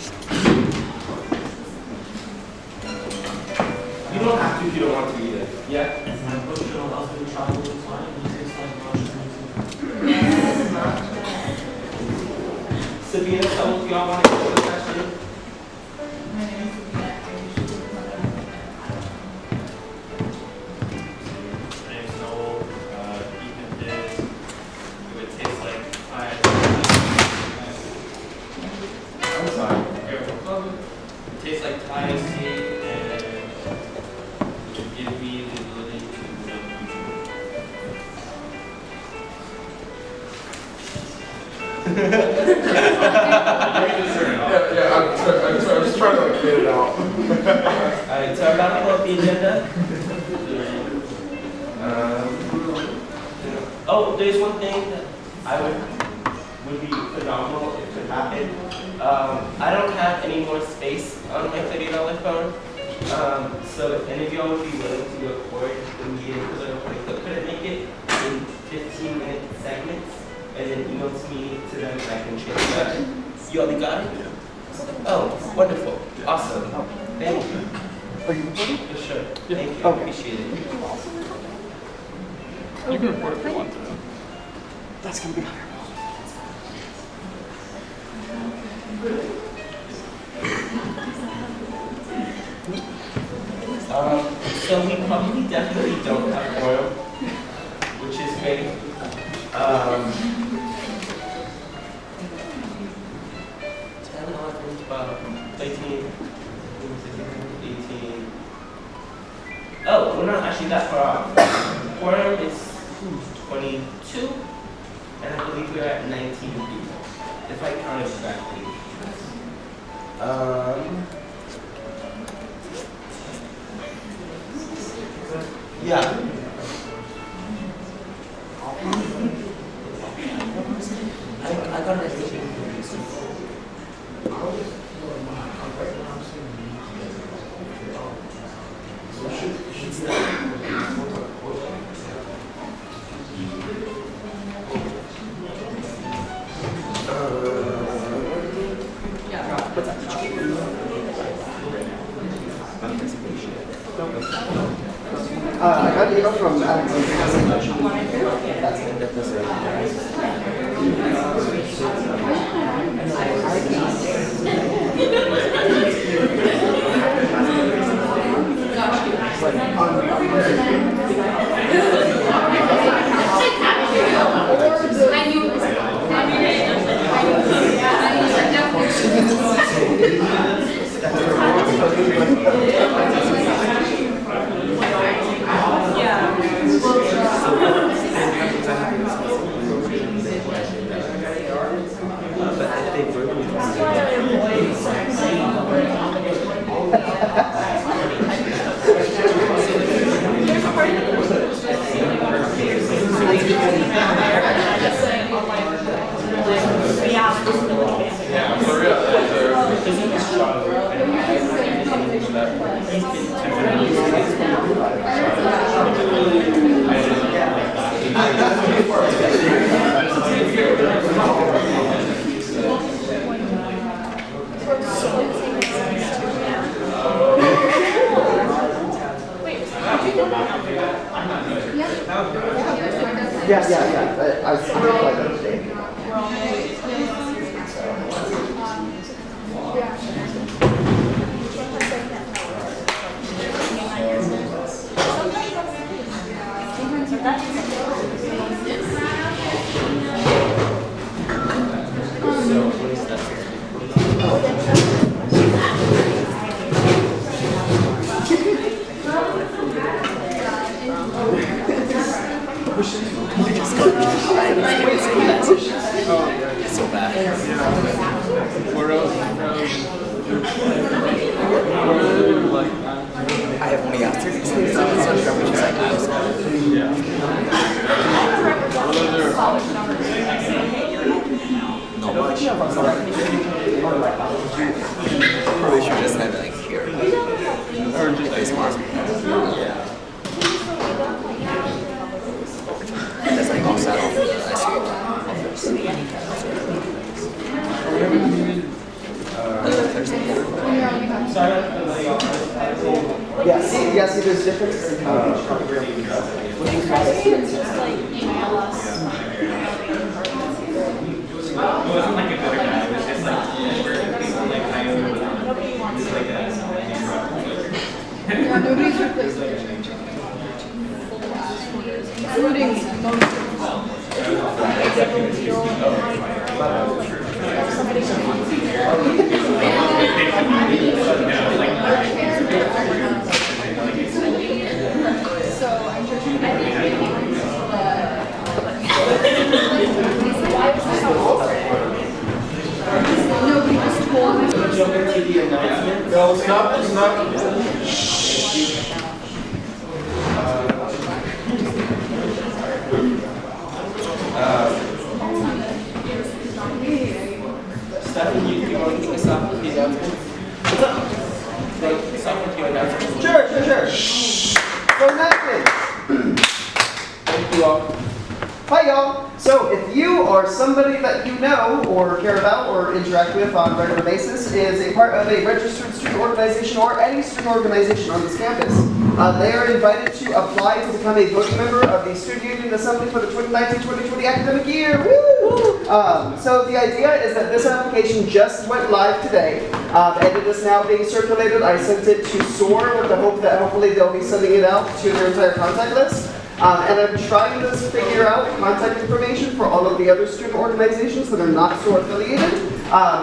You don't have to if you don't want to either. Yeah? Sabina, how do y'all want to go to the session? Tastes like Thai tea and give me the ability to know Yeah, I'm just trying to like get it out. Alright, so I'm about to pull up the agenda. Oh, there's one thing that I would be phenomenal if could happen. I don't have any more space on my $30 phone. So if any of y'all would be willing to record the meeting, because I don't think could it make it in 15-minute segments and then email to me to them and I can change that. You already got it? Oh, wonderful. Awesome. Thank you. Are you recording? For sure. Yeah. Thank you. I Okay. appreciate it. You can record if you want to. That's going to be higher. So we probably definitely don't have quorum, which is great. 10, 11, 12, 13, 16, 18. Oh, we're not actually that far off. Quorum is 22, and I believe we're at 19 people, if I count exactly. Yeah. I got it. I got an email from Alex. Yeah. I was like that today. It's so bad. I have only got 30 seconds on Instagram, which is like not much. Probably should just have it like here. Or just face mask. Yeah. That's like offset off the SUA office. Sorry, I don't know y'all. Yeah, see, there's differences in how each Maybe it's just like email us. It wasn't like a good guy, it was just like, where people like, I don't know, Nobody wants it's to. like a, Yeah, nobody's replaced it. Including most of them. Somebody who wants to. So I'm just, I think why was this so nobody just told me. Jump into the announcement. No, it's not. Stephanie, you want to kick us off with the announcement? What's up? You want to kick us off with your announcement? Sure. So announcements. Thank you all. Hi y'all. So if you or somebody that you know or care about or interact with on a regular basis is a part of a registered student organization or any student organization on this campus, they are invited to apply to become a voting member of the Student Union Assembly for the 2019-2020 academic year. Woo! So the idea is that this application just went live today, and it is now being circulated. I sent it to SOAR with the hope that hopefully they'll be sending it out to their entire contact list. And I'm trying to figure out contact information for all of the other student organizations that are not SOAR affiliated.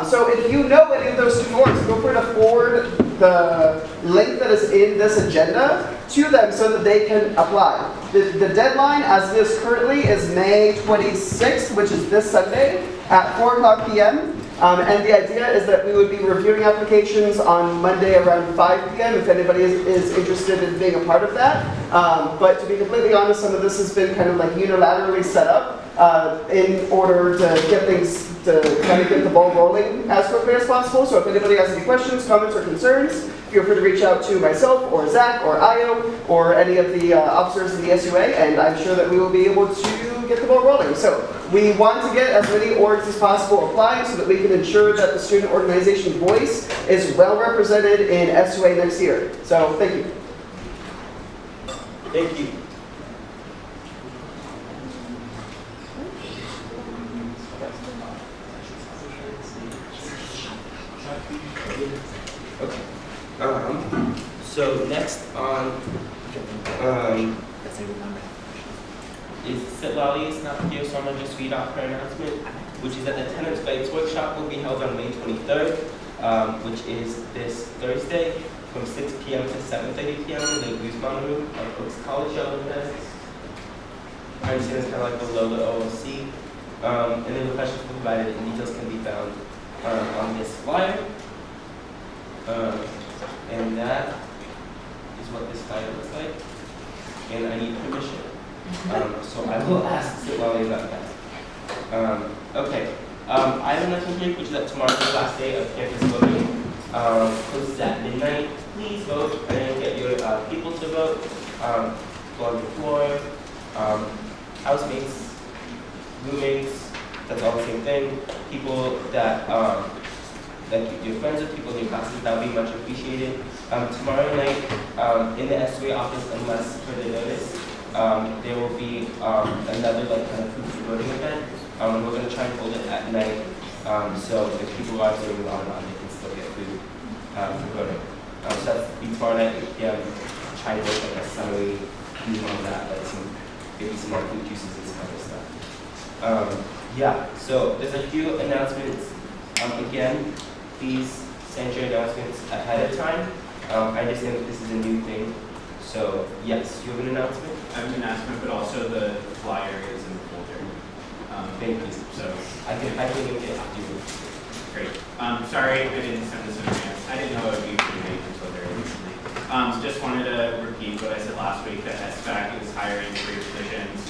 So if you know any of those student orgs, feel free to forward the link that is in this agenda to them so that they can apply. The deadline as it is currently is May 26th, which is this Sunday at 4 p.m. And the idea is that we would be reviewing applications on Monday around 5 p.m. if anybody is interested in being a part of that. But to be completely honest, some of this has been kind of like unilaterally set up in order to get things, to kind of get the ball rolling as quickly as possible. So if anybody has any questions, comments, or concerns, feel free to reach out to myself or Zach or Io or any of the officers in the SUA, and I'm sure that we will be able to get the ball rolling. So we want to get as many orgs as possible applying so that we can ensure that the student organization voice is well represented in SUA next year. So thank you. Thank you. Okay. So next on is Sitlali Snapio, so I'm going to just read off her announcement, which is that the Tenants Bites Workshop will be held on May 23rd, which is this Thursday from 6 p.m. to 7:30 p.m. in the Guzman Room of Oaks College Elementary. I understand it's kind of like below the OLC. And then the questions provided and details can be found on this flyer. And that is what this flyer looks like. And I need permission. So I will ask Sitlali about that. Okay. Item 19, which is that tomorrow is the last day of campus voting. Closes at midnight. Please vote and get your people to vote. Go on the floor. Housemates, roommates, that's all the same thing. People that you're friends with, people in your classes, that would be much appreciated. Tomorrow night in the SUA office, unless further notice, there will be another kind of food for voting event. We're going to try and hold it at night, so if people are observing on, they can still get food for voting. So that's tomorrow night, 8 p.m. Try and work like a summary move on that, like maybe some more food juices and some other stuff. Yeah, so there's a few announcements. Again, please send your announcements ahead of time. I understand that this is a new thing. So, yes, you have an announcement? I have an announcement, but also the flyer is in the folder. Thank you. So I can even get you. great. Sorry I didn't send this in advance. I didn't know it would be pretty late until very recently. Just wanted to repeat what I said last week, that SBAC is hiring 3 positions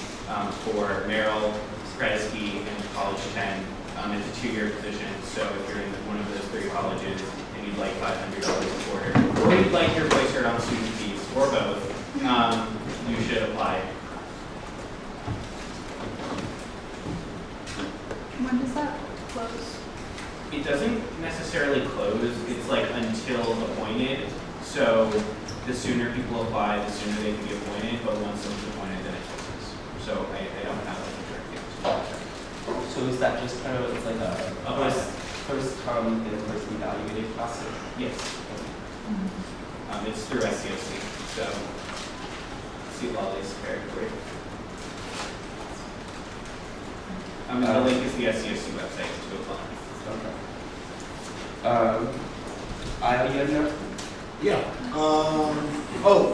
for Merrill, Kresge, and College 10. It's a 2-year position, so if you're in one of those 3 colleges and you'd like $500 a quarter, or you'd like your voice heard on student fees, or both, you should apply. When does that close? It doesn't necessarily close. it's like until appointed. So the sooner people apply, the sooner they can be appointed, but once someone's appointed, then it closes. So I don't have like a direct answer. So is that just kind of, it's like a first come and first evaluated process? Yes. It's through SUSC, so see all these very quick. The link is the SUSC website to apply. Okay. I you know? Yeah.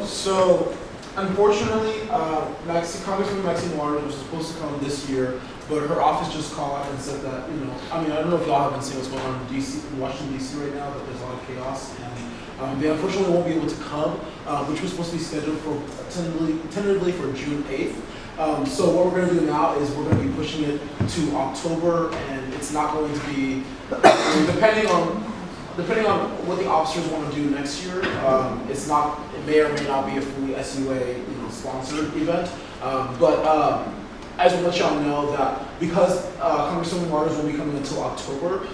So unfortunately, Congresswoman Maxine Waters was supposed to come this year, but her office just called out and said that, I don't know if y'all have been seeing what's going on in Washington, D.C. right now, but there's a lot of chaos, and they unfortunately won't be able to come, which was supposed to be scheduled for tentatively for June 8th. So what we're going to do now is we're going to be pushing it to October, and it's not going to be, depending on what the officers want to do next year, it may or may not be a fully SUA sponsored event. But I just want to let y'all know that because Congresswoman Waters will be coming until October,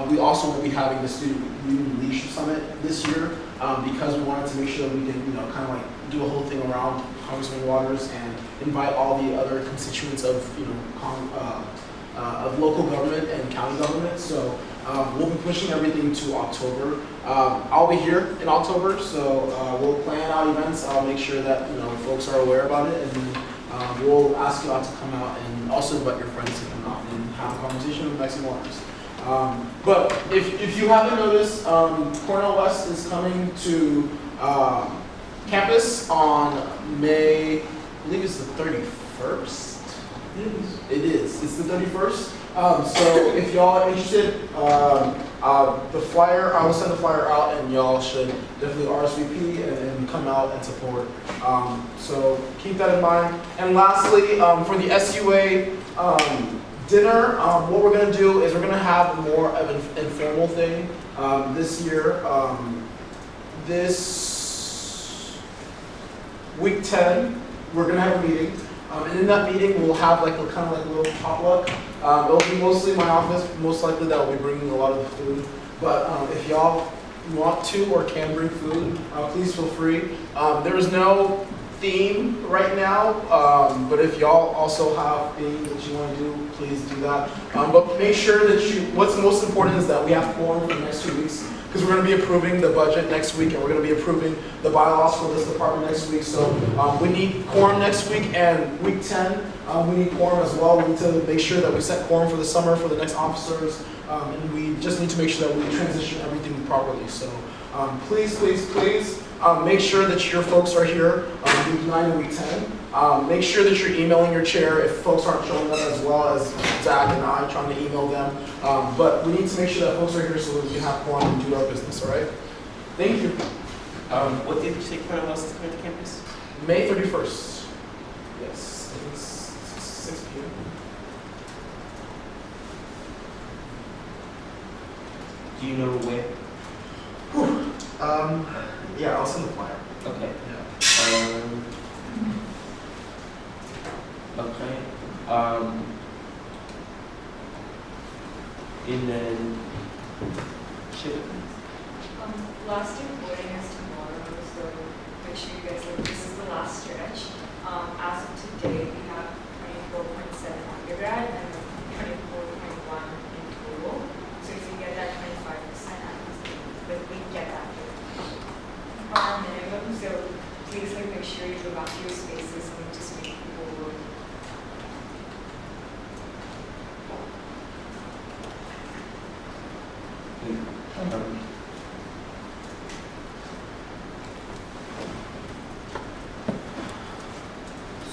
we also will be having the Student Union Leadership Summit this year because we wanted to make sure that we can kind of like do a whole thing around Congresswoman Waters and invite all the other constituents of of local government and county government. So we'll be pushing everything to October. I'll be here in October, so we'll plan out events. I'll make sure that folks are aware about it, and we'll ask you all to come out and also invite your friends to come out and have a conversation with Maxine Waters. But if you haven't noticed, Cornell West is coming to campus on May, I believe it's the 31st. It is. It's the 31st. So if y'all are interested, the flyer, I will send the flyer out, and y'all should definitely RSVP and come out and support. So keep that in mind. And lastly, for the SUA dinner, what we're going to do is we're going to have more of an informal thing this year. This week 10, we're going to have a meeting. And in that meeting, we'll have like a kind of like a little potluck. It'll be mostly my office. Most likely that will be bringing a lot of the food. But if y'all want to or can bring food, please feel free. There is no theme right now, but if y'all also have things that you want to do, please do that. But make sure that what's most important is that we have quorum for the next 2 weeks, because we're going to be approving the budget next week, and we're going to be approving the bylaws for this department next week. So we need quorum next week, and week 10, we need quorum as well. We need to make sure that we set quorum for the summer for the next officers, and we just need to make sure that we transition everything properly. So please, please, please make sure that your folks are here week 9 and week 10. Make sure that you're emailing your chair if folks aren't showing up, as well as Zach and I trying to email them. But we need to make sure that folks are here so that we can have quorum and do our business, all right? Thank you. What did you say Cornell West is coming to campus? May 31st. Yes, I think it's 6 p.m. Do you know where? Yeah, I'll send the flyer. Okay. Yeah. Okay. And then, Last day of voting is tomorrow, so make sure you guys know this is the last stretch. As of today, we have 24.7 undergrad and 24.1 in total. So if you get that 25%, at least, but we get that our minimum. So please make sure you go back to your spaces and just make people vote.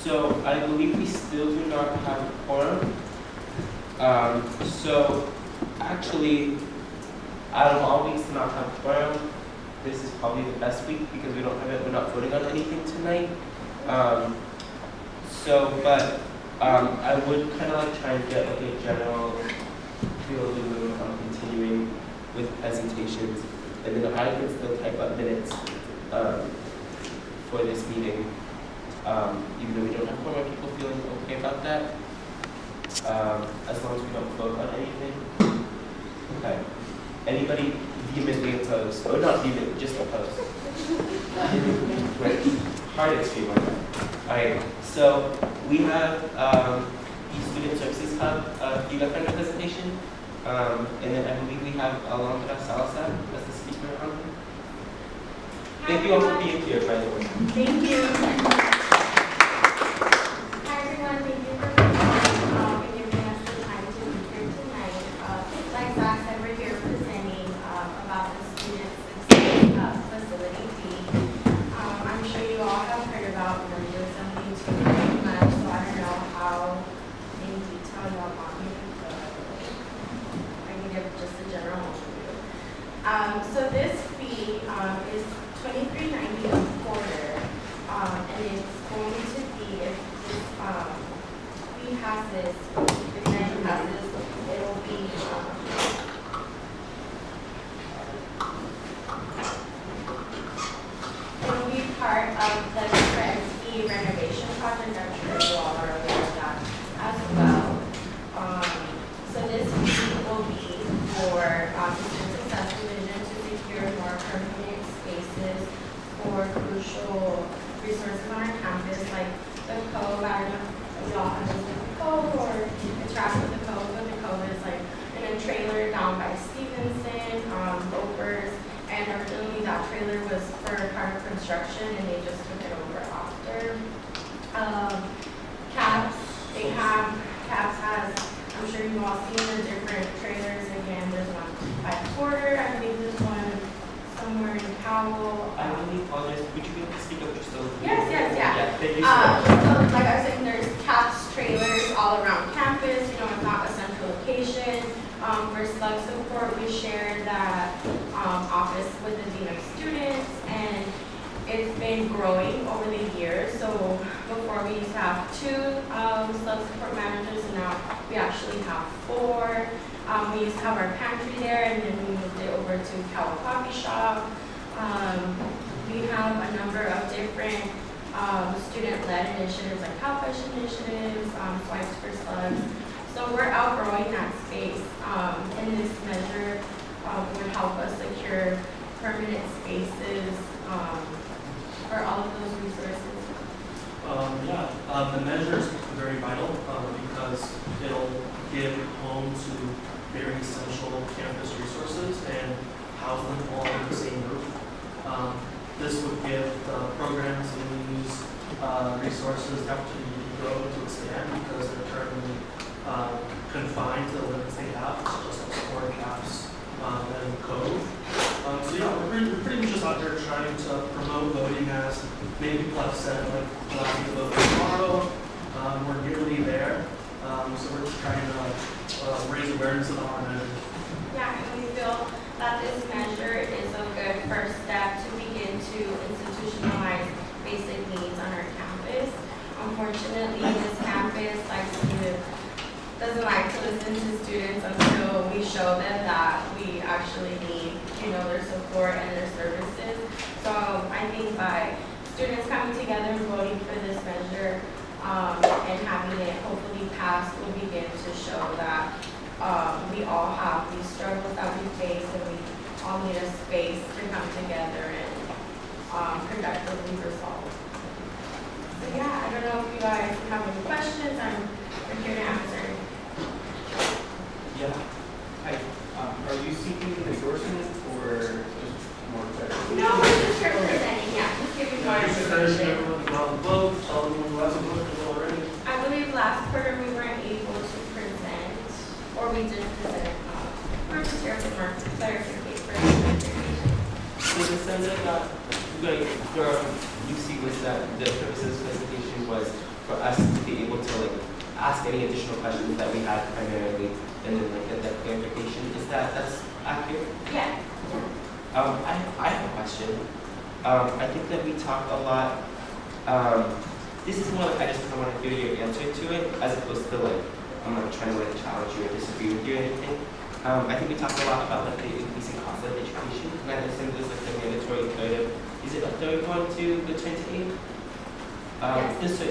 So I believe we still do not have a quorum. So actually, out of all weeks to not have a quorum, this is probably the best week because we're not voting on anything tonight. I would kind of like try and get like a general feel of the room on continuing with presentations, and then I can still type up minutes for this meeting, even though we don't have more people feeling okay about that, as long as we don't vote on anything. Okay. Anybody vehemently opposed. Oh, not vehement, just opposed. Right. Hard extreme like that. Alright, so we have the Student Services Hub key left under presentation. And then I believe we have Alondra Salazar as the speaker on. Thank you all for being here, by the way. Thank you. Hi everyone, thank you for coming and giving us the time to be here tonight. Like Zach said, we're here presenting about the Student Success Facility fee. I'm sure you all have heard about numbers, something too much, so I don't know how in detail y'all want me to go. I can give just a general overview. So this fee is $23.90 a quarter, and it's going to be, if this fee passes, if measure passes, it'll be part of the current fee renovation project. I'm sure you all are aware of that as well. So this fee will be for Student Success Division to secure more permanent spaces for crucial resources on our campus, like the Cove. I don't know if y'all have visited the Cove or interact with the Cove, but the Cove is like in a trailer down by Stevenson, Lopers, and originally that trailer was for part of construction, and they just took it over after. Cabs has, I'm sure you've all seen the different trailers. Again, there's one by Porter, I believe there's one somewhere in Powell. I really apologize. Would you be able to speak up just a little bit? Yes. Yeah, thank you so much. So like I was saying, there's CAPS trailers all around campus. You know, it's not a central location. For slug support, we share that office with the Dean of Students, and it's been growing over the years. So before we used to have 2 slug support managers, and now we actually have 4. We used to have our pantry there, and then we moved it over to Cowell Coffee Shop. We have a number of different student-led initiatives, like Cowfish initiatives, Swipes for Slugs. So we're outgrowing that space, and this measure would help us secure permanent spaces for all of those resources. The measure is very vital because it'll give home to very essential campus resources and house them all under the same roof. This would give programs and use resources the opportunity to grow, to expand, because they're currently confined to the limits they have, such as core caps and code. We're pretty much just out there trying to promote voting, as many people have said, like allowing to vote tomorrow. We're nearly there, so we're just trying to raise awareness of our measure. Yeah, and we feel that this measure is a good first step to begin to institutionalize basic needs on our campus. Unfortunately, this campus doesn't like to listen to students until we show them that we actually need, their support and their services. So I think by students coming together and voting for this measure and having it hopefully passed, will begin to show that we all have these struggles that we face, and we all need a space to come together and productively resolve. So yeah, I don't know if you guys have any questions. I'm here to answer. Yeah. Hi. Are you seeking endorsement or just more clarity? No, we're just here presenting, yeah, just giving more information. I believe last quarter we weren't able to present, or we didn't present. We're just here for more clarification. So the sense that Lucy was that the purpose of this presentation was for us to be able to ask any additional questions that we had primarily, and then get that clarification. Is that's accurate? Yeah. I have a question. I think that we talked a lot. This is more I just want to hear your answer to it, as opposed to I'm not trying to challenge you or disagree with you or anything. I think we talked a lot about the increasing cost of education, and I understand there's the mandatory third of, is it a third one to the 28th?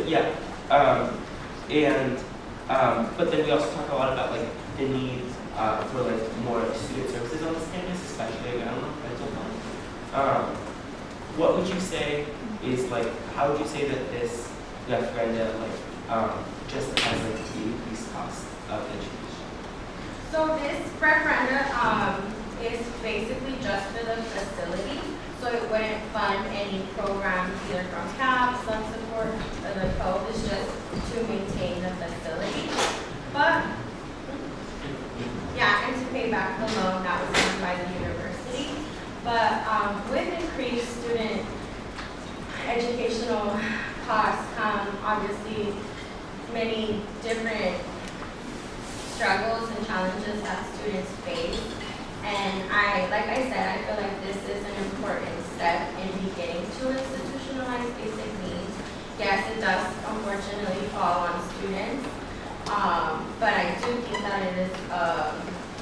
Yes. But then we also talk a lot about the needs for like more student services on this campus, especially like, I don't know, rental fund. What would you say is like, how would you say that this referenda like justifies like the increased cost of education? So this referenda is basically just for the facility, so it wouldn't fund any programs either from CAP, Slum Support, or the code. It's just to maintain the facility. But yeah, and to pay back the loan that was done by the university. But with increased student educational costs come obviously many different struggles and challenges that students face. And like I said, I feel like this is an important step in beginning to institutionalize basic needs. Yes, it does unfortunately fall on students, but I do think that it is,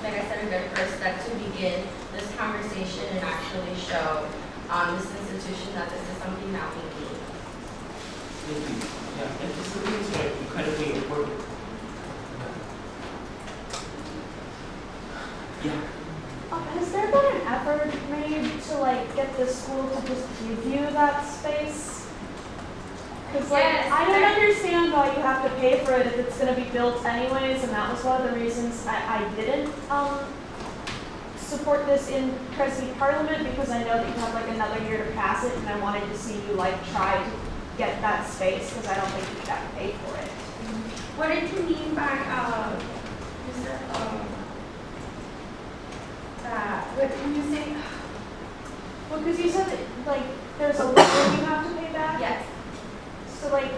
like I said, a good first step to begin this conversation and actually show this institution that this is something that we need. Thank you. Yeah, and facilities are incredibly important. Yeah. Has there been an effort made to like get the school to just give you that space? Because like Yes, I don't understand why you have to pay for it if it's going to be built anyways, and that was one of the reasons I didn't support this in Kresge Parliament, because I know that you have like another year to pass it, and I wanted to see you like try to get that space, because I don't think you should have to pay for it. What did you mean by you said that? What did you say? Well, because you said that like there's a loan you have to pay back. Yes. So like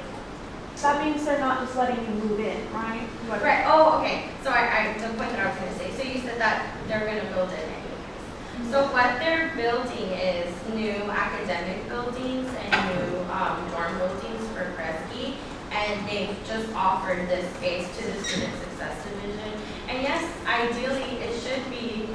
that means they're not just letting you move in, right? Right. Oh, okay. So the point that I was going to say. So you said that they're going to build it anyways. So what they're building is new academic buildings and new dorm buildings for Kresge, and they've just offered this space to the Student Success Division. And yes, ideally it should be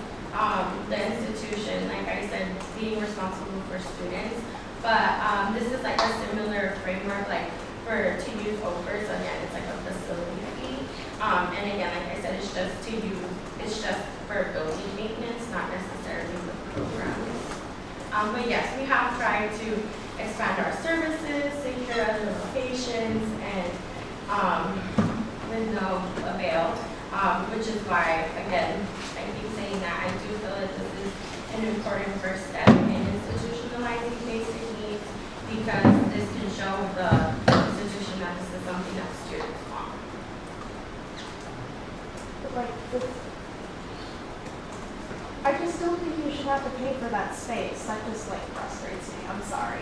the institution, like I said, being responsible for students. But this is like a similar framework, like to use OPER, so again, it's like a facility fee. And again, like I said, it's just for building maintenance, not necessarily the programs. But yes, we have tried to expand our services, secure other locations, and with no avail, which is why, again, I keep saying that I do feel that this is an important first step in institutionalizing basic needs, because this can show the institution that this is something that students want. But like, I just don't think you should have to pay for that space. That just like frustrates me. I'm sorry.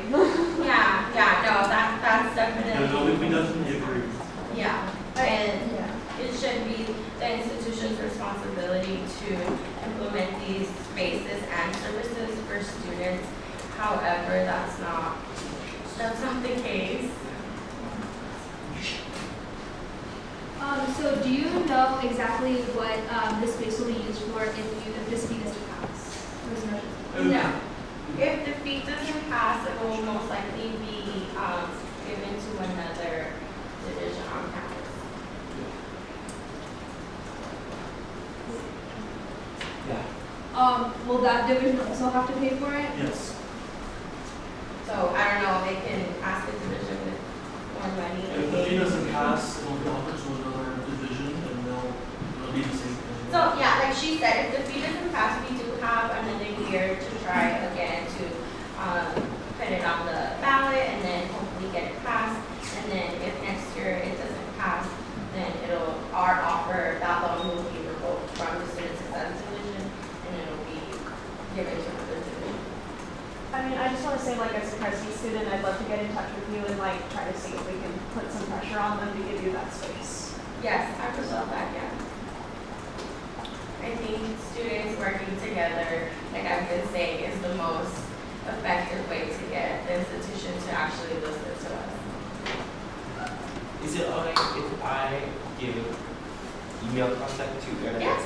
Yeah, no, that's definitely. No, we definitely agree. Yeah, and it should be the institution's responsibility to implement these spaces and services for students. However, that's not the case. So do you know exactly what this space will be used for if this fee doesn't pass? No. If the fee doesn't pass, it will most likely be given to another division on campus. Yeah. Will that division also have to pay for it? Yes. So I don't know if they can ask the division with more money. If the fee doesn't pass, it'll be offered to another division, and it'll be the same thing. So yeah, like she said, if the fee doesn't pass, we do have another year to try again to put it on the ballot and then hopefully get it passed. And then if next year it doesn't pass, then our offer, that loan will be revoked from the Student Success Division, and it'll be given to another division. I mean, I just want to say, like, as a Kresge student, I'd love to get in touch with you and like try to see if we can put some pressure on them to give you that space. Yes, I would love that, yeah. I think students working together, like I've been saying, is the most effective way to get the institution to actually listen to us. Is it alright if I give email contact to your Yeah.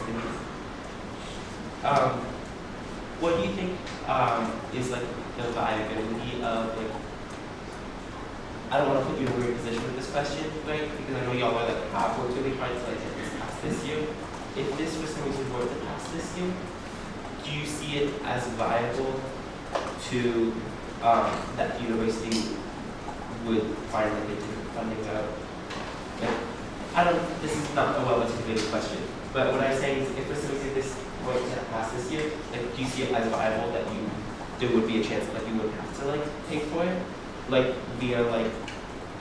What do you think is like the viability of like, I don't want to put you in a weird position with this question, right? Because I know y'all are like have worked really hard to like get this past this year. if this was something we were to pass this year, do you see it as viable to, that the university would find like a different funding out? Like, this is not a well-articulated question, but what I'm saying is if for some reason this were to pass this year, like, do you see it as viable that there would be a chance that you would have to like pay for it? Like via like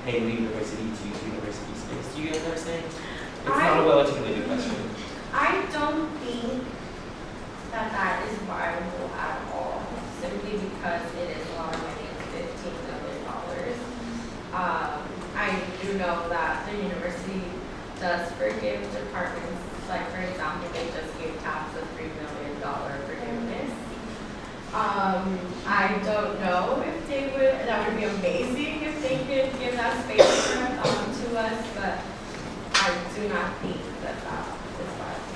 paying the university to use university space. Do you get what I'm saying? It's not a well-articulated question. I don't think that is viable at all, simply because it is a lot of money, $15 million. I do know that the university does forgive departments, like for example, they just gave TAPS a $3 million forgiveness. I don't know if they would, that would be amazing if they could give that space to us, but I do not think that is viable.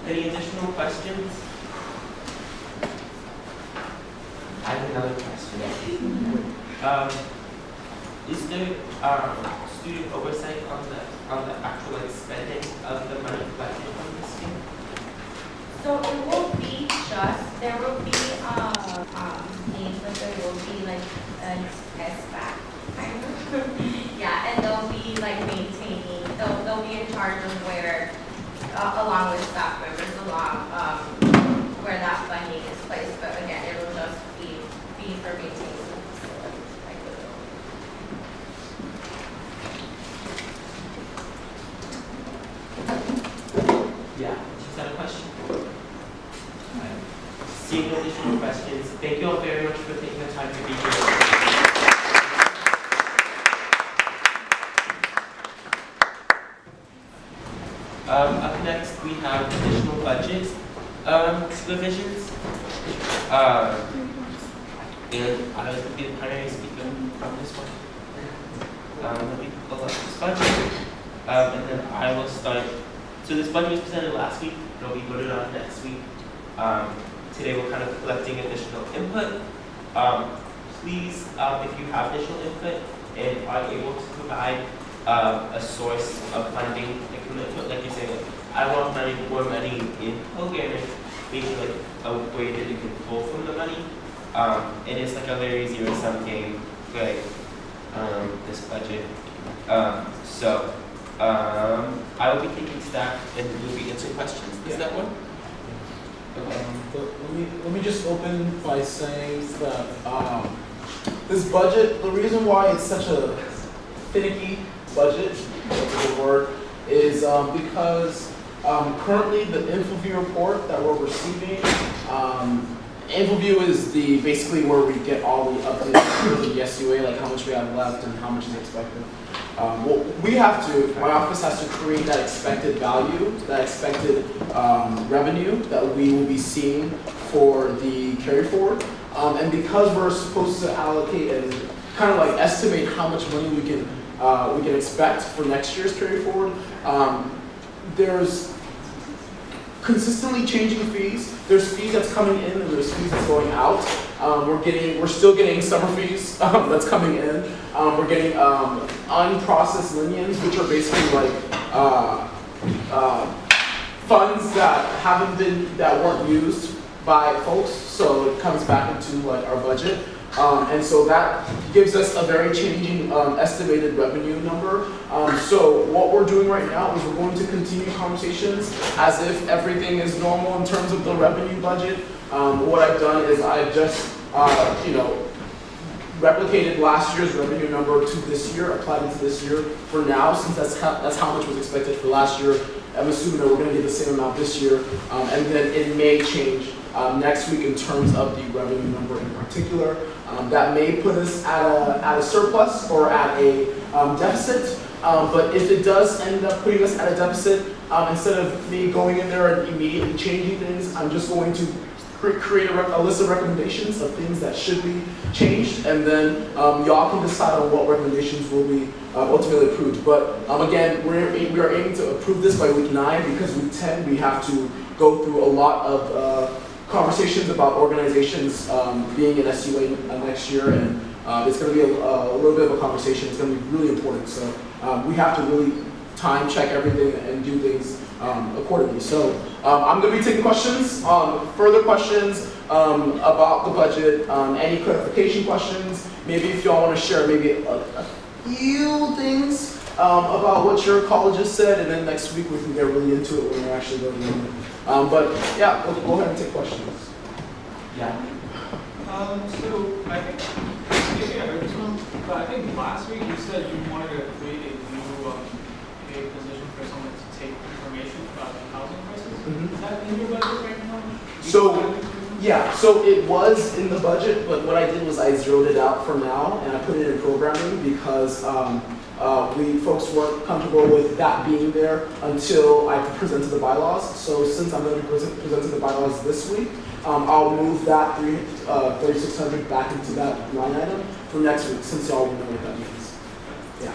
Any additional questions? I have another question. Is there student oversight on the actual like spending of the money collected from this scheme? So it will be just, there will be but there will be like an SBAC kind of. Yeah, and they'll be like maintaining, they'll be in charge of where, along with staff members, where that funding is placed. But again, it will just be for maintaining the facility, like the building. Yeah, is that a question? Seeing no additional questions, thank you all very much for taking the time to be here. Up next, we have additional budget revisions. And I will be the primary speaker on this one. Let me pull up this budget. And then I will start. So this budget was presented last week. It'll be voted on next week. Today we're kind of collecting additional input. Please, if you have additional input and are able to provide a source of funding, like you're saying, like, I want more money in programming, maybe like a way that you can pull from the money. It is like a very zero-sum game, like this budget. So I will be taking staff and we'll be answering questions. Is that one? Okay. But let me just open by saying that this budget, the reason why it's such a finicky budget, that's a good word, is because currently the InfoView report that we're receiving, InfoView is basically where we get all the updates for the SUA, like how much we have left and how much is expected. Well, my office has to create that expected value, that expected revenue that we will be seeing for the carry forward. And because we're supposed to allocate and kind of like estimate how much money we can expect for next year's carry forward, there's consistently changing fees. There's fees that's coming in and there's fees that's going out. We're still getting summer fees that's coming in. We're getting unprocessed lineans, which are basically like funds that weren't used by folks. So it comes back into like our budget. And so that gives us a very changing estimated revenue number. So what we're doing right now is we're going to continue conversations as if everything is normal in terms of the revenue budget. What I've done is I've just, replicated last year's revenue number to this year, applied it to this year for now, since that's how much was expected for last year. I'm assuming that we're going to get the same amount this year, and then it may change next week in terms of the revenue number in particular. That may put us at a surplus or at a deficit, but if it does end up putting us at a deficit, instead of me going in there and immediately changing things, I'm just going to create a list of recommendations of things that should be changed, and then y'all can decide on what recommendations will be ultimately approved. But again, we are aiming to approve this by week 9, because week 10 we have to go through a lot of conversations about organizations being in SUA next year, and It's going to be a little bit of a conversation. It's going to be really important. So we have to really time check everything and do things accordingly. So I'm going to be taking questions, further questions about the budget, any clarification questions. Maybe if y'all want to share maybe a few things about what your colleges said, and then next week we can get really into it when we're actually going in. But yeah, go ahead and take questions. Yeah. So I think, maybe I heard this one, but I think last week you said you wanted to create a new paid position for someone to take information about the housing crisis. Mm-hmm. Is that in your budget right now? So, yeah, so it was in the budget, but what I did was I zeroed it out for now, and I put it in programming because folks weren't comfortable with that being there until I presented the bylaws. So since I'm going to be presenting the bylaws this week, I'll move that 3,600 back into that line item for next week, since y'all know what that means. Yeah.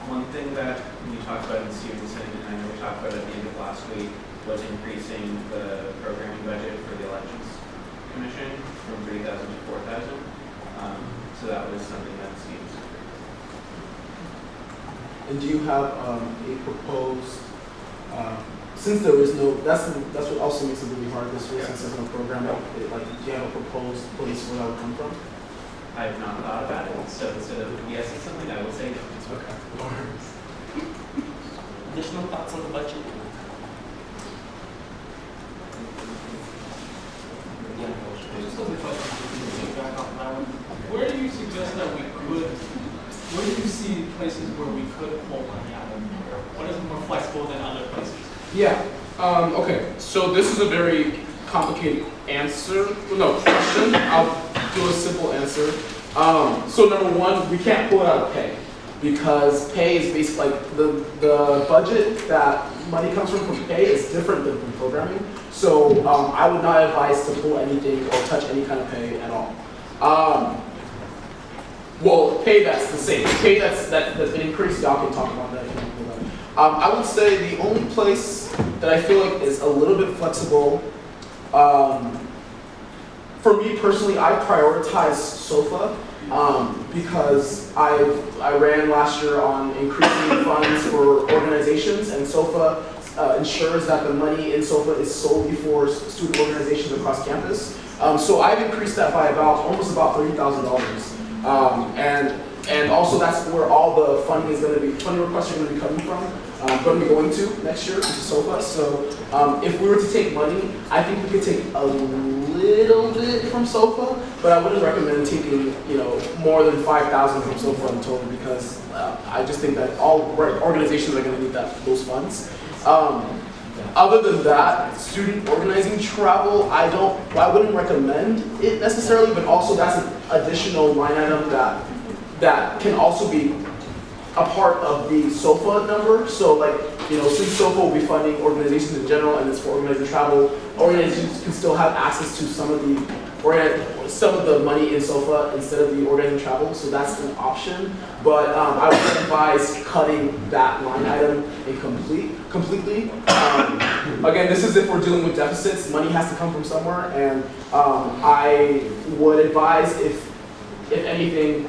One thing that we talked about in Stevenson, and I know we talked about at the end of last week, was increasing the programming budget for the Elections Commission from 3,000 to 4,000. So that was something that Stevenson. And do you have a proposed, since there is no, that's what also makes it really hard this year, since there's no programming, like, do you have a proposed place where that would come from? I have not thought about it, so instead of yes, it's something I would say no. Okay. Additional thoughts on the budget? Yeah. Just as a question, to take back on that one, where do you suggest that we could, where do you see places where we could pull money out of? What is more flexible than other places? Yeah. Okay. So this is a very complicated question. I'll do a simple answer. So number one, we can't pull it out of pay because pay is basically like the budget that money comes from pay is different than from programming. So I would not advise to pull anything or touch any kind of pay at all. Well, pay that's the same. Pay that's been increased, y'all can talk about that. I would say the only place that I feel like is a little bit flexible, for me personally, I prioritize SOFA because I ran last year on increasing funds for organizations, and SOFA ensures that the money in SOFA is solely for student organizations across campus. So I've increased that by almost about $30,000. And also that's where all the funding requests are going to be coming from, going to next year, into SOFA. So if we were to take money, I think we could take a little bit from SOFA, but I wouldn't recommend taking more than 5,000 from SOFA in total because I just think that all organizations are going to need those funds. Other than that, student organizing travel, I wouldn't recommend it necessarily, but also that's an additional line item that can also be a part of the SOFA number. So since SOFA will be funding organizations in general and it's for organizing travel, organizations can still have access to some of the money in SOFA instead of the organizing travel, so that's an option. But I would advise cutting that line item completely. Again, this is if we're dealing with deficits. Money has to come from somewhere, and I would advise if anything,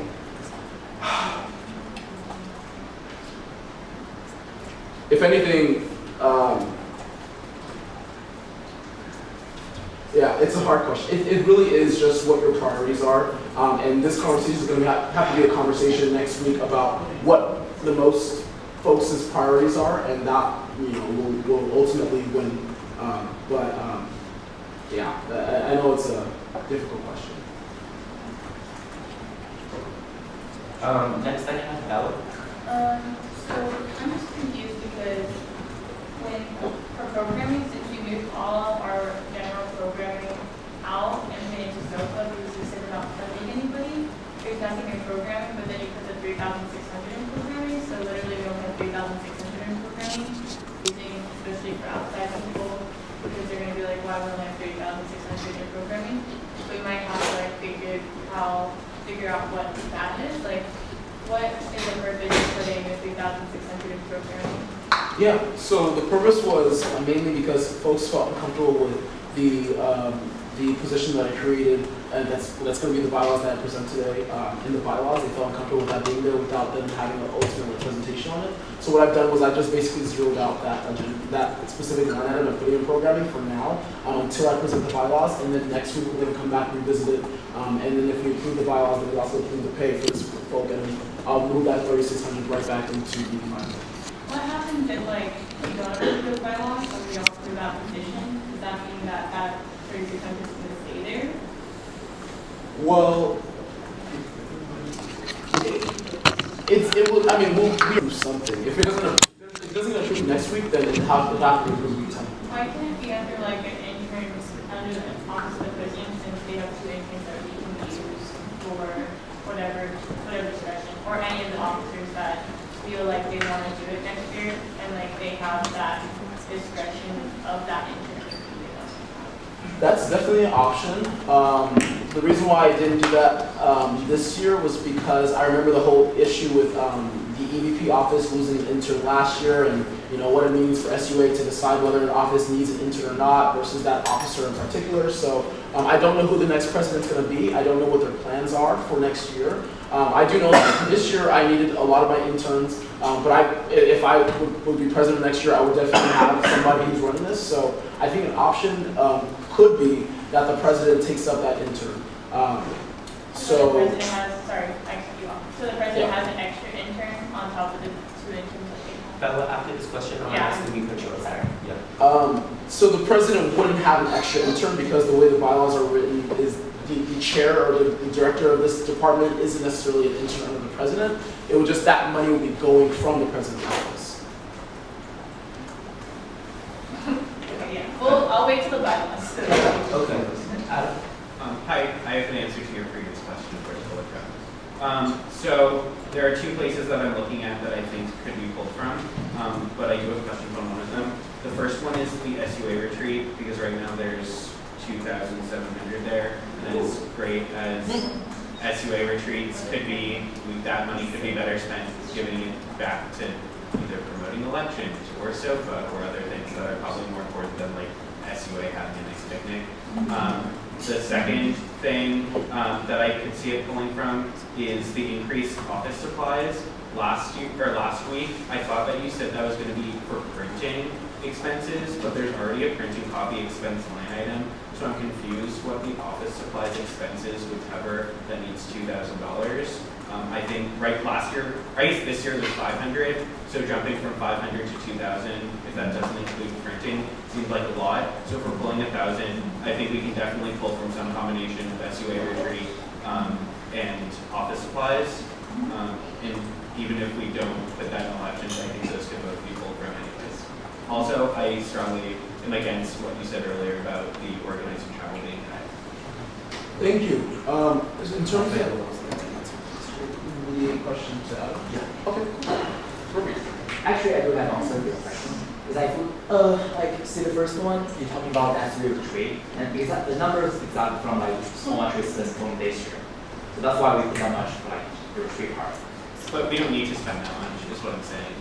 yeah, it's a hard question. It really is just what your priorities are. And this conversation is going to have to be a conversation next week about what the most folks' priorities are, and that will ultimately win. Yeah, I know it's a difficult question. Next I have Bella. So I'm just confused because for programming, since we moved all of our general programming out and put into SOFA because we said we're not funding anybody, there's nothing in programming, but then you put the 3,600 in programming, so literally we only have 3,600 in programming, using especially for outside people, because they're going to be like, why we only have 3,600 in programming? So we might have to figure out what that is. What is the purpose of putting the 3,600 in programming? Yeah, so the purpose was mainly because folks felt uncomfortable with the position that I created and that's going to be the bylaws that I present today. In the bylaws, they felt uncomfortable with that being there without them having an ultimate presentation on it. So what I've done was I just basically zeroed out that specific line item and put it in programming for now until I present the bylaws, and then next week we're going to come back and revisit it. And then if we approve the bylaws, then we also approve the pay for this folk, and I'll move that 3,600 right back into the environment. What happens if like we don't approve the bylaws, or we don't approve that position? Does that mean that that 3,600 is going to stay there? Well, it will. I mean, we'll do something. If it doesn't approve next week, then it have to approve week 10. Why can't it be under like an intern under the office of the president, since they have 2 interns that we can use for whatever discretion, or any of the officers that feel like they want to do it next year, and like they have that discretion of that intern. That's definitely an option. The reason why I didn't do that this year was because I remember the whole issue with the EVP office losing an intern last year, and what it means for SUA to decide whether an office needs an intern or not versus that officer in particular. So I don't know who the next president's going to be. I don't know what their plans are for next year. I do know that this year I needed a lot of my interns, but if I would be president next year, I would definitely have somebody who's running this. So I think an option could be that the president takes up that intern. So the president has, sorry, I cut you off. So the president has an extra intern on top of the 2 interns that they have. Bella, after this question, I'll ask the put you on there. Yeah. So the president wouldn't have an extra intern because the way the bylaws are written is the chair or the director of this department isn't necessarily an intern under the president. It would just, that money would be going from the president's office. Okay, yeah. Well, I'll wait till the bylaws. Okay. Adam? Hi, I have an answer to your previous question first. So there are 2 places that I'm looking at that I think could be pulled from, but I do have questions on one of them. The first one is the SUA retreat, because right now there's 2,700 there, and as great as SUA retreats could be, that money could be better spent giving it back to either promoting elections or SOFA or other things that are probably more important than like SUA having a nice picnic. The second thing that I could see it pulling from is the increased office supplies. Last week, I thought that you said that was going to be for printing expenses, but there's already a printing copy expense line item, so I'm confused what the office supplies expenses would cover that needs $2,000. I think this year was 500, so jumping from 500 to 2,000, if that doesn't include printing, seems like a lot. So if we're pulling 1,000, I think we can definitely pull from some combination of SUA retreat and office supplies. And even if we don't put that in elections, I think those could both be pulled from anyways. Also, I strongly am against what you said earlier about the organizing travel being high. Thank you. In terms of the question to Adam? Yeah. Okay. Perfect. Actually, I do have also a question. Because I like, see the first one, you're talking about the SUA retreat, and because the numbers exactly from like so much resistance from this year. So that's why we put that much like the retreat part. But we don't need to spend that much, is what I'm saying.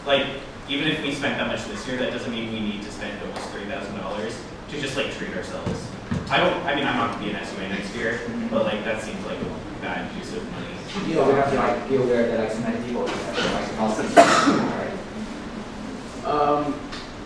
Like, even if we spent that much this year, that doesn't mean we need to spend almost $3,000 to just like treat ourselves. I'm not gonna be an SUA next year, but like that seems like a bad use of money. You know, we have to like be aware that like so many people like also right?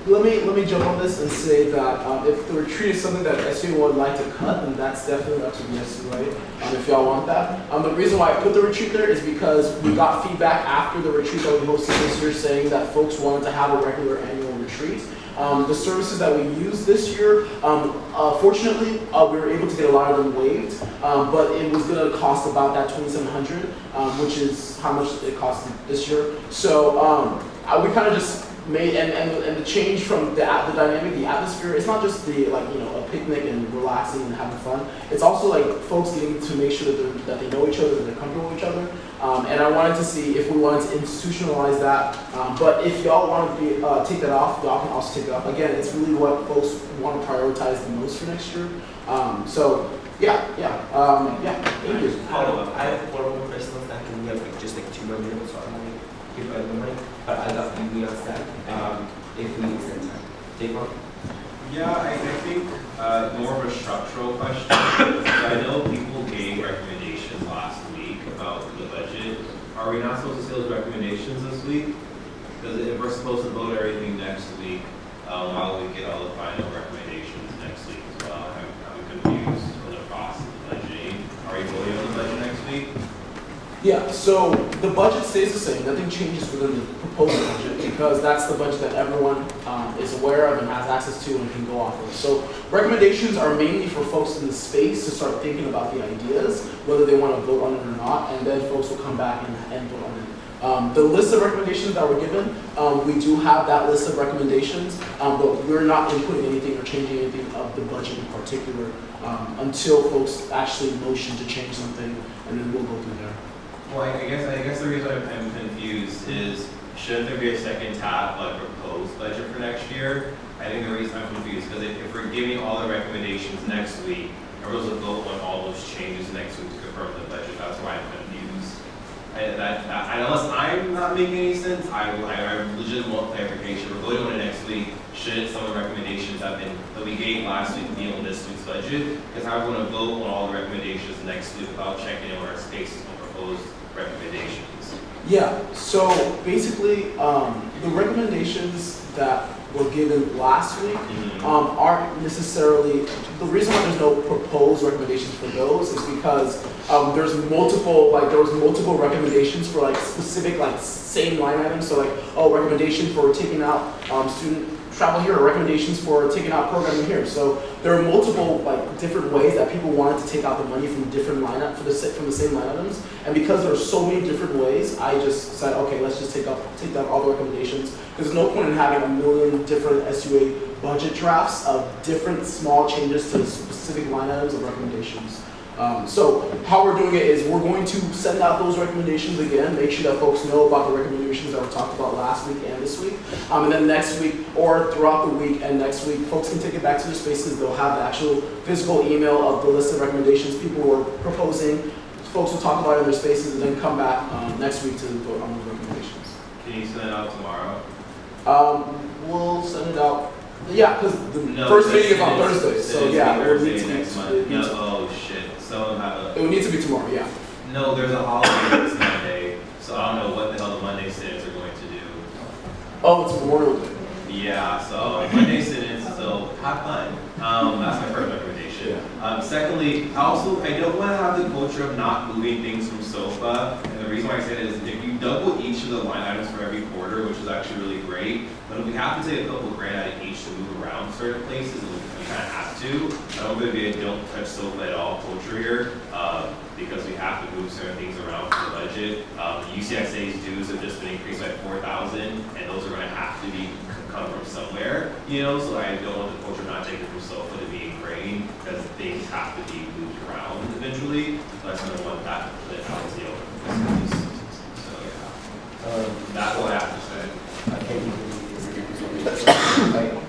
Let me jump on this and say that if the retreat is something that SUA would like to cut, then that's definitely up to the SUA if y'all want that. The reason why I put the retreat there is because we got feedback after the retreat that we hosted this year saying that folks wanted to have a regular annual retreat. The services that we used this year, fortunately, we were able to get a lot of them waived, but it was going to cost about that $2,700, which is how much it costed this year. So we kind of just made and the change from the dynamic, the atmosphere. It's not just the a picnic and relaxing and having fun. It's also like folks getting to make sure that they know each other, that they're comfortable with each other. And I wanted to see if we wanted to institutionalize that. But if y'all want to take that off, y'all can also take it off. Again, it's really what folks want to prioritize the most for next year. So yeah. Thank you. Follow up. I have one more question on that, and we have just 2 more minutes, so I'm going to keep it going. But I got you on that. If we extend time. Take one. Yeah, I think more of a structural question. I know people gave recommendations last week about the budget. Are we not supposed to see those recommendations this week? Because if we're supposed to vote everything next week, while we get all the final recommendations next week as well, I'm confused with the process of the budgeting. Are we voting on the budget next week? Yeah, so the budget stays the same. Nothing changes within the proposed budget because that's the budget that everyone is aware of and has access to and can go off of. So recommendations are mainly for folks in the space to start thinking about the ideas, whether they want to vote on it or not, and then folks will come back and vote on it. The list of recommendations that were given, we do have that list of recommendations, but we're not inputting anything or changing anything of the budget in particular until folks actually motion to change something, and then we'll go through there. Well, I guess the reason I'm confused is, shouldn't there be a second tab, like proposed budget for next year? I think the reason I'm confused is because if we're giving all the recommendations next week, everyone's to vote on all those changes next week to confirm the budget. That's why I'm confused. Unless I'm not making any sense, I legitimately want clarification. We're voting on it next week. Shouldn't some of the recommendations that we gave last week be on this week's budget? Because I'm going to vote on all the recommendations next week without checking in on our spaces on proposed recommendations. Yeah, so basically, the recommendations that were given last week aren't necessarily, the reason why there's no proposed recommendations for those is because there was multiple recommendations for like specific same line items. So like, oh, recommendation for taking out student travel here, or recommendations for taking out programming here. So there are multiple different ways that people wanted to take out the money from different from the same line items. And because there are so many different ways, I just said, okay, let's just take down all the recommendations. Because there's no point in having a million different SUA budget drafts of different small changes to specific line items of recommendations. So how we're doing it is we're going to send out those recommendations again, make sure that folks know about the recommendations that were talked about last week and this week. And then next week, or throughout the week and next week, folks can take it back to their spaces. They'll have the actual physical email of the list of recommendations people were proposing. Folks will talk about it in their spaces and then come back next week to vote on those recommendations. Can you send it out tomorrow? We'll send it out. Yeah, because the first meeting is on Thursday, so yeah, it would need to be next month. No, oh shit. So it would need to be tomorrow, yeah. No, there's a holiday this Monday, so I don't know what the hell the Monday students are going to do. Oh, it's Memorial Day. Yeah, so Monday students, so have fun. That's my first recommendation. Yeah. Secondly, I don't want to have the culture of not moving things from SOFA, and the reason why I say that is if you double each of the line items for every quarter, which is actually really great, but if we have to take a couple of grand out of each to move around certain places, we kind of have to. I don't going to be a don't touch SOFA at all culture here, because we have to move certain things around for the budget. UCSA's dues have just been increased by $4,000, and those are going to have to come from somewhere, so I don't want the culture not taken from SOFA to be ingrained, because things have to be moved around eventually. So I kind of want that to put out the open. So yeah, that's what I have to say.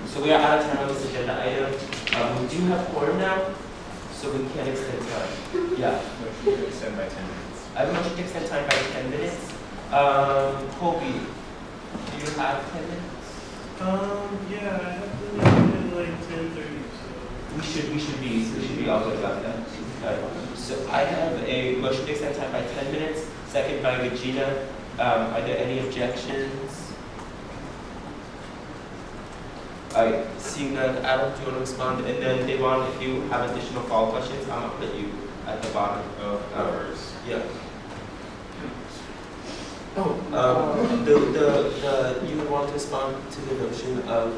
So we are out of time on this agenda item. We do have quorum now, so we can extend time. Yeah. Motion to extend by 10 minutes. I have a motion to extend time by 10 minutes. Kobe, do you have 10 minutes? Yeah, I have to leave at like 10:30, so. We should be all good about that. So I have a motion to extend time by 10 minutes, second by Regina. Are there any objections? Alright, seeing none, Adam, do you want to respond? And then Devon, if you have additional follow-up questions, I'm gonna put you at the bottom of ours. Yeah. You want to respond to the notion of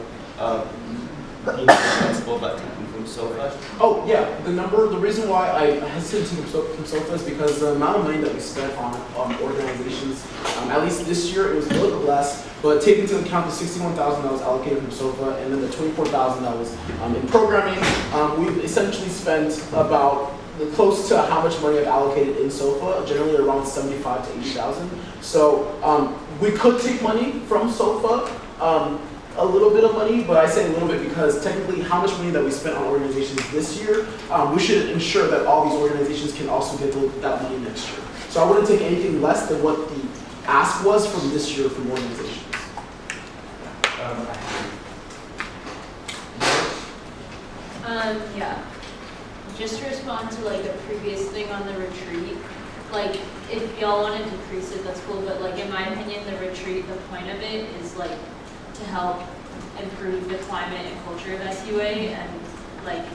being responsible about taking from SOFA? Oh yeah, the reason why I hesitate to from SOFA is because the amount of money that we spent on organizations, at least this year it was a little bit less, but take into account the $61,000 that was allocated from SOFA and then the $24,000 that was in programming, we've essentially spent about close to how much money I've allocated in SOFA, generally around $75,000 to $80,000. So we could take money from SOFA, a little bit of money, but I say a little bit because technically how much money that we spent on organizations this year, we should ensure that all these organizations can also get that money next year. So I wouldn't take anything less than what the ask was from this year from organizations. Yeah. just to respond to like a previous thing on the retreat, like if y'all want to decrease it, that's cool, but like in my opinion, the retreat, the point of it is like to help improve the climate and culture of SUA and like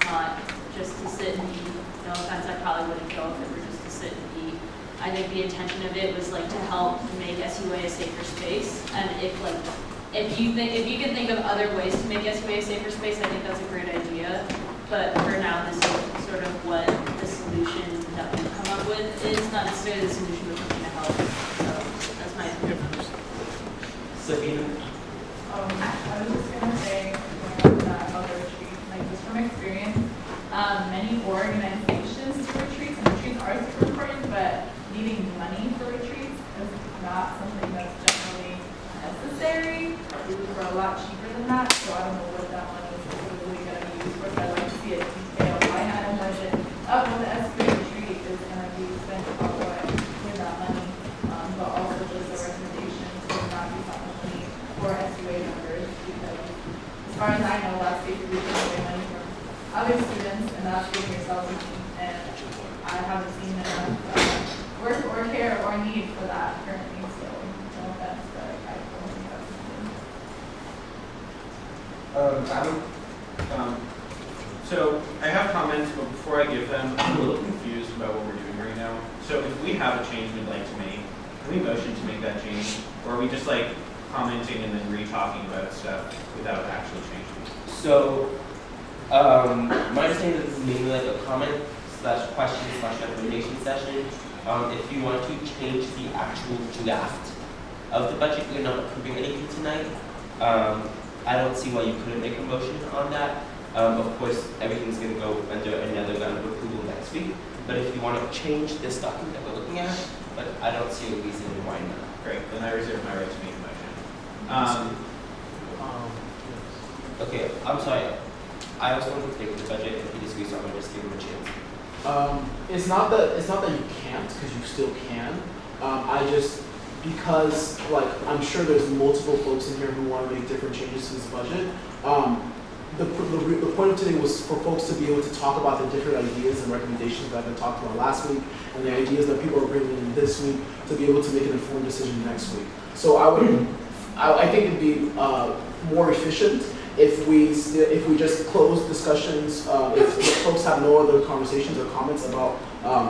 not just to sit and eat. No offense, I probably wouldn't go if it were just to sit and eat. I think the intention of it was like to help make SUA a safer space, and if you can think of other ways to make SUA a safer space, I think that's a great idea. But for now, this is sort of what the solution that we've come up with is, not necessarily the solution, but something to help. So that's my opinion. Sabina? I was just gonna say, going on to that other retreat, like just from experience, many organizations do retreats, and retreats are super important, but needing money for retreats is not something that's generally necessary. Retreats are a lot cheaper than that, so I don't know what that money is specifically going to be used for. So I'd like to see a detailed line item budget of what the SUA retreat is going to be spent on with that money, but also just a recommendation to not use that much money for SUA members, because as far as I know, that's basically taking away money from other students, and that's giving yourself money, and I haven't seen enough work or care or need for that currently, so no offense, but I don't think that's So I have comments, but before I give them, I'm a little confused about what we're doing right now. So if we have a change we'd like to make, can we motion to make that change? Or are we just like commenting and then re-talking about stuff without actually changing? So, my understanding is this is mainly like a comment / question / recommendation session. If you want to change the actual draft of the budget, you're not approving anything tonight. I don't see why you couldn't make a motion on that. Of course, everything's going to go under another round of approval next week. But if you want to change this document that we're looking at, but I don't see a reason why not. Great, then I reserve my right to make a motion. Okay, I'm sorry. I also want to take the budget if he disagrees, so I'm going to just give him a chance. It's not that you can't, because you still can. Because like I'm sure there's multiple folks in here who want to make different changes to this budget. The point of today was for folks to be able to talk about the different ideas and recommendations that have been talked about last week, and the ideas that people are bringing in this week to be able to make an informed decision next week. So I think it'd be more efficient if we just close discussions, if folks have no other conversations or comments about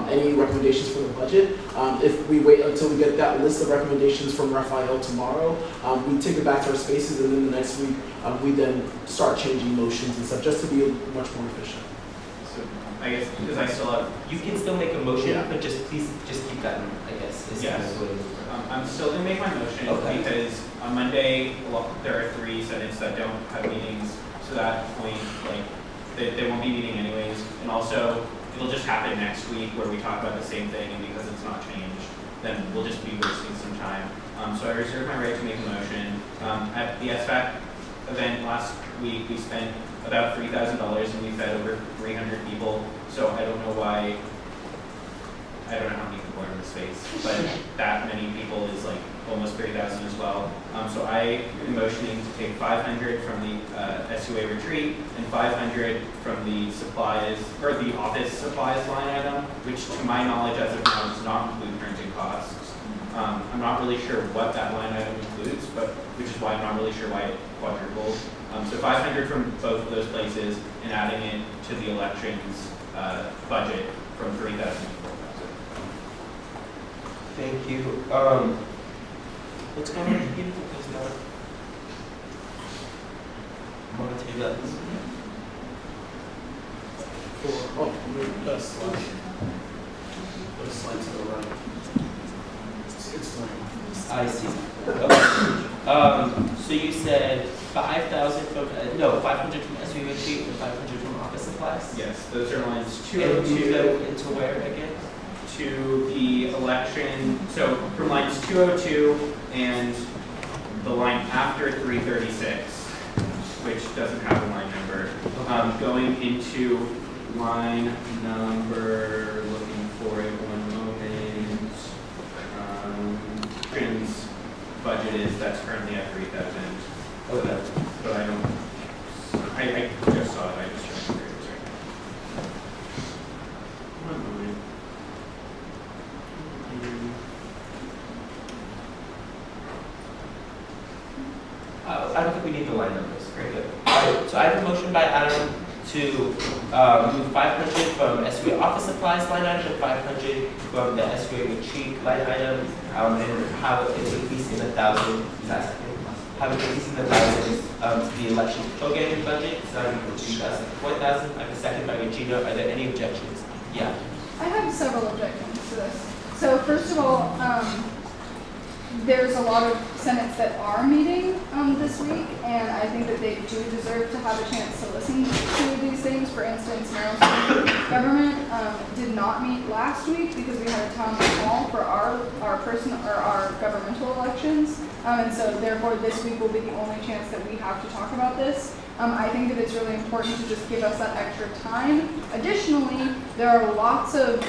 any recommendations for the budget. If we wait until we get that list of recommendations from Raphael tomorrow, we take it back to our spaces, and then the next week we then start changing motions and stuff just to be much more efficient. So I guess because I still have, you can still make a motion, but please keep that in mind, I guess. Yes. I'm still going to make my motion because on Monday, there are 3 Senates that don't have meetings. So that point, like, they won't be meeting anyways. And also, it'll just happen next week where we talk about the same thing, and because it's not changed, then we'll just be wasting some time. So I reserve my right to make a motion. At the SFAC event last week, we spent about $3,000 and we fed over 300 people. So I don't know why. I don't know how many people are in the space, but that many people is like almost 3,000 as well. So I am motioning to take 500 from the SUA retreat and 500 from the supplies, or the office supplies line item, which to my knowledge as of now does not include printing costs. I'm not really sure what that line item includes, but which is why I'm not really sure why it quadrupled. So 500 from both of those places and adding it to the elections budget from 3,000 to 4,000. Thank you. What's going on with the people? Because now I'm going to take that. That's slide. Put a slide to the right. It's I see. Okay. So you said 5,000 from 500 from SUA retreat and 500 from office supplies. Yes, those are lines And 202 into where again? to the election. So from lines 202 and the line after 336, which doesn't have a line number, going into line number. Looking for it. One moment. Elections budget is that's currently at 3,000. Okay. But I don't. I just saw it. I just checked it right now. line numbers. Very good. Alright, so I have a motion by Adam to move 500 from SUA office supplies line item and 500 from the SUA retreat line item, and have an increase in 1,000. Have an increase in 1,000 to the election programming budget, starting from 2,000 to 4,000. I have a second by Regina. Are there any objections? Yeah. I have several objections to this. So first of all, there's a lot of senates that are meeting this week, and I think that they do deserve to have a chance to listen to these things. For instance, Maryland government did not meet last week because we had a town hall for our governmental elections, and so therefore this week will be the only chance that we have to talk about this. I think that it's really important to just give us that extra time. Additionally, there are lots of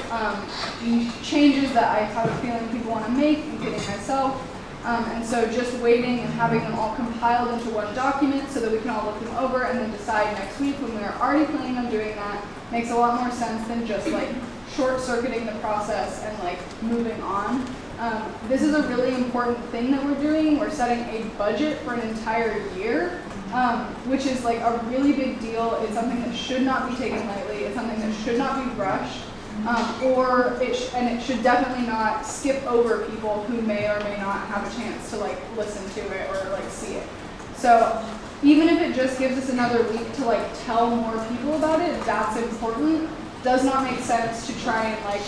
changes that I have a feeling people want to make, including myself. And so just waiting and having them all compiled into one document so that we can all look them over and then decide next week when we're already planning on doing that makes a lot more sense than just like short-circuiting the process and like moving on. This is a really important thing that we're doing. We're setting a budget for an entire year. Which is like a really big deal. It's something that should not be taken lightly. It's something that should not be rushed, and it should definitely not skip over people who may or may not have a chance to like listen to it or like see it. So even if it just gives us another week to like tell more people about it, that's important. Does not make sense to try and like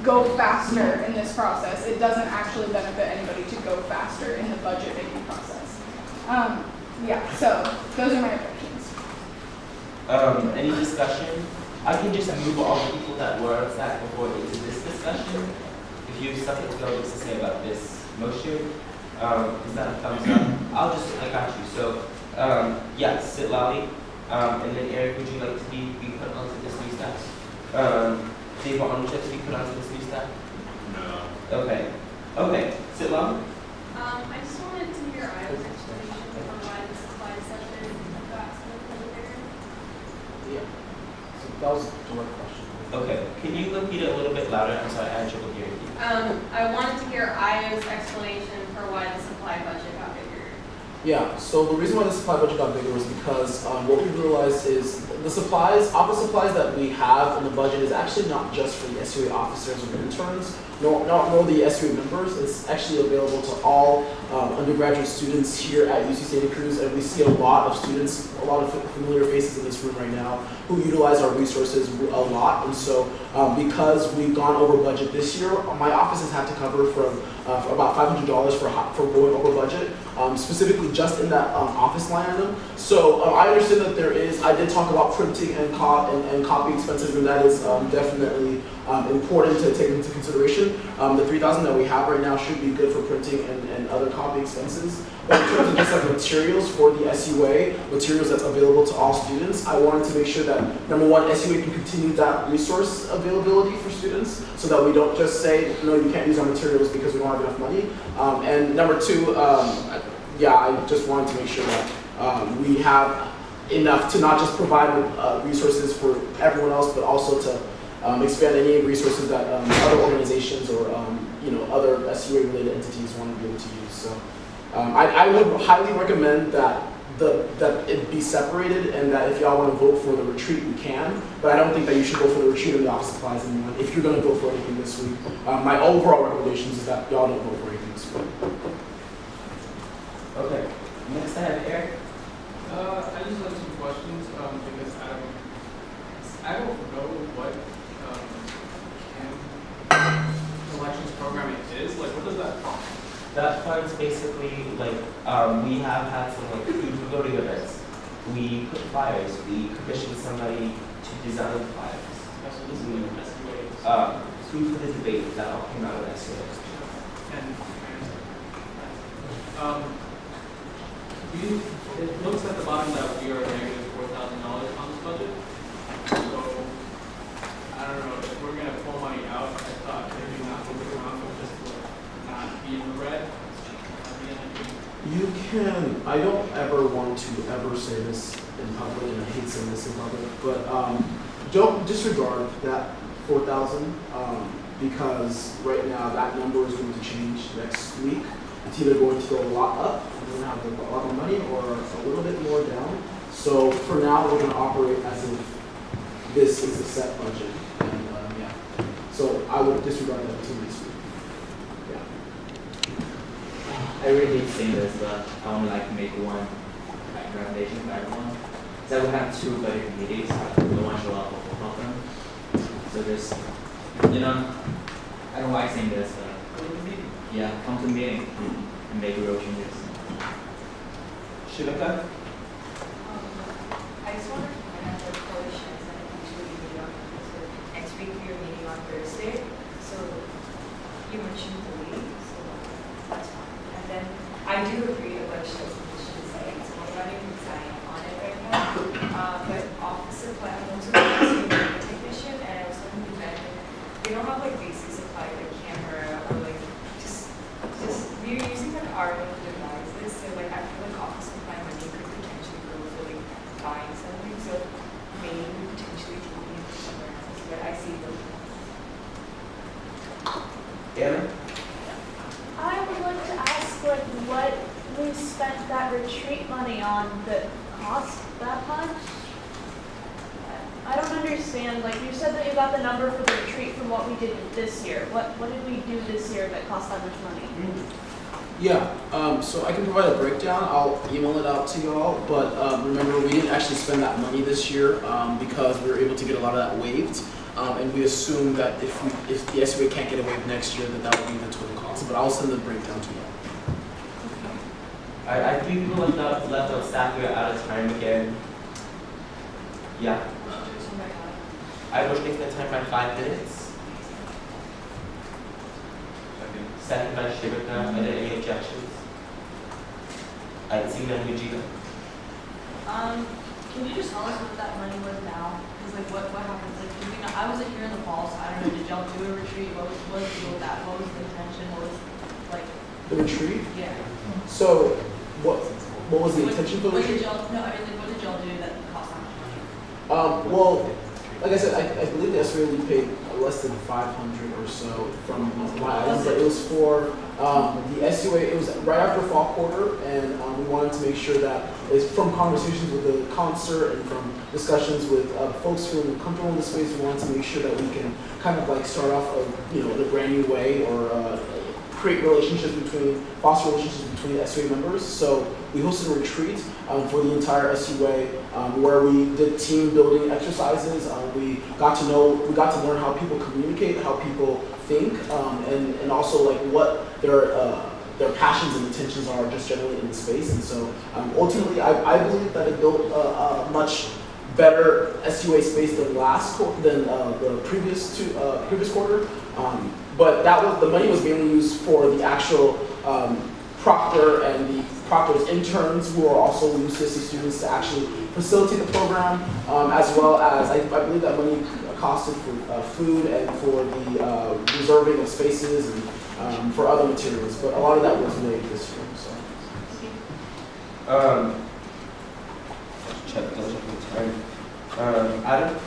go faster in this process. It doesn't actually benefit anybody to go faster in the budget making process. Yeah, so those are my objections. Any discussion? I can just move all the people that were sat before into this discussion. If you have something to say about this motion, is that a thumbs up? I got you. So, yeah, sit Lally. And then Eric, would you like to be put onto this new staff? Dave, would you like to be put onto this new staff? No. Okay. Okay, sit Lally. I just wanted to hear Iowa's explanation on why the supply section got split there. Yeah. So that was a direct question. Okay. Can you repeat it a little bit louder? I'm sorry, I had trouble hearing you. I wanted to hear Iowa's explanation for why the supply budget got bigger. Yeah, so the reason why the supply budget got bigger was because what we realized is the supplies, office supplies that we have in the budget is actually not just for the SUA officers or interns, nor the SUA members. It's actually available to all undergraduate students here at UC Santa Cruz, and we see a lot of students, a lot of familiar faces in this room right now who utilize our resources a lot. And so because we've gone over budget this year, my office has had to cover from about $500 for going over budget, specifically just in that office line item. So I understand that I did talk about printing and copy expenses, and that is definitely important to take into consideration. The $3,000 that we have right now should be good for printing and other copy expenses. But in terms of just like materials for the SUA, materials that's available to all students, I wanted to make sure that, number one, SUA can continue that resource availability for students so that we don't just say, no, you can't use our materials because we don't have enough money. And number two, yeah, I just wanted to make sure that we have enough to not just provide resources for everyone else, but also to expand any resources that other organizations or other SUA-related entities want to be able to use. So I would highly recommend that it be separated, and that if y'all want to vote for the retreat, we can. But I don't think that you should go for the retreat and the office supplies anymore if you're going to vote for anything this week. My overall recommendation is that y'all don't vote for anything this week. Okay. Next I have Eric. I just have some questions because I don't know what elections programming is. Like, what does that fund? That fund's basically like we have had some like food for voting events. We put flyers. We commissioned somebody to design flyers. So this is SUA. Food for the debate that all came out of SUA. It looks at the bottom that we are negative $4,000 on this budget. So I don't know if we're gonna pull money out. I thought maybe not move it around, but just not be in the red. You can. I don't ever want to ever say this in public, and I hate saying this in public, but don't disregard that 4,000 because right now that number is going to change next week. It's either going to go a lot up, we're going to have a lot more money, or a little bit more down. So for now, we're going to operate as if this is a set budget. And yeah, so I would disregard that until next week. Yeah. I really hate saying this, but I want to like make one like recommendation for everyone. That we have 2 budget meetings, but no one show up for both of them. So just, you know, I don't like saying this, but yeah, come to the meeting and make real changes. Shivaka? I just wanted to point out that coalitions and eventually meet on Thursday. Next week we are meeting on Thursday, so you mentioned the week, so that's fine. And then I do agree a bunch of those conditions that it's more about even design on it right now. But office supply, I'm also a technician, and I was looking to imagine they don't have like basic supply like camera or like just we're using like our own devices, so like I feel like office supply money could potentially go for like buying something, so maybe potentially taking it somewhere else, but I see the Anna? I would like to ask, like, what we spent that retreat money on that cost that much? I don't understand. Like, you said that you got the number for the retreat from what we did this year. What did we do this year that cost that much money? Yeah, so I can provide a breakdown. I'll email it out to y'all. But remember, we didn't actually spend that money this year because we were able to get a lot of that waived. And we assume that if the SUA can't get a waive next year, that will be the total cost. But I'll send the breakdown to y'all. I think people left out staff, we are out of time again. Yeah. I wish they spent time by 5 minutes. Second by Shivaka. Are there any objections? I see none, Vijita. Can you just tell us what that money was now? Because like what happens? Like I wasn't here in the fall, so I don't know. Did y'all do a retreat? What was the deal with that? What was the intention? What was like The retreat? Yeah. So what was the intention for the retreat? What did y'all do that cost that much money? Well, like I said, I believe the SUA we paid less than 500 or so from my items, but it was for the SUA. It was right after fall quarter, and we wanted to make sure that it's from conversations with the concert and from discussions with folks feeling comfortable in the space. We wanted to make sure that we can kind of like start off in a brand new way, or create foster relationships between SUA members. So we hosted a retreat for the entire SUA where we did team building exercises. We got to learn how people communicate, how people think, and also like what their passions and intentions are just generally in the space. And so ultimately, I believe that it built a much better SUA space than the previous quarter. But the money was mainly used for the actual proctor and the proctor's interns, who are also UCSC students, to actually facilitate the program, as well as I believe that money costed for food and for the reserving of spaces and for other materials. But a lot of that was waived this year. So. Check the time. Adam?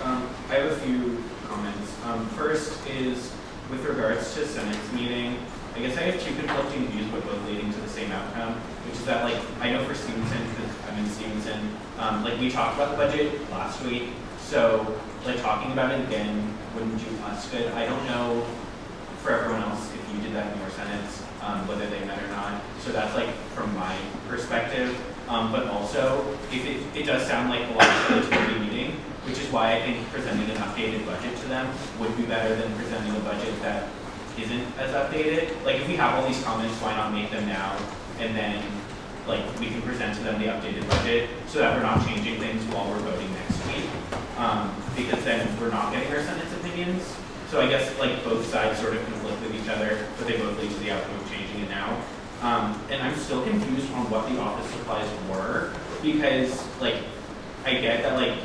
I have a few comments. First is with regards to Senate's meeting. I guess I have 2 conflicting views, but both leading to the same outcome, which is that, like, I know for Stevenson, because I'm in Stevenson, like, we talked about the budget last week, so, like, talking about it again wouldn't do us good. I don't know for everyone else if you did that in your Senates, whether they met or not. So that's, like, from my perspective. But also, if it does sound like a lot of the meeting, which is why I think presenting an updated budget to them would be better than presenting a budget that isn't as updated. Like, if we have all these comments, why not make them now, and then like we can present to them the updated budget so that we're not changing things while we're voting next week, because then we're not getting our Senate's opinions. So I guess like both sides sort of conflict with each other, but they both lead to the outcome of changing it now. And I'm still confused on what the office supplies were, because like I get that like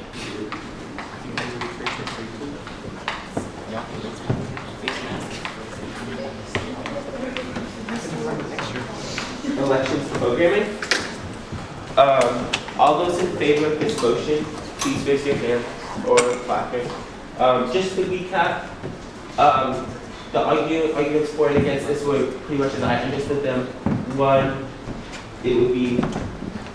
elections programming. All those in favor of this motion, please raise your hand or clapping. Just to recap, the arguments for and against this were pretty much as I understood them. One, it would be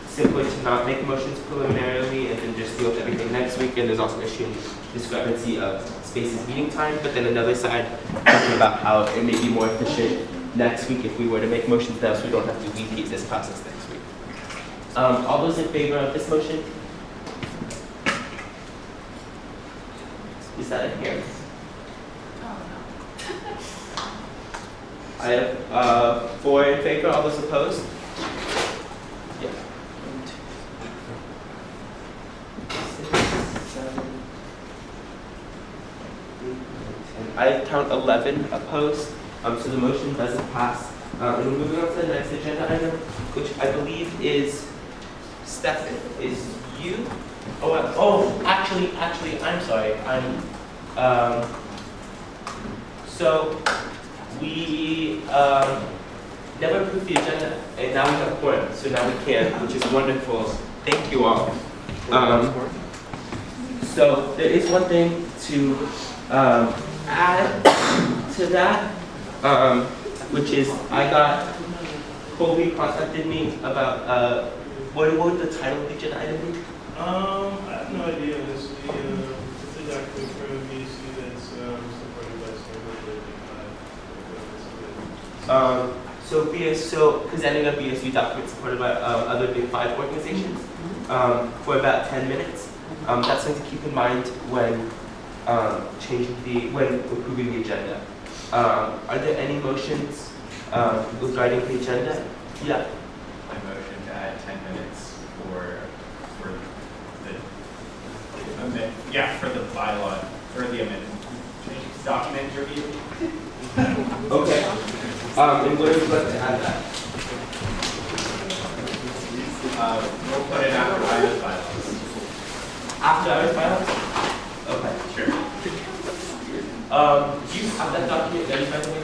simpler to not make motions preliminarily and then just deal with everything next week. And there's also an issue in discrepancy of spaces meeting time. But then another side talking about how it may be more efficient next week if we were to make motions now, so we don't have to repeat this process next week. All those in favor of this motion? Is that a hand? I have 4 in favor. All those opposed? Yeah. 6, 7, 8, 10. I count 11 opposed. So the motion doesn't pass. And we're moving on to the next agenda item, which I believe is Stefan. Is you? Actually, I'm sorry. So we never approved the agenda, and now we have a quorum. So now we can, which is wonderful. Thank you all. So there is one thing to add to that, which is Colby contacted me about what would the title of the agenda item be? I have no idea. It's actually for a VC that's supported by presenting a BSU document supported by other Big 5 organizations for about 10 minutes. That's something to keep in mind when when approving the agenda. Are there any motions regarding the agenda? Yeah. I motion to add 10 minutes for the bylaw, for the amendment, document review. Okay. And where would you like to add that? We'll put it after Ida's bylaws. After Ida's bylaws? Okay. Sure. Do you have that document ready by the way?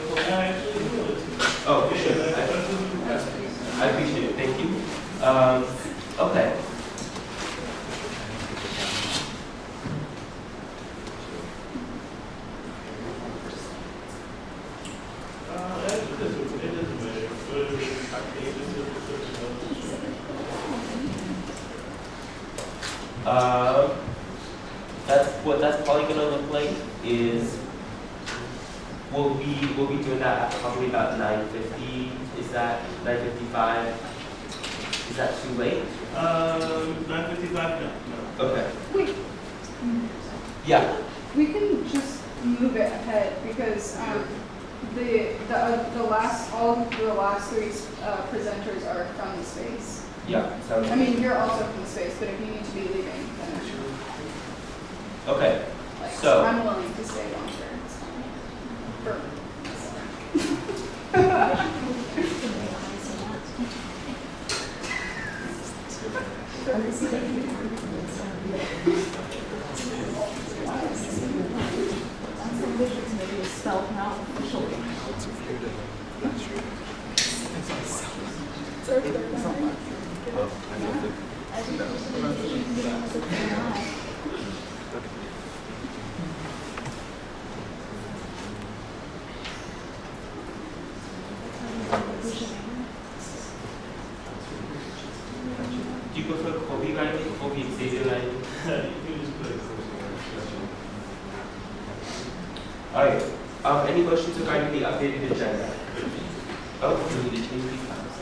Oh, sure. I appreciate it. Thank you. Okay. What that's probably going to look like is we'll be doing that at probably about 9:50. Is that 9:55? Is that too late? 9:55. No. Okay. Wait. Yeah. We can just move it ahead because all of the last 3 presenters are from the space. Yeah. I mean, you're also from the space, but if you need to be leaving, then okay. like, So I'm willing to stay longer. It's fine. do you prefer Kobe writing or Xavier writing? Alright. Any motions regarding the updated agenda? Oh, we need to change these times.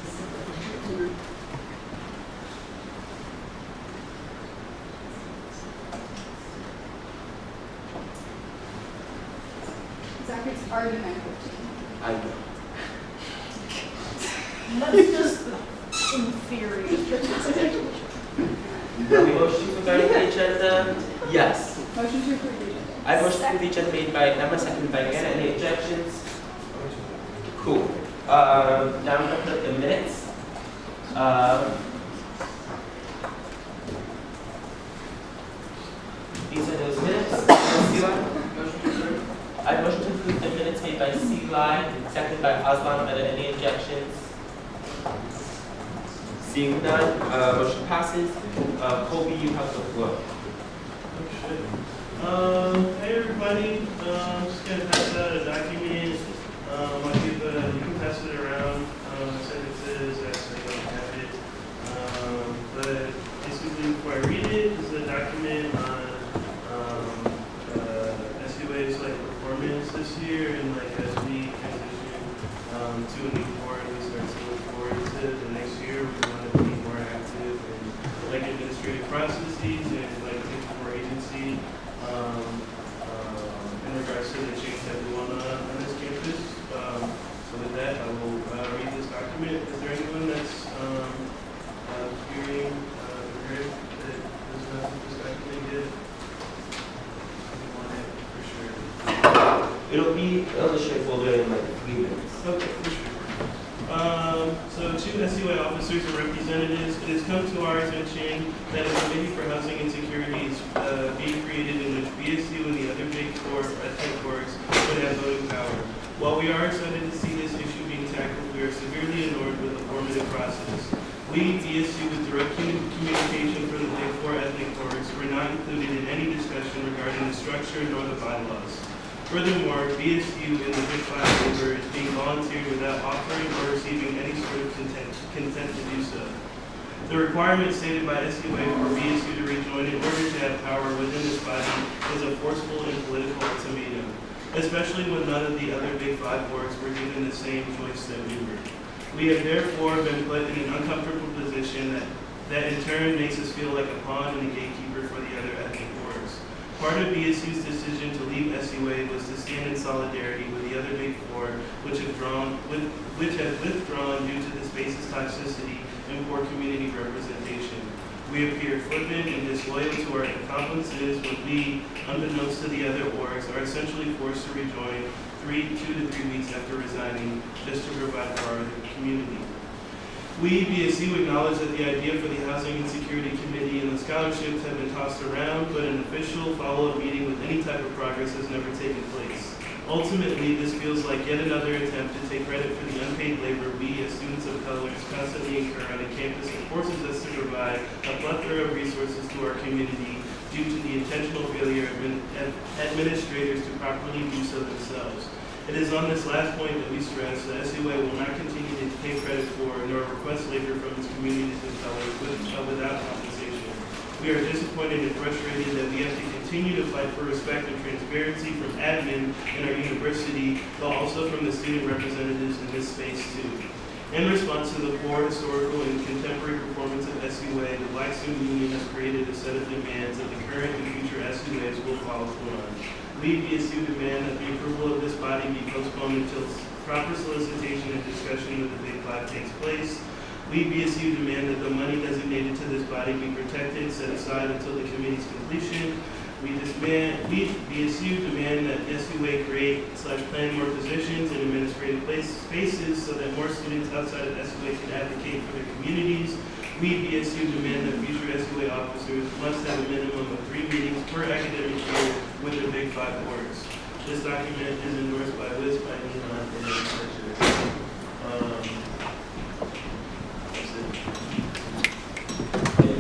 Zach, it's already 9:15. I know. That's just in theory. Any motions regarding the agenda? Yes. Motion to approve the agenda. I motion to approve the agenda made by Emma, seconded by Anna. Any objections? Cool. Now I'm going to put the minutes. These are those minutes. I motion to approve the minutes made by Eli, seconded by Aslan. Are there any objections? Seeing none, motion passes. Colby, you have the floor. Hey everybody, I'm just gonna pass out a document. I'll give, you can pass it around, sentences, actually I don't have it. But basically before I read it, this is a document on SUA's like performance this year, and like as we transition to a new board, we start to look forward to the next year. We want to be more active in like administrative processes and like take more agency in regards to the change that we want on this campus. So with that, I will read this document. Is there anyone that's hearing heard that does not have this document yet? We want it for sure. It'll be on the shared folder in like 3 minutes. Okay, for sure. So to SUA officers and representatives, it has come to our attention that a committee for housing and security is being created in which BSU and the other big four headquarters would have voting power. While we are excited to see this issue being tackled, we are severely annoyed with the formative process. We, BSU, with direct communication from the big four ethnic boards, were not included in any discussion regarding the structure nor the bylaws. Furthermore, BSU in the Big Five waiver is being volunteered without offering or receiving any sort of consent to do so. The requirement stated by SUA for BSU to rejoin in order to have power within this body is a forceful and political ultimatum, especially when none of the other Big Five boards were given the same choice that we were. We have therefore been put in an uncomfortable position that in turn makes us feel like a pawn and a gatekeeper for the other ethnic boards. Part of BSU's decision to leave SUA was to stand in solidarity with the other Big Four, which have withdrawn due to the space's toxicity and poor community representation. We appear flippant and disloyal to our accomplices when we, unbeknownst to the other orgs, are essentially forced to rejoin 2 to 3 weeks after resigning just to provide for our community. We, BSU, acknowledge that the idea for the Housing and Security Committee and the scholarships have been tossed around, but an official follow-up meeting with any type of progress has never taken place. Ultimately, this feels like yet another attempt to take credit for the unpaid labor we, as students of color, constantly incur on a campus that forces us to provide a plethora of resources to our community due to the intentional failure of administrators to properly do so themselves. It is on this last point that we stress that SUA will not continue to take credit for nor request labor from its communities of color without compensation. We are disappointed and frustrated that we have to continue to fight for respect and transparency from admin in our university, but also from the student representatives in this space too. In response to the poor historical and contemporary performance of SUA, the Black Student Union has created a set of demands that the current and future SUAs will follow through on. We, BSU, demand that the approval of this body be postponed until proper solicitation and discussion with the Big Five takes place. We, BSU, demand that the money designated to this body be protected, set aside until the committee's completion. We, BSU, demand that SUA create/plan more positions in administrative spaces so that more students outside of SUA can advocate for their communities. We, BSU, demand that future SUA officers must have a minimum of 3 meetings per academic year with the Big Five boards. This document is endorsed by Liz, by Nina, and Richard. That's it. Any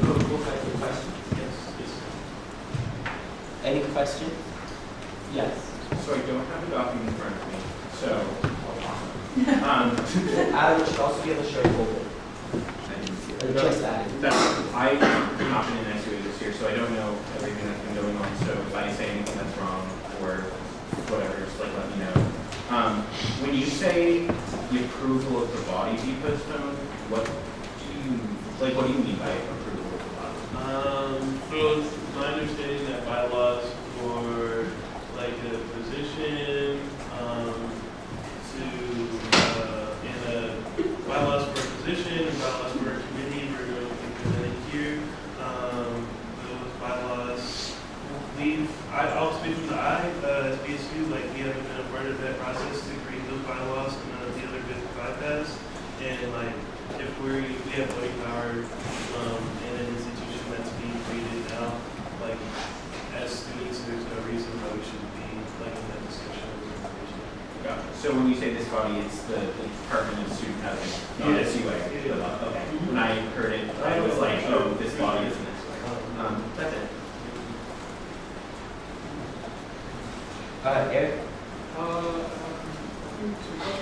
questions? Yes. Any questions? Yes. So I don't have a document in front of me, so. Adam should also be on the shared folder. Just that. I've not been in SUA this year, so I don't know everything that's been going on. So if I say anything that's wrong or whatever, just like let me know. When you say the approval of the body be postponed, what do you mean by approval of the body? So it's my understanding that bylaws for like a position, bylaws for a position and bylaws for a committee were going to be presented here. Those bylaws, I'll speak from the as BSU, like we haven't been a part of that process to create those bylaws, and none of the other Big Five has. And like if we have voting power in an institution that's being created now, like as students, there's no reason why we should be like in that discussion with information. So when you say this body, it's the Department of Student Housing, not SUA. Okay. When I heard it, I was like, oh, this body isn't SUA. That's it. Eric? Two questions.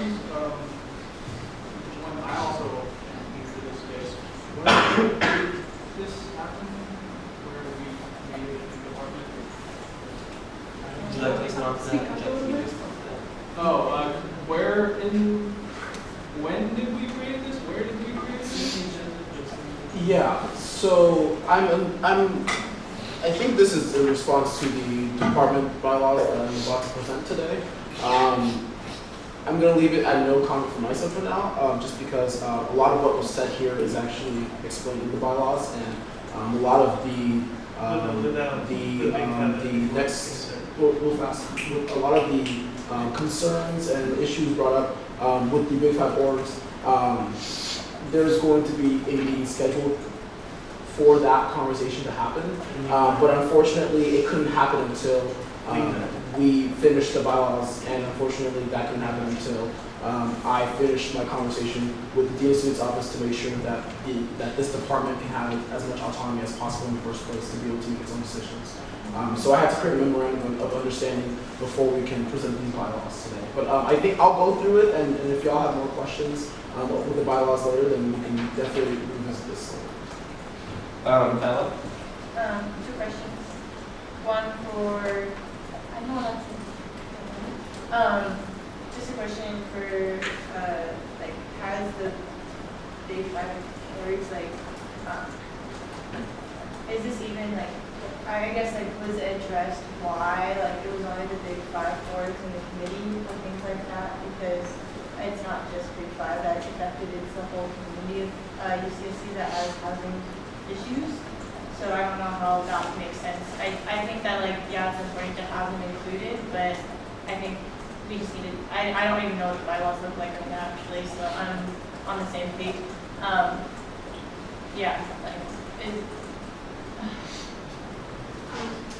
we created the department? Would you like to take some off that? Would you like to give this one to When did we create this? Where did we create this? Yeah, so I think this is in response to the department bylaws that I'm about to present today. I'm going to leave it at no comment for myself for now, just because a lot of what was said here is actually explained in the bylaws, and a lot of a lot of the concerns and issues brought up with the Big Five orgs. There's going to be a meeting scheduled for that conversation to happen, but unfortunately it couldn't happen until we finished the bylaws, and unfortunately that couldn't happen until I finished my conversation with the Dean of Students Office to make sure that this department can have as much autonomy as possible in the first place to be able to make its own decisions. So I had to create a memorandum of understanding before we can present these bylaws today. But I think I'll go through it, and if y'all have more questions with the bylaws later, then we can definitely revisit this. Bella? 2 questions. One for, I know that's just a question for, like, has the Big Five orgs, like, is this even, like, I guess, like, was it addressed why, like, it was only the Big Five orgs in the committee or things like that? Because it's not just Big Five that's affected, it's the whole community of UCSC that has housing issues. So I don't know how that makes sense. I think that, like, yeah, it's important to have them included, but I think we just need to, I don't even know what the bylaws look like right now, actually, so I'm on the same page. Yeah, like,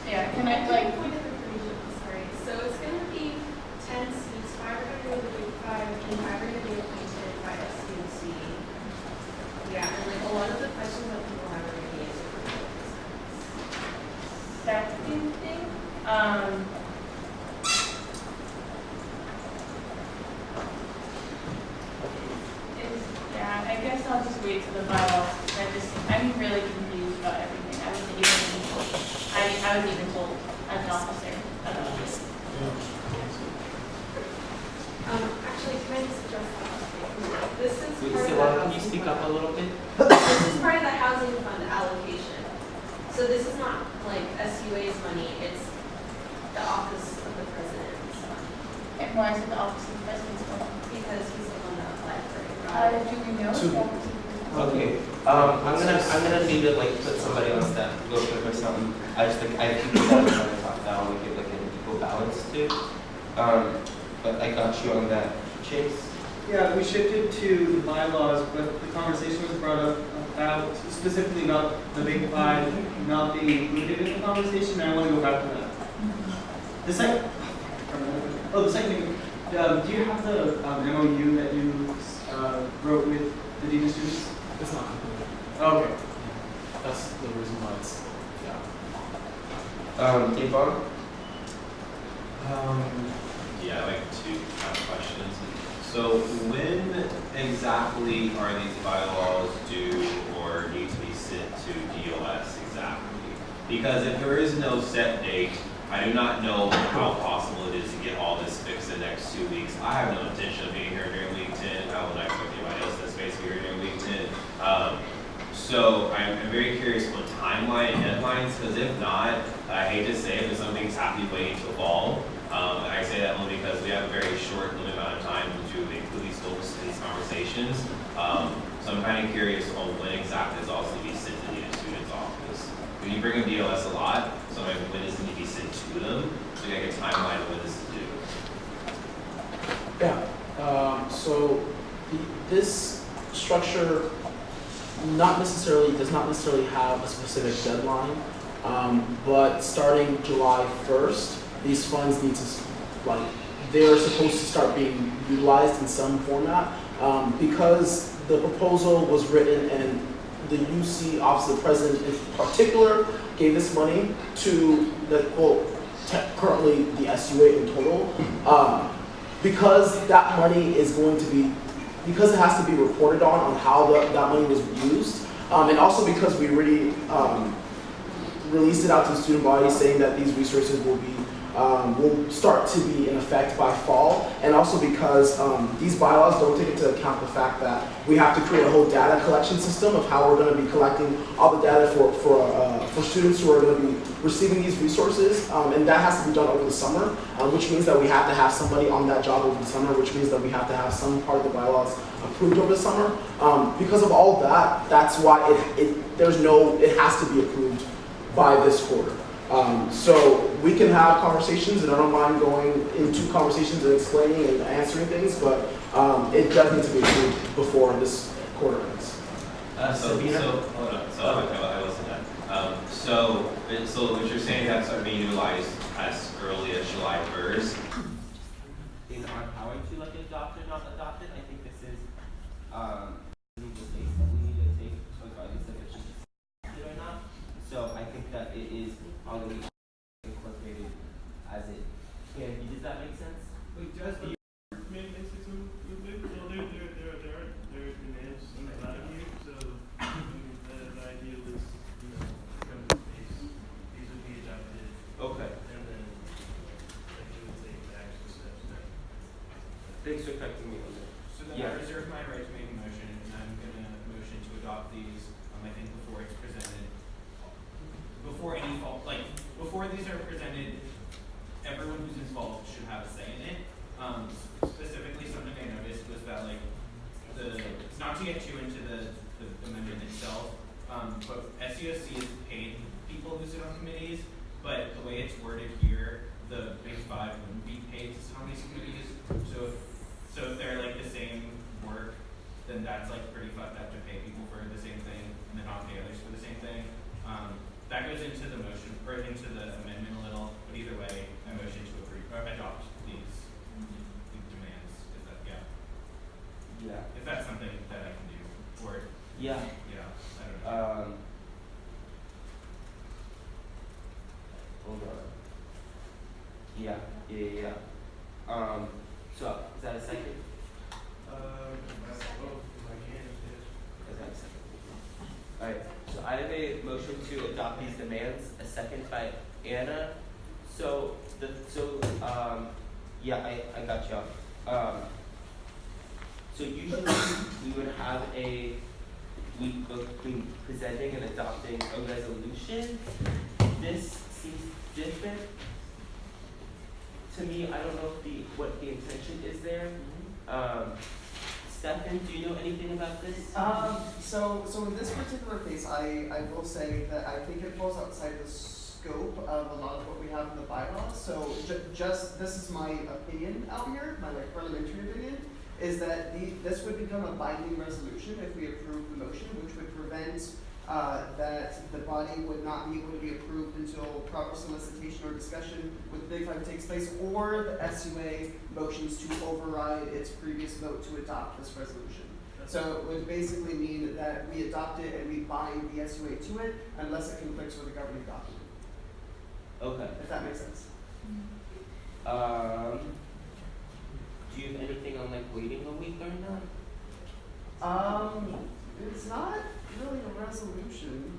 yeah, can I, like, point of information, sorry. So it's going to be 10 seats, 5 are going to go to the Big Five, and 5 are going to be appointed by SUC. Yeah, and like a lot of the questions that people have are going to be answered. second thing, yeah, I guess I'll just wait till the bylaws. I'm really confused about everything. I wasn't even told. I was even told as an officer about this. Actually, can I just address that? This is Wait, part of Sila, the can you speak up a little bit? This is part of the housing fund allocation. So this is not like SUA's money, it's the office of the president's money. And why is it the office of the president's money? Because he's the one that applied for it. Do we know? Okay. I'm gonna need to like put somebody on staff real quick or something. I just think I have people that are trying to talk now and get like an equal balance too. But I got you on that, Chase. Yeah, we shifted to the bylaws, but the conversation was brought up about, specifically about the Big Five not being included in the conversation, and I want to go back to that. The second thing, do you have the MOU that you wrote with the Dean of Students? It's not completed. Okay. That's the reason why it's, Yvonne? Yeah, I like to have questions. So when exactly are these bylaws due or need to be sent to DOS exactly? Because if there is no set date, I do not know how possible it is to get all this fixed in the next 2 weeks. I have no intention of being here during week 10. I would not expect anybody else that's space here during week 10. So I'm very curious on timeline and deadlines, because if not, I hate to say it, but some things have to be waiting till fall. I say that only because we have a very short limited amount of time to include these folks in these conversations. So I'm kind of curious on when exactly this also be sent to the student's office. When you bring up DOS a lot, so when does it need to be sent to them? So you get a timeline of when this is due. Yeah. So this structure does not necessarily have a specific deadline, but starting July 1st, these funds need to, they're supposed to start being utilized in some format, because the proposal was written and the UC Office of the President in particular gave this money to currently the SUA in total, because that money is going to be, because it has to be reported on how that money was used, and also because we already released it out to the student body saying that these resources will start to be in effect by fall, and also because these bylaws don't take into account the fact that we have to create a whole data collection system of how we're going to be collecting all the data for students who are going to be receiving these resources, and that has to be done over the summer, which means that we have to have somebody on that job over the summer, which means that we have to have some part of the bylaws approved over the summer. Because of all that, that's why it has to be approved by this quarter. So we can have conversations, and I don't mind going into conversations and explaining and answering things, but it does need to be approved before this quarter ends. Hold on. So I wasn't done. So what you're saying that start being utilized as early as July 1st. In our power to like adopt or not adopt it, I think this is the space that we need to take regardless of if it's adopted or not. So I think that it is already incorporated as it can be. Does that make sense? Wait, just the basics real quick. So there are demands in a lot of you. So the idea was, come to space. These would be adopted. Okay. And then it would take the actual steps there. Thanks for correcting me on that. So then I reserve my right to make a motion, and I'm gonna motion to adopt these, I think before it's presented. Before any fault, like, before these are presented, everyone who's involved should have a say in it. Specifically, something I noticed was that, like, not to get too into the amendment itself, but SUSC has paid people who sit on committees, but the way it's worded here, the Big Five wouldn't be paid to sit on these committees. So if they're like the same work, then that's like pretty fucked up to pay people for the same thing and then not pay others for the same thing. That goes into the motion, or into the amendment a little, but either way, I motion to approve, or adopt these demands. Is that, Yeah. if that's something that I can do, or, Yeah. I don't know. Hold on. Yeah. So is that a second? If I can, Is that a second? Alright, so I have a motion to adopt these demands, a second by Anna. I got you. So usually we would have a week between presenting and adopting a resolution. This seems different to me. I don't know what the intention is there. Stefan, do you know anything about this? So in this particular case, I will say that I think it falls outside the scope of a lot of what we have in the bylaws. So just this is my opinion out here, my like parliamentary opinion, is that this would become a binding resolution if we approve the motion, which would prevent that the body would not be able to be approved until proper solicitation or discussion with the Big Five takes place, or the SUA motions to override its previous vote to adopt this resolution. So it would basically mean that we adopt it and we bind the SUA to it unless it conflicts with the governing document. Okay. If that makes sense. Do you have anything on like waiting a week or not? It's not really a resolution.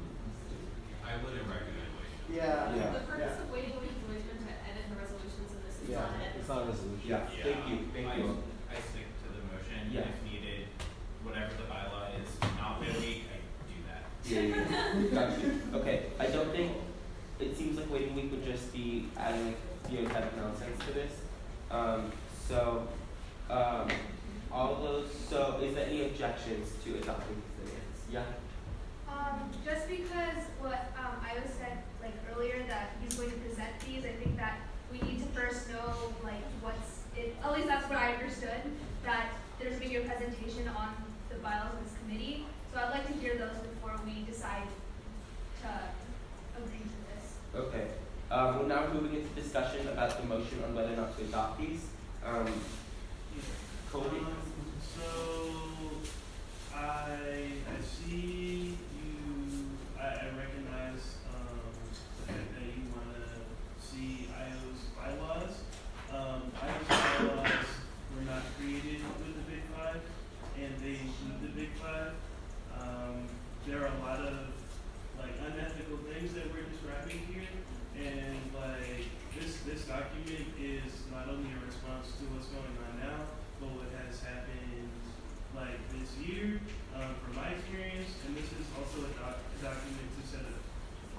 I wouldn't recommend waiting. Yeah. The purpose of waiting a week is always been to edit the resolutions, and this is not an edit. It's not a resolution. Yeah. Thank you. I stick to the motion. Yeah. If needed, whatever the bylaw is, not wait a week, I do that. Yeah. Got you. Okay. I don't think it seems like waiting a week would just be adding type of nonsense to this. All those. So, is there any objections to adopting these demands? Yeah. Just because what Io said like earlier that he's going to present these, I think that we need to first know like what's it. At least that's what I understood. That there's going to be a presentation on the bylaws of this committee. So I'd like to hear those before we decide to agree to this. Okay. We're now moving into discussion about the motion on whether or not to adopt these. Cody? I see you, I recognize the fact that you want to see IO's bylaws. IO's bylaws were not created with the Big Five, and they include the Big Five. There are a lot of like unethical things that we're describing year, from my experience, and this is also a document to set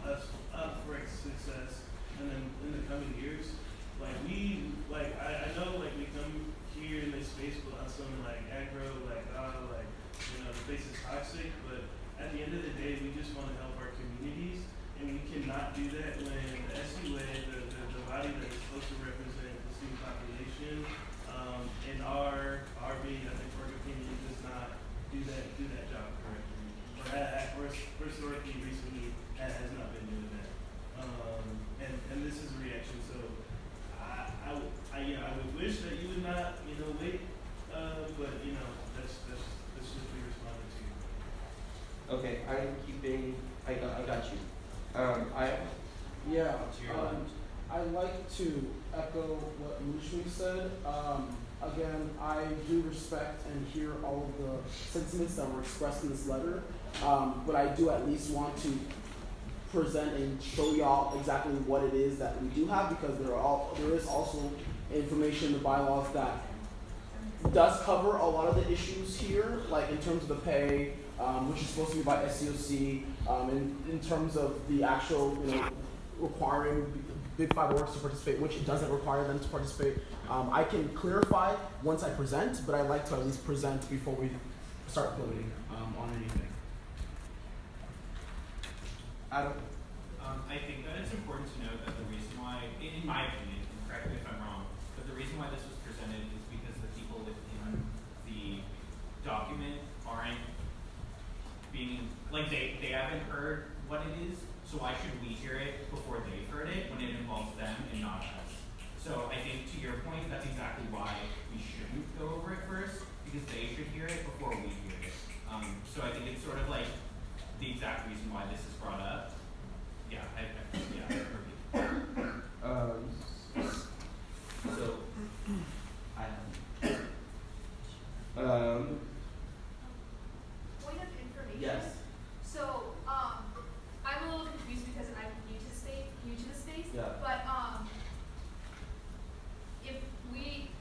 us up for success, and then in the coming years. I know we come here in this space on something like aggro, the place is toxic, but at the end of the day, we just want to help our communities, and we cannot do that when the SUA, the body that is supposed to represent the student population, in our being a network opinion, does not do that job correctly, or historically recently has not been doing that. And this is a reaction. So I would wish that you would not wait, but that's just we responded to. Okay, I got you. I'd like to echo what Mushmi said. Again, I do respect and hear all of the sentiments that were expressed in this letter, but I do at least want to present and show y'all exactly what it is that we do have, because there is also information in the bylaws that does cover a lot of the issues here, like in terms of the pay, which is supposed to be by SCOC, in terms of the actual, requiring Big Five orgs to participate, which it doesn't require them to participate. I can clarify once I present, but I like to at least present before we start voting on anything. Adam? I think that it's important to note that the reason why, in my opinion, and correct me if I'm wrong, but the reason why this was presented is because the people within the document aren't being, they haven't heard what it is, so why should we hear it before they've heard it when it involves them and not us? So I think to your point, that's exactly why we shouldn't go over it first, because they should hear it before we hear it. So I think it's sort of like the exact reason why this is brought up. Yeah, I agree. So, Point of information. Yes. So, I'm a little confused because I'm new to the space. Yeah. But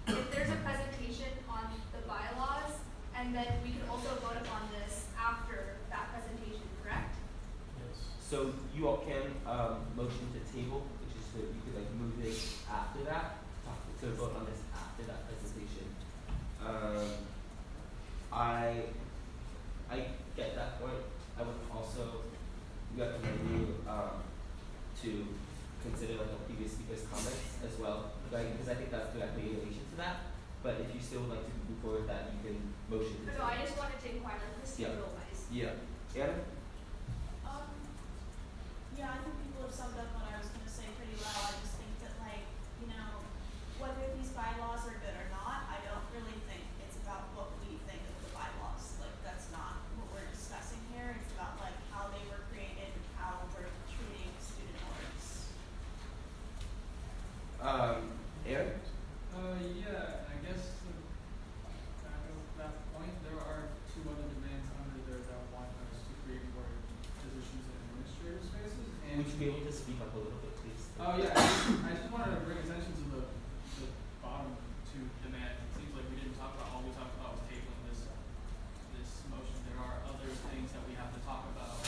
if there's a presentation on the bylaws, and then we can also vote upon this after that presentation, correct? So you all can motion to table, which is that you could move it after that, to vote on this after that presentation. I get that point. I would also recommend you to consider the previous speaker's comments as well, because I think that's directly in relation to that. But if you still would like to move forward with that, you can motion to table. No, I just wanted to inquire procedural wise. Yeah. Anna? Yeah, I think people have summed up what I was going to say pretty well. I just think that, whether these bylaws are good or not, I don't really think it's about what we think of the bylaws. That's not what we're discussing here. It's about, how they were created and how we're treating student orgs. Aaron? Yeah, and I guess at that point, there are two other demands under there that want us to create more positions in administrative spaces. And would you be able to speak up a little bit, please? Oh yeah, I just wanted to bring attention to the bottom two demands. It seems like we didn't talk about, all we talked about was tabling this motion. There are other things that we have to talk about,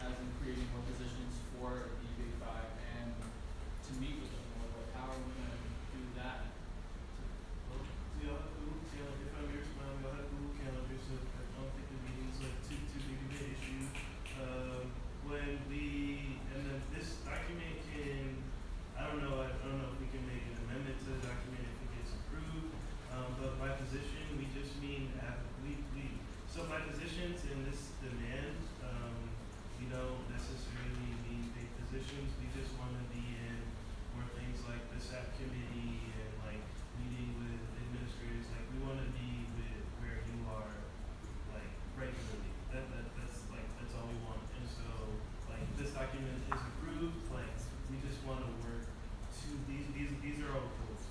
as in creating more positions for the Big Five and to meet with them more. How are we going to do that? If I'm here tomorrow, we'll have Google calendars. So I don't think the meeting's too big of an issue. And then this document I don't know if we can make an amendment to the document if it gets approved. But my position, we just mean so my positions in this demand, we don't necessarily need big positions. We just want to be in more things like the SAP committee and meeting with administrators. We want to be with where you are regularly. That's all we want. And so if this document is approved, we just want to work to these are all goals.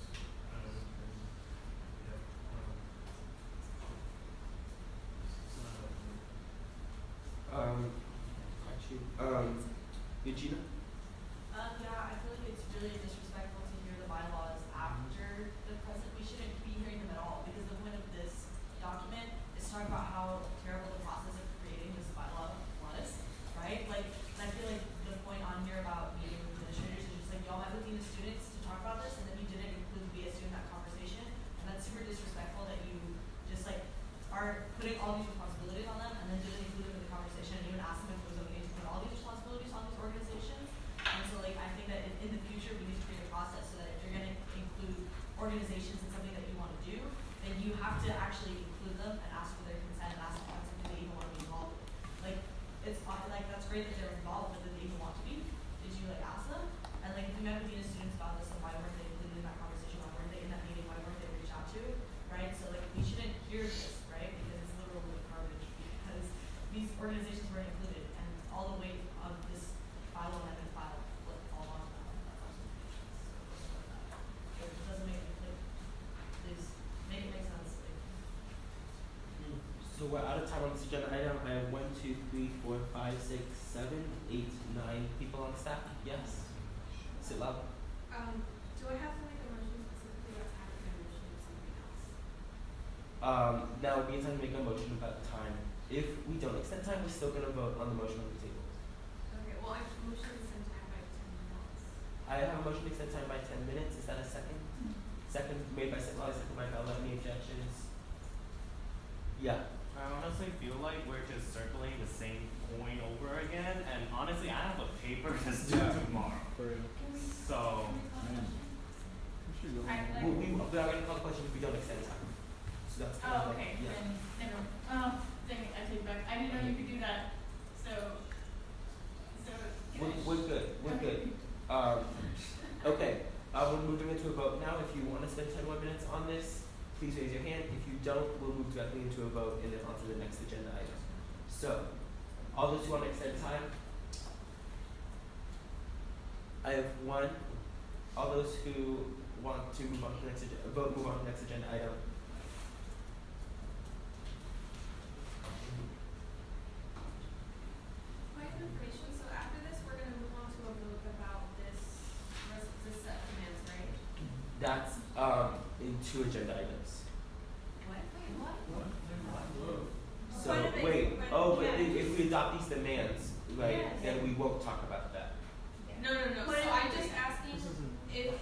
Regina? Yeah, I feel like it's really disrespectful to hear the bylaws after the present. We shouldn't be hearing them at all, because the point of this document is talk about how terrible the process of creating this bylaw was, right? Like, and I feel like the point on here about meeting with administrators is just like, y'all met with the students to talk about this, and then you didn't include the BSU in that conversation, and that's super disrespectful that you just like are putting all these responsibilities on them, and then didn't include them in the conversation, and even ask them if it was okay to put all these responsibilities on these organizations. And so, like, I think that in the future, we need to create a process so that if you're going to include organizations in something that you want to do, then you have to actually include them and ask for their consent and ask if that's something they even want to be involved with. Like, it's like that's great that they're involved, but did they even want to be? Did you like ask them? And like, if you met with the students about this, then why weren't they included in that conversation? Why weren't they in that meeting? Why weren't they reached out to? Right? So like, we shouldn't hear this, right? Because it's literally garbage. Because these organizations weren't included, and all the weight of this bylaw amendment file falls on them. It doesn't make it like, please make it make sense. Like, So we're out of time on this agenda item. I have 1, 2, 3, 4, 5, 6, 7, 8, 9 people on staff. Yes. Sit loud. Do I have to make a motion specifically about having a motion of something else? Now would be a time to make a motion about time. If we don't extend time, we're still going to vote on the motion on the table. Okay, well, I motion to extend time by 10 minutes. I have a motion to extend time by 10 minutes. Is that a second? Second made by Sitlali, second by Bella. Any objections? Yeah. I honestly feel like we're just circling the same point over again, and honestly, I have a paper to do tomorrow. So, We are going to call the question if we don't extend time. So that's kind of Oh, like, okay, yeah. then, never, dang it, I take it back. I didn't know you could do that, so. We're good. We're good. Okay. We're moving into a vote now. If you want to spend 10 more minutes on this, please raise your hand. If you don't, we'll move directly into a vote and then on to the next agenda item. So, all those who want to extend time, I have 1. All those who want to move on to the next agenda, move on to the next agenda item. Point of information, so after this, we're going to move on to a vote about this set of demands, right? That's in 2 agenda items. What? Wait, what? So but if we adopt these demands, right, then we won't talk about that. No. So I'm just asking if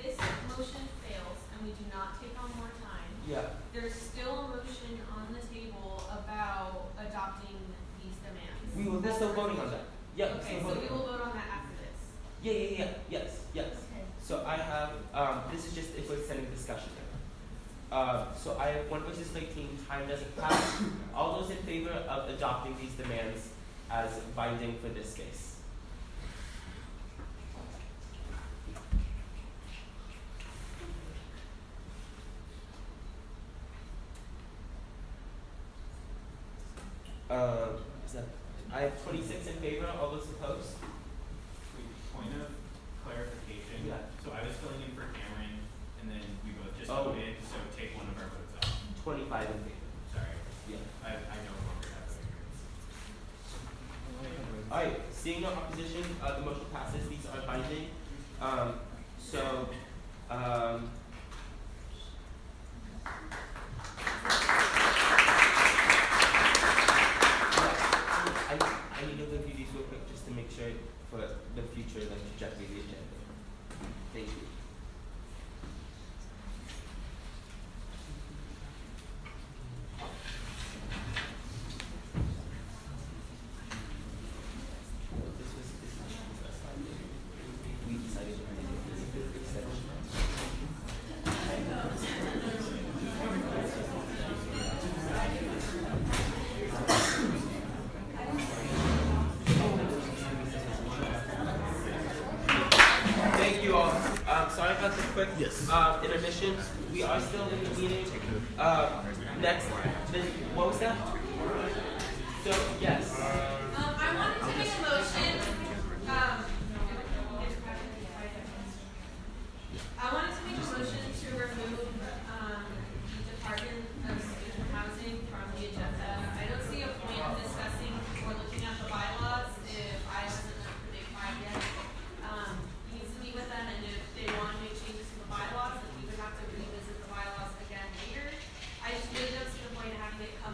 this motion fails and we do not take on more time, Yeah. there's still a motion on the table about adopting these demands. We're still voting on that. Yeah. Okay, so we will vote on that after this. Yeah. Yes. Okay. So I have, this is just if we're extending discussion. So I have 1 versus 19, time doesn't pass. All those in favor of adopting these demands as binding for this case? I have 26 in favor, all those opposed? point of clarification. Yeah. So I was filling in for Cameron, and then we both just Oh. voted, so take one of our votes out. 25 in favor. Sorry. Yeah. I no longer have that agreement. Alright, seeing no opposition, the motion passes, these are binding. I need to review these real quick just to make sure for the future, like trajectory of the agenda. Thank you. We decided to do this extension. Thank you all. Sorry about the quick intermission. We are still in the meeting. Next, what was that? So, yes. I wanted to make a motion. I wanted to make a motion to remove the Department of Student Housing from the agenda. I don't see a point in discussing or looking at the bylaws if I wasn't up for Big 5 yet. He needs to meet with them, and if they want to make changes to the bylaws, then we would have to revisit the bylaws again later. I just really don't see the point of having it come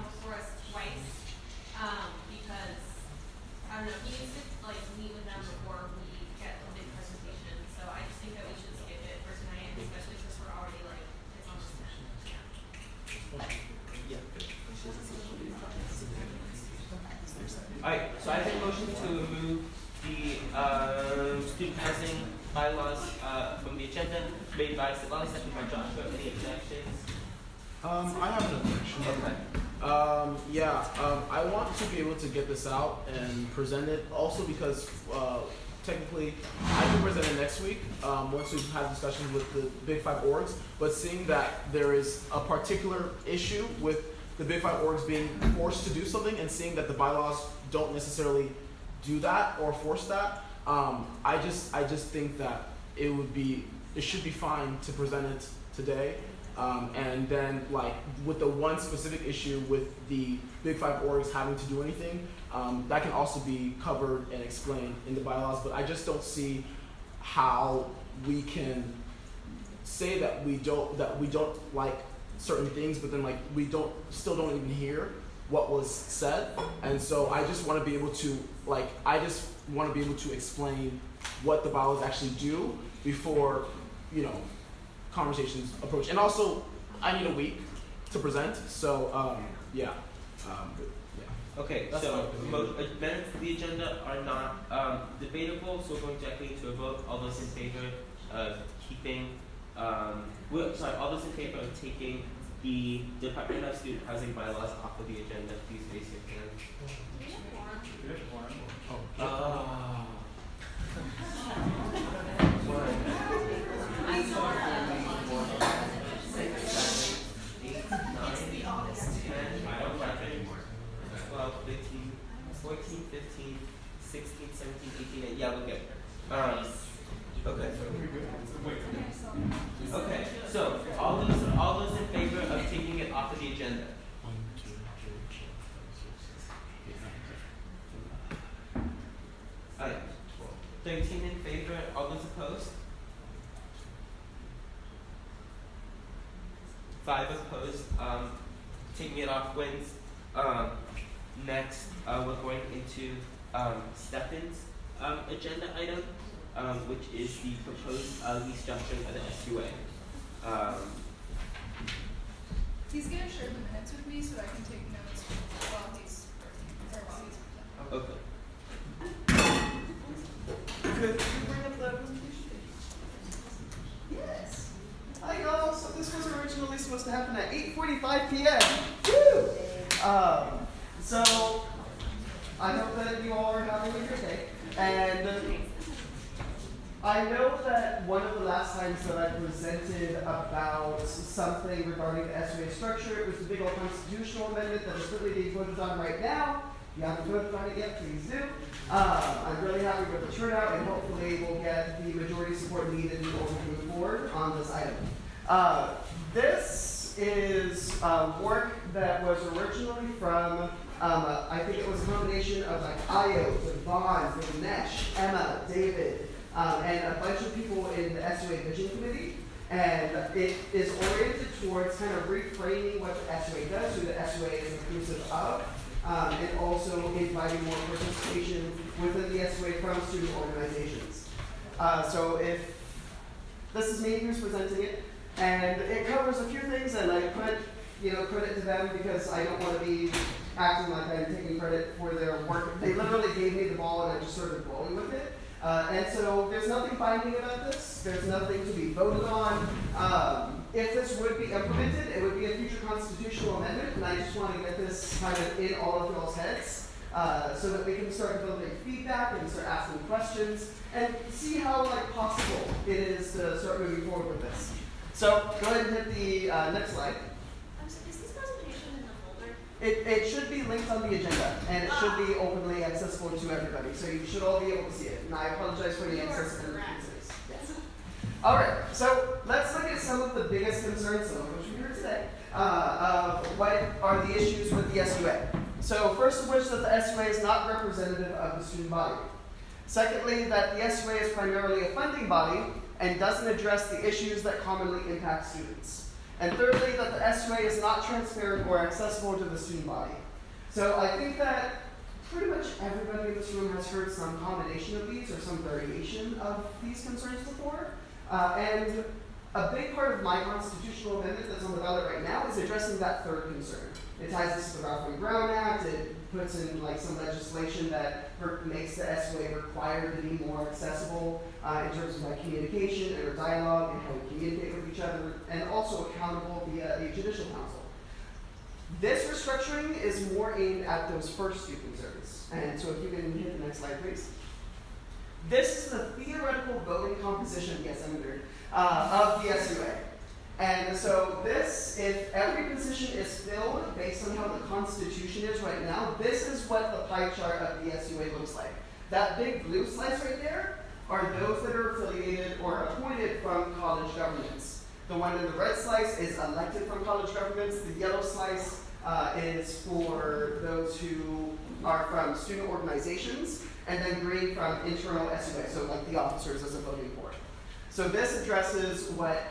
student housing bylaws from the agenda made by Savali, seconded by Joshua. Any objections? I have an objection. I want to be able to get this out and present it also because technically I can present it next week once we've had discussions with the Big Five orgs, but seeing that there is a particular issue with the Big Five orgs being forced to do something and seeing that the bylaws don't necessarily do that or force that, I just think that it should be fine to present it today. And then, like, with the one specific issue with the Big Five orgs having to do anything, that can also be covered and explained in the bylaws. But I just don't see how we can say that we don't like certain things, but then like we still don't even hear what was said. And so I just want to be able to explain what the bylaws actually do before, conversations approach. And also, I need a week to present, so Okay, so amendments to the agenda are not debatable, so we're going directly to a vote. All those in favor of keeping, all those in favor of taking the Department of Student Housing bylaws off of the agenda, please raise your hand. I don't have anymore. 12, 15, 14, 15, 16, 17, 18, and yeah, we're good. Okay, so all those in favor of taking it off of the agenda? 1, 2, 3, 4, 5, 6, 7, 8, 9, 10, 11, 12. 13 in favor, all those opposed? 5 opposed, taking it off wins. Next, we're going into Stefan's agenda item, which is the proposed lease structure of the SUA. He's gonna share the minutes with me so I can take notes while he's presenting. Okay. Could you bring up that presentation? Yes. Hi y'all. So this was originally supposed to happen at 8:45 p.m. Woo! So I hope that you all are having a good day. And I know that one of the last times that I presented about something regarding the SUA structure, it was the big old constitutional amendment that is currently being voted on right now. If you haven't voted on it yet, please do. I'm really happy with the turnout, and hopefully we'll get the majority support needed in order to move forward on this item. This is work that was originally from, I think it was a combination of like Io, Devon, Dinesh, Emma, David, and a bunch of people in the SUA Vision Committee. And it is oriented towards kind of reframing what the SUA does, who the SUA is inclusive of. And also inviting more participation within the SUA from student organizations. So if this is me who's presenting it, and it covers a few things, and I put credit to them because I don't want to be acting like I'm taking credit for their work. They literally gave me the ball and I just started rolling with it. And so there's nothing binding about this. There's nothing to be voted on. If this would be implemented, it would be a future constitutional amendment, and I just want to get this kind of in all of y'all's heads so that we can start building feedback and start asking questions and see how possible it is to start moving forward with this. So go ahead and hit the next slide. Is this presentation in the folder? It should be linked on the agenda, and it should be openly accessible to everybody, so you should all be able to see it. And I apologize for the accessibility concerns. Yes. All right, so let's look at some of the biggest concerns, some of which we heard today, of what are the issues with the SUA. So first of which, that the SUA is not representative of the student body. Secondly, that the SUA is primarily a funding body and doesn't address the issues that commonly impact students. And thirdly, that the SUA is not transparent or accessible to the student body. So I think that pretty much everybody in this room has heard some combination of these or some variation of these concerns before. And a big part of my constitutional amendment that's on the ballot right now is addressing that third concern. It ties this to the Ralph and Brown Act. It puts in like some legislation that makes the SUA required to be more accessible in terms of like communication and dialogue and how we communicate with each other, and also accountable via a judicial council. This restructuring is more aimed at those first two concerns. And so if you can hit the next slide, please. This is the theoretical voting composition, yes, I'm nerd, of the SUA. And so this, if every position is filled based on how the Constitution is right now, this is what the pie chart of the SUA looks like. That big blue slice right there are those that are affiliated or appointed from college governments. The one in the red slice is elected from college governments. The yellow slice is for those who are from student organizations, and then green from internal SUA, so like the officers as a voting board. So this addresses what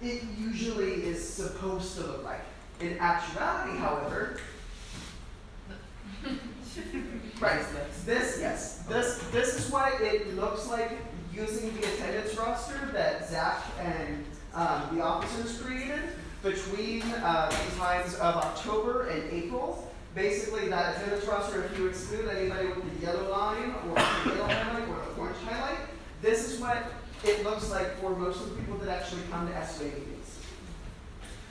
it usually is supposed to look like. In actuality, however, right, this is what it looks like using the attendance roster that Zach and the officers created between the times of October and April. Basically, that attendance roster, if you exclude anybody with the yellow line or the yellow highlight or the orange highlight, this is what it looks like for most of the people that actually come to SUA meetings.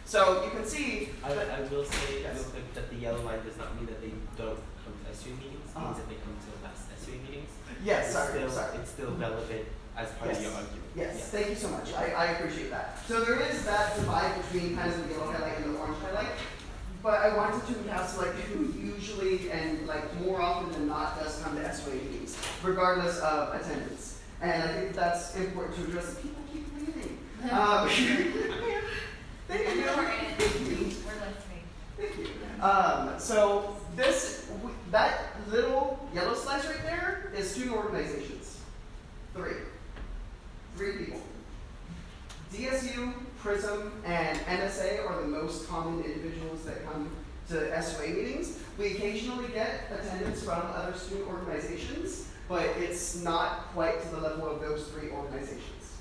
So you can see. I will say real quick that the yellow line does not mean that they don't come to SUA meetings. It means that they come to the last SUA meetings. Yes, sorry. It's still relevant as part of your argument. Yes, thank you so much. I appreciate that. So there is that divide between kind of the yellow highlight and the orange highlight. But I wanted to ask like who usually and like more often than not does come to SUA meetings, regardless of attendance. And I think that's important to address. People keep leaving. Thank you. We're listening. Thank you. So that little yellow slice right there is student organizations. Three people. DSU, PRISM, and NSA are the most common individuals that come to SUA meetings. We occasionally get attendance from other student organizations, but it's not quite to the level of those three organizations.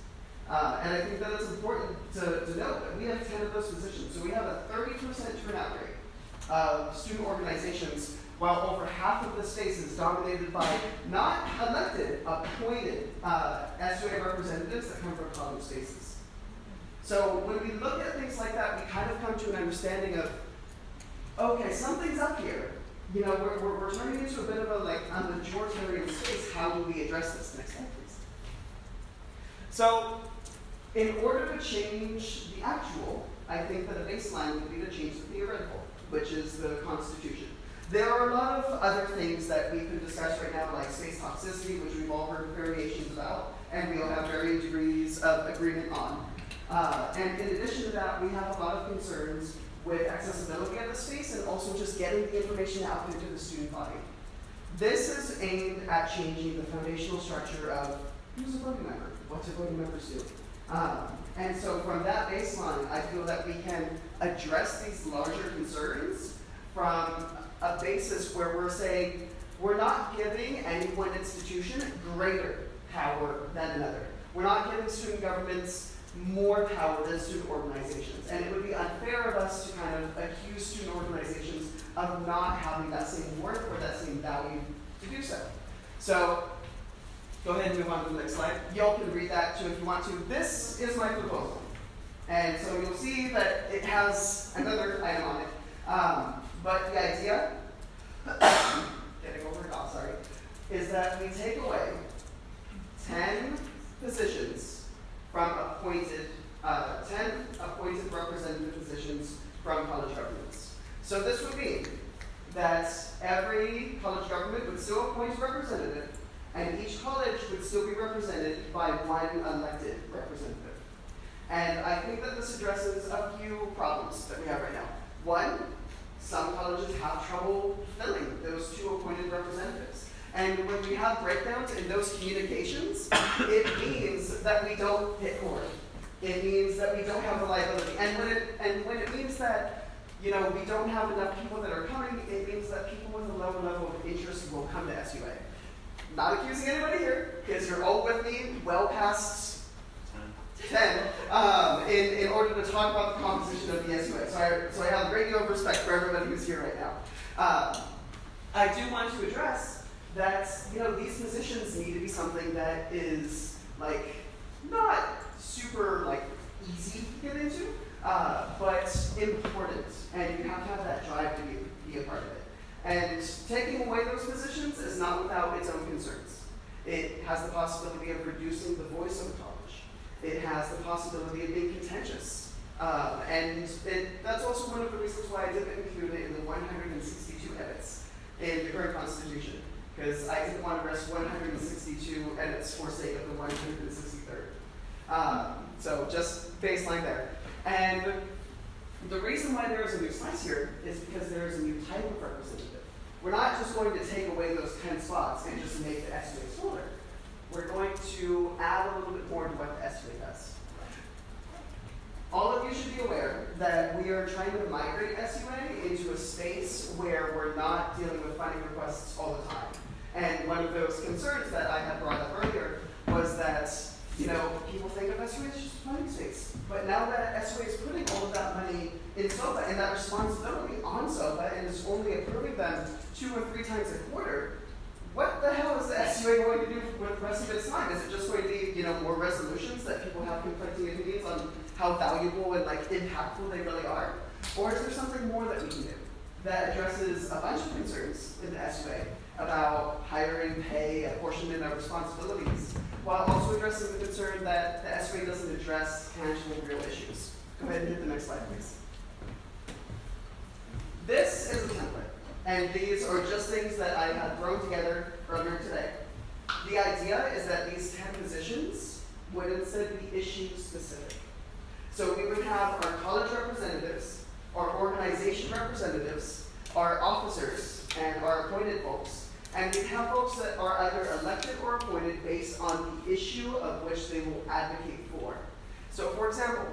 And I think that it's important to note that we have 10 of those positions. So we have a 30% turnout rate of student organizations, while over half of the space is dominated by not elected, appointed SUA representatives that come from college spaces. So when we look at things like that, we kind of come to an understanding of, okay, something's up here. You know, we're turning into a bit of a majoritarian space. How do we address this? Next slide, please. So in order to change the actual, I think that a baseline would be to change the theoretical, which is the Constitution. There are a lot of other things that we could discuss right now, like space toxicity, which we've all heard variations about, and we all have varying degrees of agreement on. And in addition to that, we have a lot of concerns with accessibility of the space and also just getting the information out into the student body. This is aimed at changing the foundational structure of who's a voting member, what do voting members do. And so from that baseline, I feel that we can address these larger concerns from a basis where we're saying we're not giving any one institution greater power than another. We're not giving student governments more power than student organizations. And it would be unfair of us to kind of accuse student organizations of not having that same worth or that same value to do so. So go ahead and move on to the next slide. Y'all can read that too if you want to. This is my proposal. And so you'll see that it has another item on it. But the idea, getting over it, sorry, is that we take away 10 positions from appointed, 10 appointed representative positions from college governments. So this would mean that every college government would still appoint a representative, and each college would still be represented by one elected representative. And I think that this addresses a few problems that we have right now. One, some colleges have trouble filling those two appointed representatives. And when we have breakdowns in those communications, it means that we don't hit quorum. It means that we don't have reliability. And when it means that, you know, we don't have enough people that are coming, it means that people with a lower level of interest will come to SUA. Not accusing anybody here, because you're all with me well past time. in order to talk about the composition of the SUA. So I have a great deal of respect for everybody who's here right now. I do want to address that, these positions need to be something that is, not super, easy to get into, but important, and you have to have that drive to be a part of it. And taking away those positions is not without its own concerns. It has the possibility of reducing the voice of the college. It has the possibility of being contentious. That's also one of the reasons why I didn't include it in the 162 edits in the current constitution, because I didn't want to risk 162 edits for sake of the 163rd. So just baseline there. And the reason why there is a new slice here is because there is a new type of representative. We're not just going to take away those 10 spots and just make the SUA smaller. We're going to add a little bit more to what the SUA does. All of you should be aware that we are trying to migrate SUA into a space where we're not dealing with funding requests all the time. And one of those concerns that I had brought up earlier was that people think of SUA as just a funding space. But now that SUA is putting all of that money in SOFA and that responsibility on SOFA and is only approving them 2 or 3 times a quarter, what the hell is the SUA going to do with the rest of its time? Is it just going to be, more resolutions that people have conflicting opinions on how valuable and impactful they really are? Or is there something more that we can do that addresses a bunch of concerns in the SUA about hiring, pay, apportionment of responsibilities, while also addressing the concern that the SUA doesn't address tangible, real issues? Go ahead and hit the next slide, please. This is a template, and these are just things that I have thrown together earlier today. The idea is that these 10 positions would instead be issue specific. So we would have our college representatives, our organization representatives, our officers, and our appointed folks. And we have folks that are either elected or appointed based on the issue of which they will advocate for. So for example,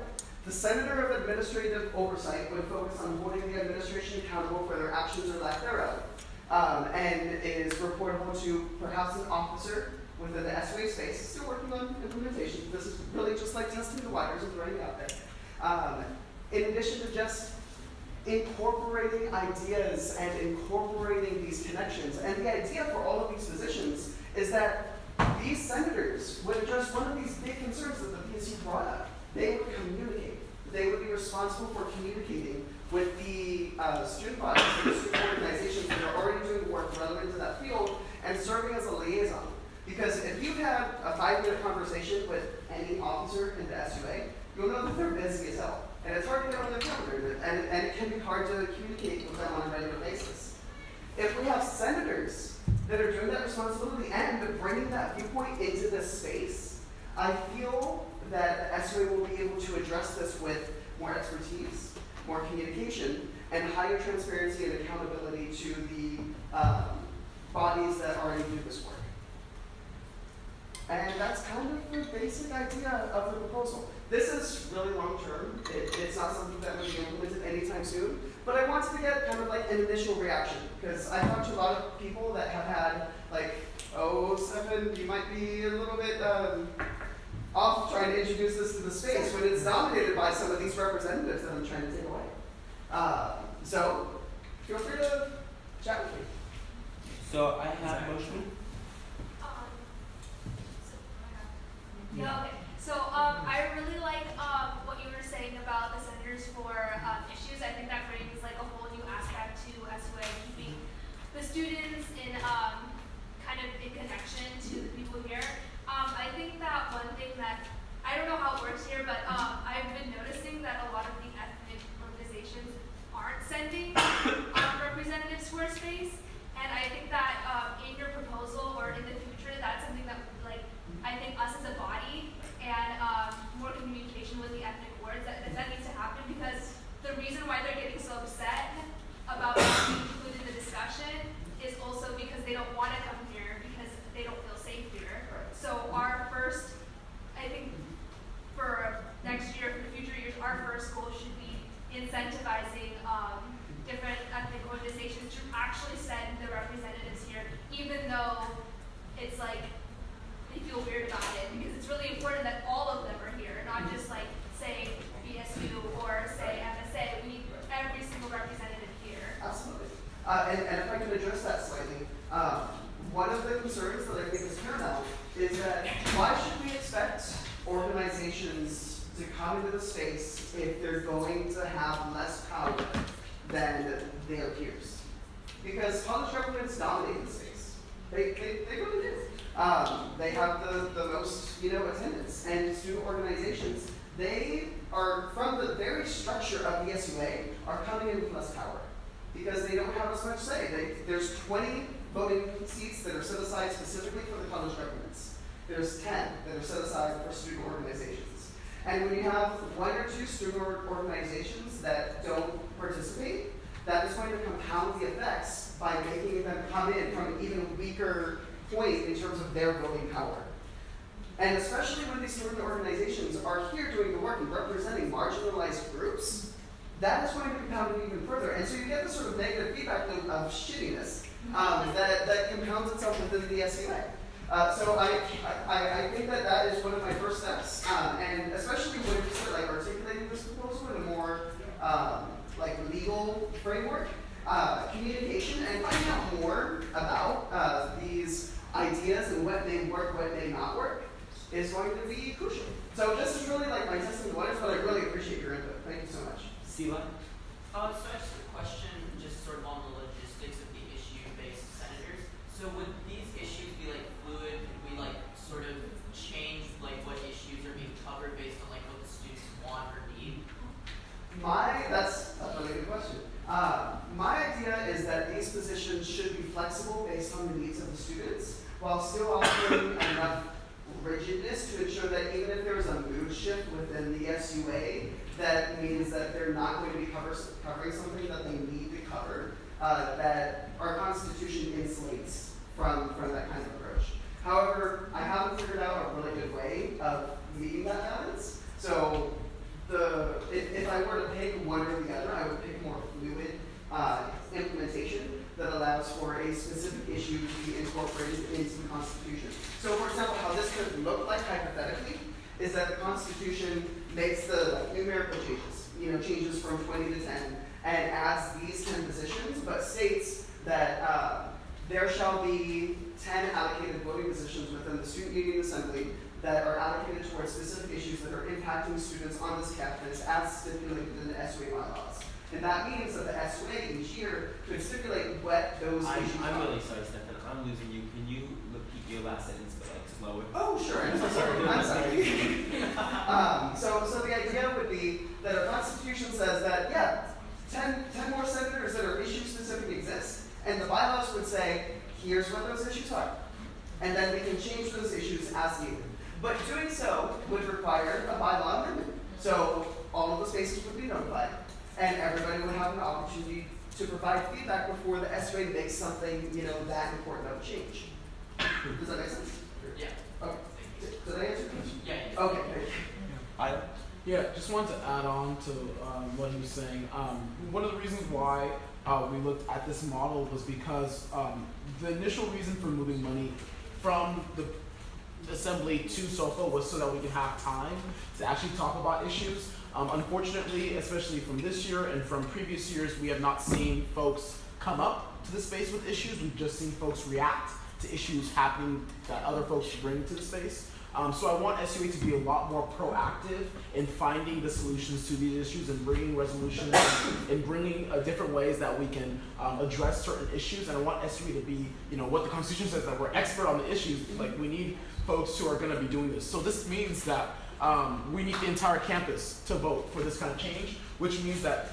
the Senator of Administrative Oversight would focus on holding the administration accountable for their actions or lack thereof, and is reportable to perhaps an officer within the SUA space, still working on implementation. This is really just like testing the waters and throwing it out there. In addition to just incorporating ideas and incorporating these connections. And the idea for all of these positions is that these senators would address one of these big concerns that the PSU brought up. They would communicate. They would be responsible for communicating with the student bodies and the student organizations that are already doing work relevant to that field and serving as a liaison. Because if you've had a 5-minute conversation with any officer in the SUA, you'll know that they're busy as hell. And it's hard to get on their calendar, and it can be hard to communicate with them on a regular basis. If we have senators that are doing that responsibility and bringing that viewpoint into this space, I feel that the SUA will be able to address this with more expertise, more communication, and higher transparency and accountability to the bodies that already do this work. And that's kind of the basic idea of the proposal. This is really long term. It's not something that will be implemented anytime soon. But I wanted to get kind of an initial reaction, because I talked to a lot of people that have had Stefan, you might be a little bit off trying to introduce this to the space when it's dominated by some of these representatives that I'm trying to take away. So feel free to chat with me. So I have a motion. Yeah, okay. So I really like what you were saying about the senators for issues. I think that brings a whole new aspect to SUA, keeping the students in kind of in connection to the people here. I think that one thing that, I don't know how it works here, but I've been noticing that a lot of the ethnic organizations aren't sending representatives to our space. And I think that in your proposal or in the future, that's something that I think us as a body and more communication with the ethnic boards, that needs to happen, because the reason why they're getting so upset about being included in the discussion is also because they don't want to come here because they don't feel safe here. So our first, I think for next year, for future years, our first goal should be incentivizing different ethnic organizations to actually send their representatives here, even though it's they feel weird about it, because it's really important that all of them are here, not And if I can address that slightly, one of the concerns that I think is paramount is that why should we expect organizations to come into the space if they're going to have less power than their peers? Because college governments dominate the space. They really do. They have the most, attendance, and student organizations, they are, from the very structure of the SUA, are coming in with less power because they don't have as much say. There's 20 voting seats that are set aside specifically for the college governments. There's 10 that are set aside for student organizations. And when you have 1 or 2 student organizations that don't participate, that is going to compound the effects by making them come in from an even weaker point in terms of their voting power. And especially when these student organizations are here doing the work and representing marginalized groups, that is going to compound it even further. And so you get this sort of negative feedback loop of shittiness that compounds itself within the SUA. So I think that is one of my first steps, and especially when you start articulating this proposal in a more legal framework, communication and finding out more about these ideas and what may work, what may not work, is going to be crucial. So this is really my testing the waters, but I really appreciate your input. Thank you so much. Sila? So I just have a question just sort of on the logistics of the issue-based senators. So would these issues be fluid? Could we sort of change what issues are being covered based on what the students want or need? That's a really good question. My idea is that these positions should be flexible based on the needs of the students, while still offering enough rigidness to ensure that even if there is a mood shift within the SUA, that means that they're not going to be covering something that they need to cover, that our Constitution insulates from that kind of approach. However, I haven't figured out a really good way of meeting that balance. So if I were to pick one or the other, I would pick more fluid implementation that allows for a specific issue to be incorporated into the Constitution. So, for example, how this could look hypothetically is that the Constitution makes the numerical changes, changes from 20 to 10, and adds these 10 positions, but states that there shall be 10 allocated voting positions within the Student Union Assembly that are allocated towards specific issues that are impacting students on this campus as stipulated in the SUA bylaws. And that means that the SUA each year could stipulate what those issues are. I'm really sorry, Stefan. I'm losing you. Can you repeat your last sentence, but slower? Oh, sure. I'm so sorry. I'm sorry. So the idea would be that our Constitution says that, 10 more senators that are issue-specific exist. And the bylaws would say, here's what those issues are. And then we can change those issues as needed. But doing so would require a bylaw amendment. So all of the spaces would be notified, and everybody would have an opportunity to provide feedback before the SUA makes something, that important of a change. Does that make sense? Yeah. Okay. Did I answer your question? Yeah. Okay. Thank you. Just wanted to add on to what he was saying. One of the reasons why we looked at this model was because the initial reason for moving money from the assembly to SOFA was so that we could have time to actually talk about issues. Unfortunately, especially from this year and from previous years, we have not seen folks come up to the space with issues. We've just seen folks react to issues happening that other folks bring to the space. So I want SUA to be a lot more proactive in finding the solutions to these issues and bringing resolutions and bringing different ways that we can address certain issues. And I want SUA to be, what the Constitution says, that we're expert on the issues. We need folks who are going to be doing this. So this means that we need the entire campus to vote for this kind of change, which means that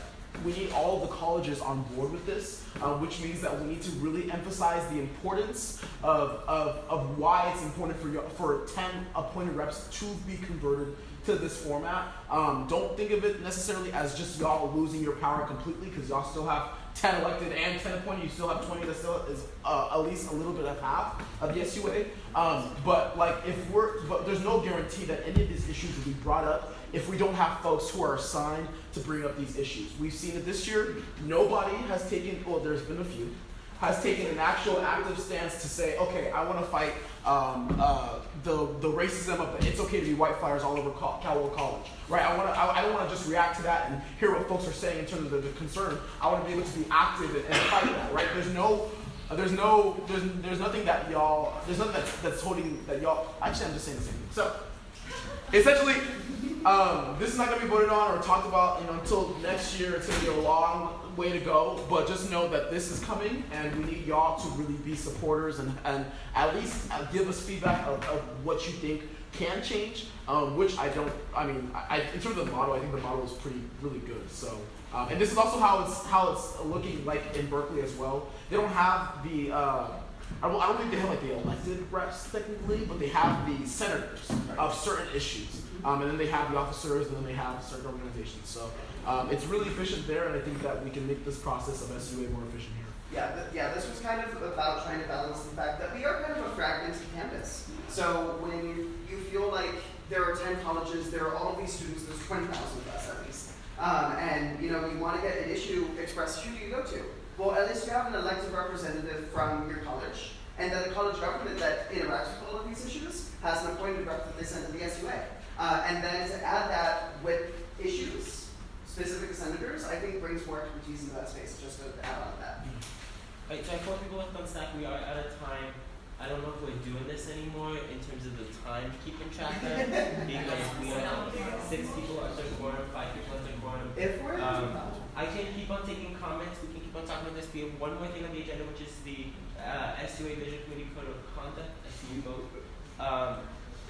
we need all of the colleges on board with this, which means that we need to really emphasize the importance of why it's important for 10 appointed reps to be converted to this format. Don't think of it necessarily as just y'all losing your power completely, because y'all still have 10 elected and 10 appointed. You still have 20. That still is at least a little bit of half of the SUA. But there's no guarantee that any of these issues will be brought up if we don't have folks who are assigned to bring up these issues. We've seen it this year. Nobody has taken, there's been a few, has taken an actual active stance to say, okay, I want to fight the racism of the it's okay to be white flyers all over Caldwell College, right? I don't want to just react to that and hear what folks are saying in terms of the concern. I want to be able to be active and fight that, right? There's nothing that y'all, there's nothing that's holding that y'all, actually I'm just saying the same thing. So, essentially, this is not going to be voted on or talked about, until next year. It's going to be a long way to go, but just know that this is coming, and we need y'all to really be supporters and at least give us feedback of what you think can change, which in terms of the model, I think the model is really good. So, and this is also how it's looking like in Berkeley as well. They don't have the, I don't think they have like the elected reps technically, but they have the senators of certain issues. And then they have the officers, and then they have certain organizations. So it's really efficient there, and I think that we can make this process of SUA more efficient here. Yeah, this was kind of about trying to balance the fact that we are kind of a fragmented campus. So when you feel like there are 10 colleges, there are all of these students, there's 20,000 of us at least. And you want to get an issue expressed, who do you go to? Well, at least you have an elected representative from your college, and then the college government that interacts with all of these issues has an appointed rep that they send to the SUA. And then to add that with issues specific to senators, I think brings more expertise into that space, just to add on to that. Right, so I told people on staff we are at a time. I don't know if we're doing this anymore in terms of the time keeping track of, because we are 6 people under quorum, 5 people under quorum. If we're I can keep on taking comments, we can keep on talking about this. We have one more thing on the agenda, which is the SUA Vision Committee Code of Conduct. I see you vote.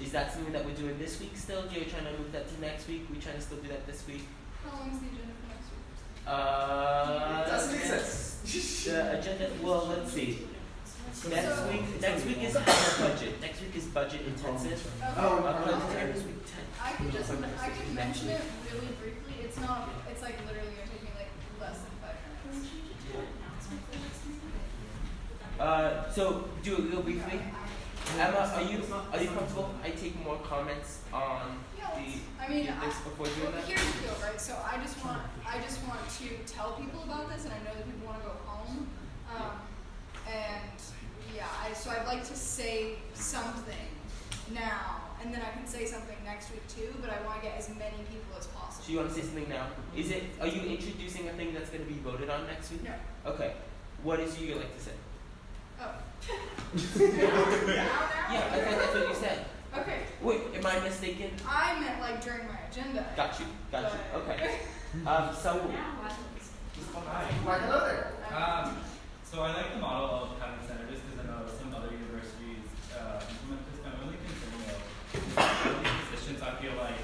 Is that something that we're doing this week still? Are you trying to move that to next week? We're trying to still do that this week? How long is the agenda for next week? It doesn't exist. The agenda, well, let's see. Next week is budget. Next week is budget intensive. Okay. I can mention it really briefly. It's like literally going to take me like less than 5 minutes. So do it real briefly. Emma, are you comfortable? I take more comments on this before doing that. Here's the deal, right? So I just want to tell people about this, and I know that people want to go home. So I'd like to say something now, and then I can say something next week too. But I want to get as many people as possible. So you want to say something now? Are you introducing a thing that's going to be voted on next week? No. Okay. What is you like to say? Oh. Yeah, I thought that's what you said. Okay. Wait, am I mistaken? I meant like during my agenda. Got you. Okay. So. Hello there. So I like the model of having senators because I know some other universities implement this. My only concern though is these positions I feel like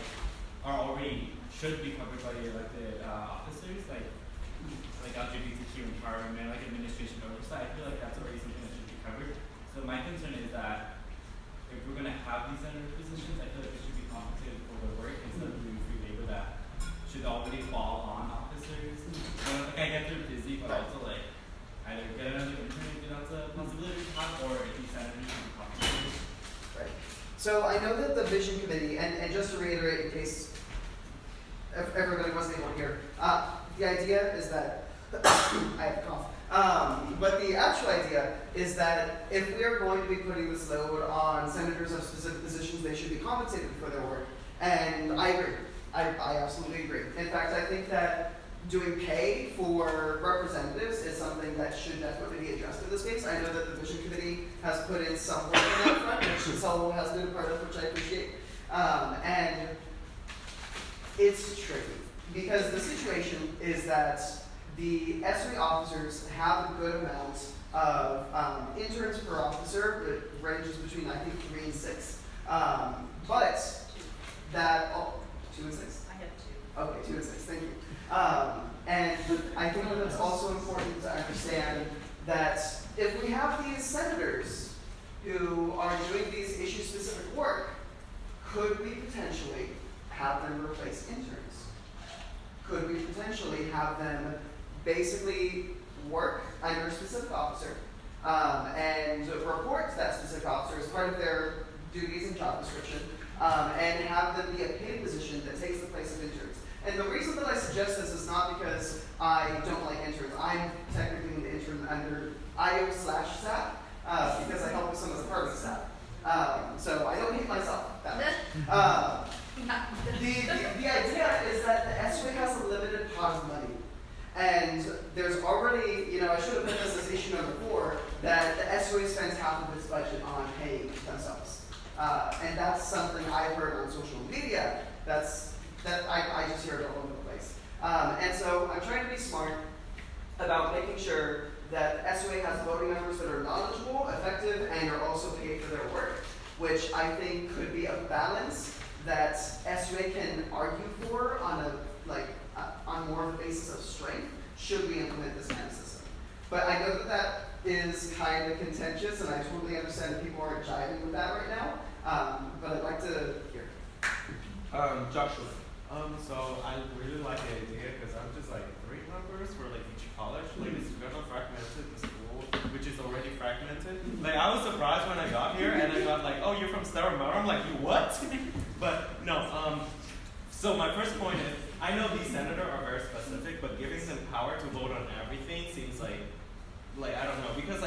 should be covered by the elected officers, like LGBTQ empowerment, like administration oversight. I feel like that's already something that should be covered. So my concern is that if we're going to have these senator positions, I feel like they should be compensated for their work instead of doing free labor that should already fall on officers. I get they're busy, but also like either get another intern if that's a possibility to have, or if these senators should be compensated. Right. So I know that the Vision Committee, and just to reiterate in case everybody wasn't able to hear, the idea is that I have a cough. But the actual idea is that if we are going to be putting this load on senators of specific positions, they should be compensated for their work. And I agree. I absolutely agree. In fact, I think that doing pay for representatives is something that should definitely be addressed in this space. I know that the Vision Committee has put in some work on that front, which Saul has been a part of, which I appreciate. And it's tricky because the situation is that the SUA officers have a good amount of interns per officer. It ranges between, I think, 3 and 6. But that, 2 and 6? I have 2. Okay, 2 and 6, thank you. And I think that it's also important to understand that if we have these senators who are doing these issue-specific work, could we potentially have them replace interns? Could we potentially have them basically work under a specific officer and report to that specific officer as part of their duties and job description, and have them be a paid position that takes the place of interns? And the reason that I suggest this is not because I don't like interns. I'm technically an intern under IO/SAP because I help with some of the department staff. So I don't hate myself that much. The idea is that the SUA has a limited pot of money. And there's already, you know, I should have put this as issue number 4, that the SUA spends half of its budget on paying themselves. And that's something I've heard on social media. I just hear it all over the place. And so I'm trying to be smart about making sure that SUA has voting members that are knowledgeable, effective, and are also paid for their work, which I think could be a balance that SUA can argue for on on more of a basis of strength, should we implement this kind of system. But I know that is kind of contentious, and I totally understand that people aren't jiving with that right now. But I'd like to hear. Joshua. So I really like the idea because I'm just like 3 members for like each college. Like it's kind of fragmented, the school, which is already fragmented. Like I was surprised when I got here and I got like, oh, you're from Stella Maris. I'm like, you what? But no, so my first point is, I know these senators are very specific, but giving them power to vote on everything seems like I don't know, because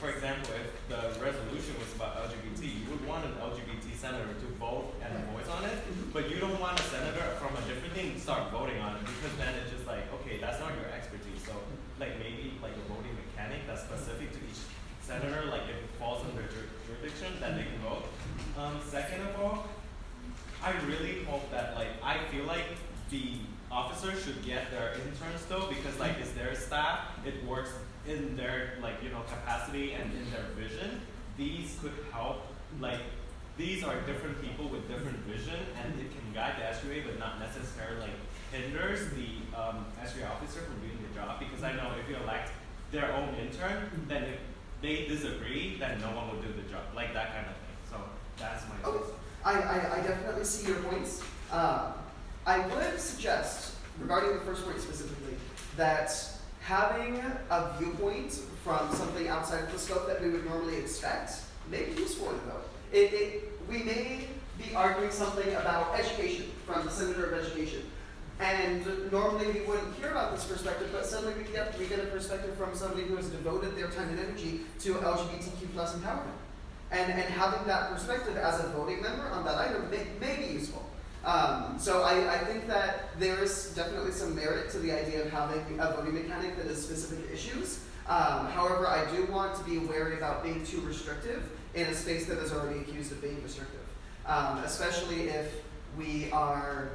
for example, if the resolution was about LGBT, you would want an LGBT senator to vote and voice on it, but you don't want a senator from a different thing to start voting on it, because then it's just like, okay, that's not your expertise, so maybe a voting mechanic that's specific to each senator, if it falls under jurisdiction, then they can vote. Second of all, I really hope that I feel like the officers should get their interns though, because it's their staff, it works in their capacity and in their vision. These could help, these are different people with different vision, and it can guide the SUA but not necessarily hinders the SUA officer from doing the job, because I know if you elect their own intern, then if they disagree, then no one will do the job, that kind of thing. So that's my Okay. I definitely see your points. I would suggest, regarding the first point specifically, that having a viewpoint from something outside of the scope that we would normally expect may be useful in a vote. We may be arguing something about education from the Senator of Education. And normally we wouldn't hear about this perspective, but suddenly we get a perspective from somebody who has devoted their time and energy to LGBTQ plus empowerment. And having that perspective as a voting member on that item may be useful. So I think that there is definitely some merit to the idea of having a voting mechanic that is specific to issues. However, I do want to be wary about being too restrictive in a space that is already accused of being restrictive, especially if we are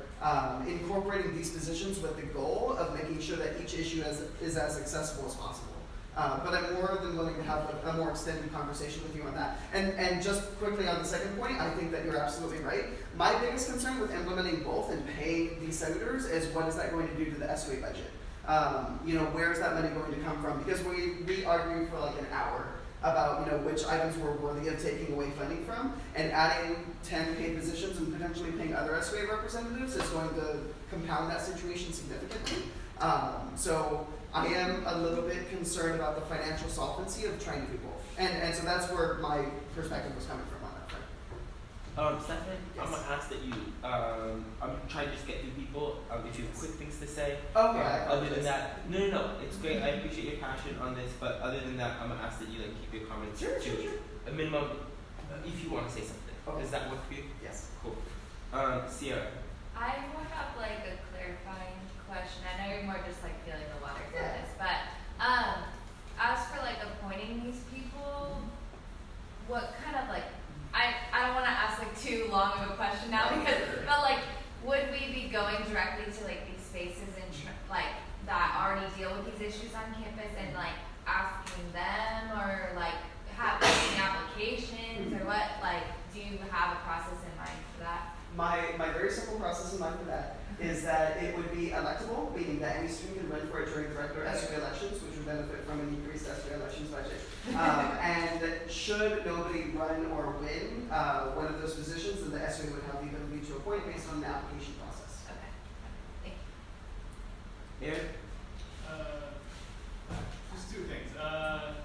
incorporating these positions with the goal of making sure that each issue is as accessible as possible. But I'm more than willing to have a more extended conversation with you on that. And just quickly on the second point, I think that you're absolutely right. My biggest concern with implementing both and paying these senators is what is that going to do to the SUA budget? Where is that money going to come from? Because we argued for an hour about which items were worthy of taking away funding from, and adding 10 paid positions and potentially paying other SUA representatives is going to compound that situation significantly. So I am a little bit concerned about the financial solvency of trying to do both. And so that's where my perspective was coming from on that front. Stefan, Yes. I'm going to ask that you, I'm trying to just get through people, if you have quick things to say. Okay. Other than that, no, it's great, I appreciate your passion on this, but other than that, I'm going to ask that you keep your comments Sure. a minimum, if you want to say something. Okay. Does that work for you? Yes. Cool. Sierra. I more have a clarifying question. I know you're more just feeling the waters on Yeah. this, but as for appointing these people, what kind of I don't want to ask too long of a question now, but would we be going directly to these spaces and that already deal with these issues on campus and asking them, or having applications, or what? Do you have a process in mind for that? My very simple process in mind for that is that it would be electable, meaning that any student can run for it during the regular SUA elections, which would benefit from an increased SUA elections budget. And should nobody run or win one of those positions, then the SUA would have the ability to appoint based on the application process. Okay. Thank you. Aaron? Just 2 things. I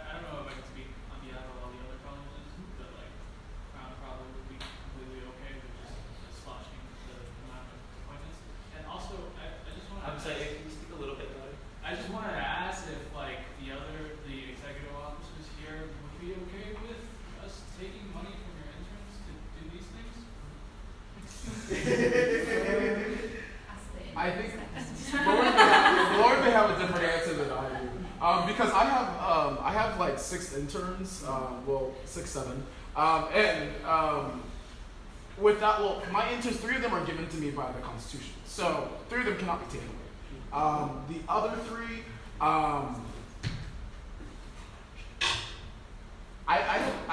don't know if I can speak on behalf of all the other colleges, but Crown probably would be completely okay with just slashing the amount of appointments. And also, I just want to. I'm sorry, can you speak a little bit louder? I just wanted to ask if the executive officers here would 6 interns, well, 6, 7. And with that, well, my interns, 3 of them are given to me by the Constitution. So 3 of them cannot be taken away. The other 3, I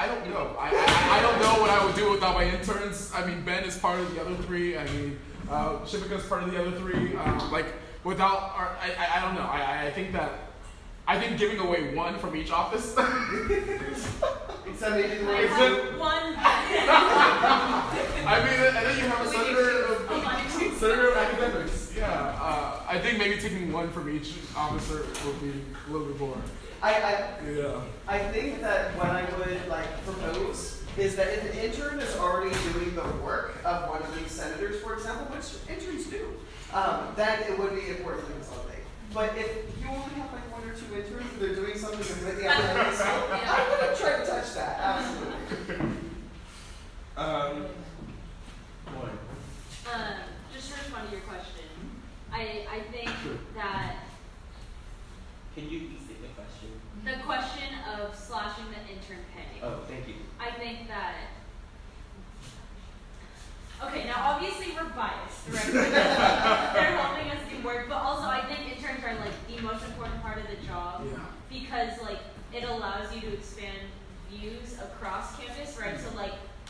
don't know. I don't know what I would do without my interns. I mean, Ben is part of the other 3. I mean, Shivika is part of the other 3. Without our, I don't know. I think giving away 1 from each office. Except maybe one. I mean, and then you have a senator of academics. Yeah. I think maybe taking 1 from each officer would be a little bit more. I think that what I would propose is that if an intern is already doing the work of one of these senators, for example, which interns do, then it would be important to consolidate. But if you only have 1 or 2 interns and they're doing something completely outrageous, I wouldn't try to touch that. Absolutely. Just to respond to your question, I think that Can you restate the question? the question of slashing the intern pay. Oh, thank you. I think that. Okay, now obviously we're biased, right? They're helping us do work, but also I think interns are the most important part of the job because it allows you to expand views across campus, right? So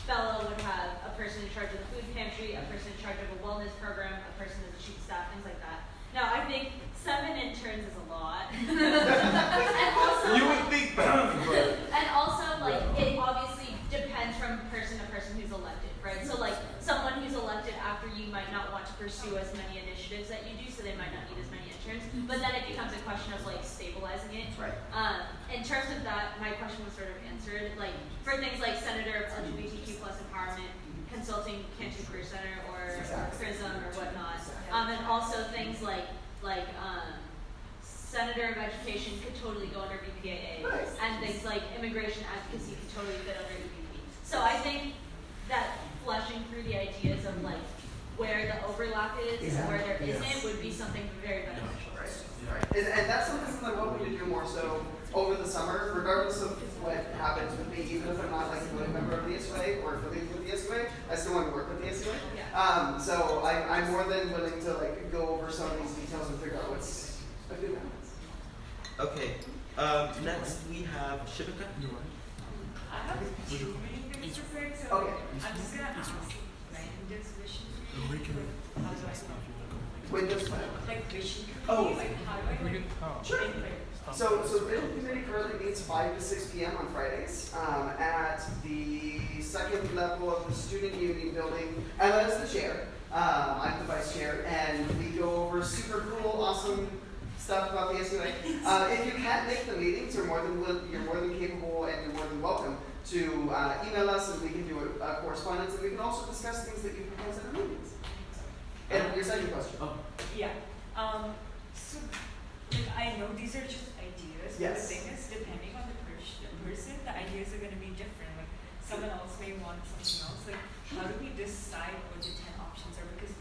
Bella would have a person in charge of the food pantry, a person in charge of a wellness program, a person as a chief of staff, things like that. Now I think 7 interns is a lot. And also, you would think that, but and also it obviously depends from person to person who's elected, right? So someone who's elected after you might not want to pursue as many initiatives that you do, so they might not need as many interns. But then it becomes a question of stabilizing it. Right. In terms of that, my question was sort of answered. For things like Senator of LGBTQ plus empowerment, consulting Canton Career Center or PRISM or whatnot, and also things like Senator of Education could totally go under BPAA, and things like immigration advocacy could totally fit under EPP. So I think that fleshing through the ideas of where the overlap is and where there isn't would be something very beneficial. Right. And that's something that I want me to do more so over the summer, regardless of what happens with me, even if I'm not a voting member of the SUA or affiliated with the SUA, I still want to work with the SUA. So I'm more than willing to go over some of these details and figure out what's a good balance. Okay. Next we have Shivika. I have 2 main things to say, so I'm just gonna ask Windows Vision how do I Windows what? Vision Oh. how do I Sure. So building committee currently meets 5 to 6 p.m. on Fridays at the 2nd level of the student union building. And as the chair, I'm the vice chair, and we go over super cool, awesome stuff about the SUA. If you can't make the meetings, you're more than capable and you're more than welcome to email us, and we can do a correspondence, and we can also discuss things that you propose at our meetings. And your second question. Yeah. So I know these are just ideas, but the thing is, depending on the person, the ideas are going to be different. Someone else may want something else. How do we decide what the 10 options are? Because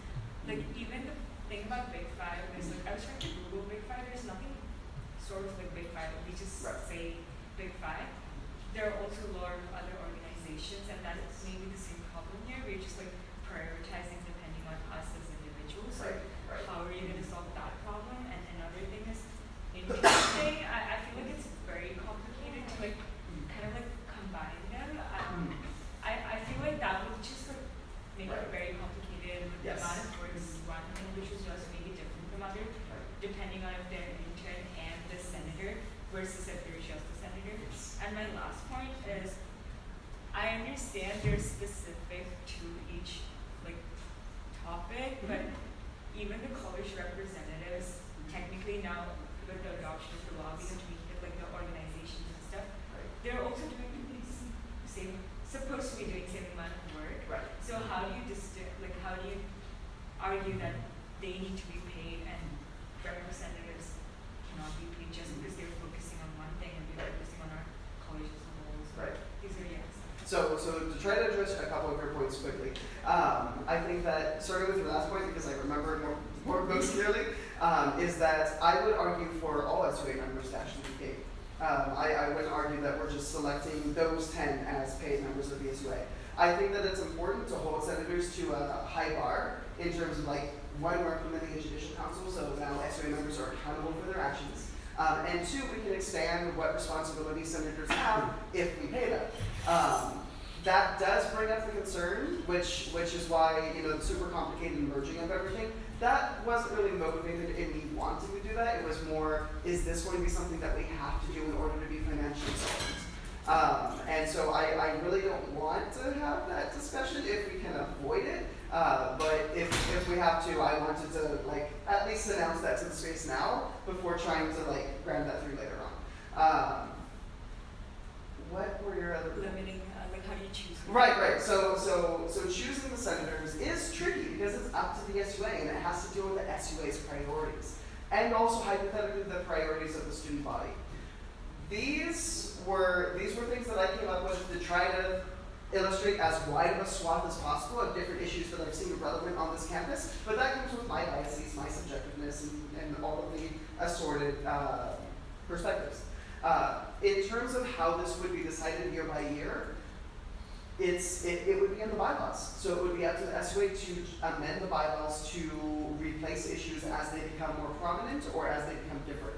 even the thing about Big Five is I was trying to Google Big Five. There's nothing sort of like Big Five. We just say Big Five. There are also a lot of other organizations, and that's maybe the same problem here. We're just prioritizing depending on us as individuals. How are you going to solve that problem? And another thing is interesting. I feel like it's very complicated to kind of combine them. I feel like that would just make it very complicated with the amount of works one individual does make it different from others, depending on if they're an intern and the senator versus if they're just the senator. And my last point is, I understand they're specific to each topic, but even the college representatives, technically now with the adoption of the law, we have to meet with the organizations and stuff. They're also doing the supposed to be doing the same amount of work. So how do you how do you argue that they need to be paid and representatives cannot be paid just because they're focusing on one thing and we're focusing on our college as a whole? So these are So to try to address a couple of your points quickly, I think that starting with your last point, because I remember it most clearly, is that I would argue for all SUA members to actually be paid. I would argue that we're just selecting those 10 as paid members of the SUA. I think that it's important to hold senators to a high bar in terms of like one, we're implementing a judicial council, so now SUA members are accountable for their actions. And two, we can expand what responsibilities senators have if we pay them. That does bring up the concern, which is why, you know, the super complicated merging of everything, that wasn't really motivated in me wanting to do that. It was more, is this going to be something that we have to do in order to be financially solvent? And so I really don't want to have that discussion if we can avoid it. But if we have to, I wanted to like at least announce that to the space now before trying to like grind that through later on. What were your other? Limiting, like how do you choose? Right. So choosing the senators is tricky because it's up to the SUA and it has to deal with the SUA's priorities and also hypothetically the priorities of the student body. These were things that I came up with to try to illustrate as wide of a swath as possible of different issues that I've seen relevant on this campus, but that comes with my biases, my subjectiveness, and all of the assorted perspectives. In terms of how this would be decided year by year, it would be in the bylaws. So it would be up to the SUA to amend the bylaws to replace issues as they become more prominent or as they become different.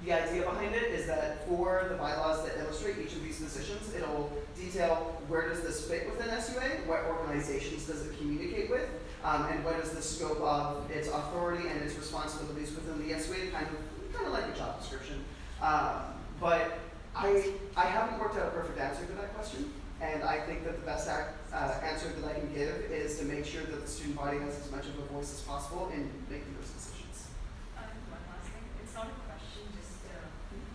The idea behind it is that for the bylaws that illustrate each of these positions, it'll detail where does this fit within SUA, what organizations does it communicate with, and what is the scope of its authority and its responsibilities within the SUA, kind of like a job description. But I haven't worked out a perfect answer to that question, and I think that the best answer that I can give is to make sure that the student body has as much of a voice as possible in making those decisions. One last thing, it's not a question, just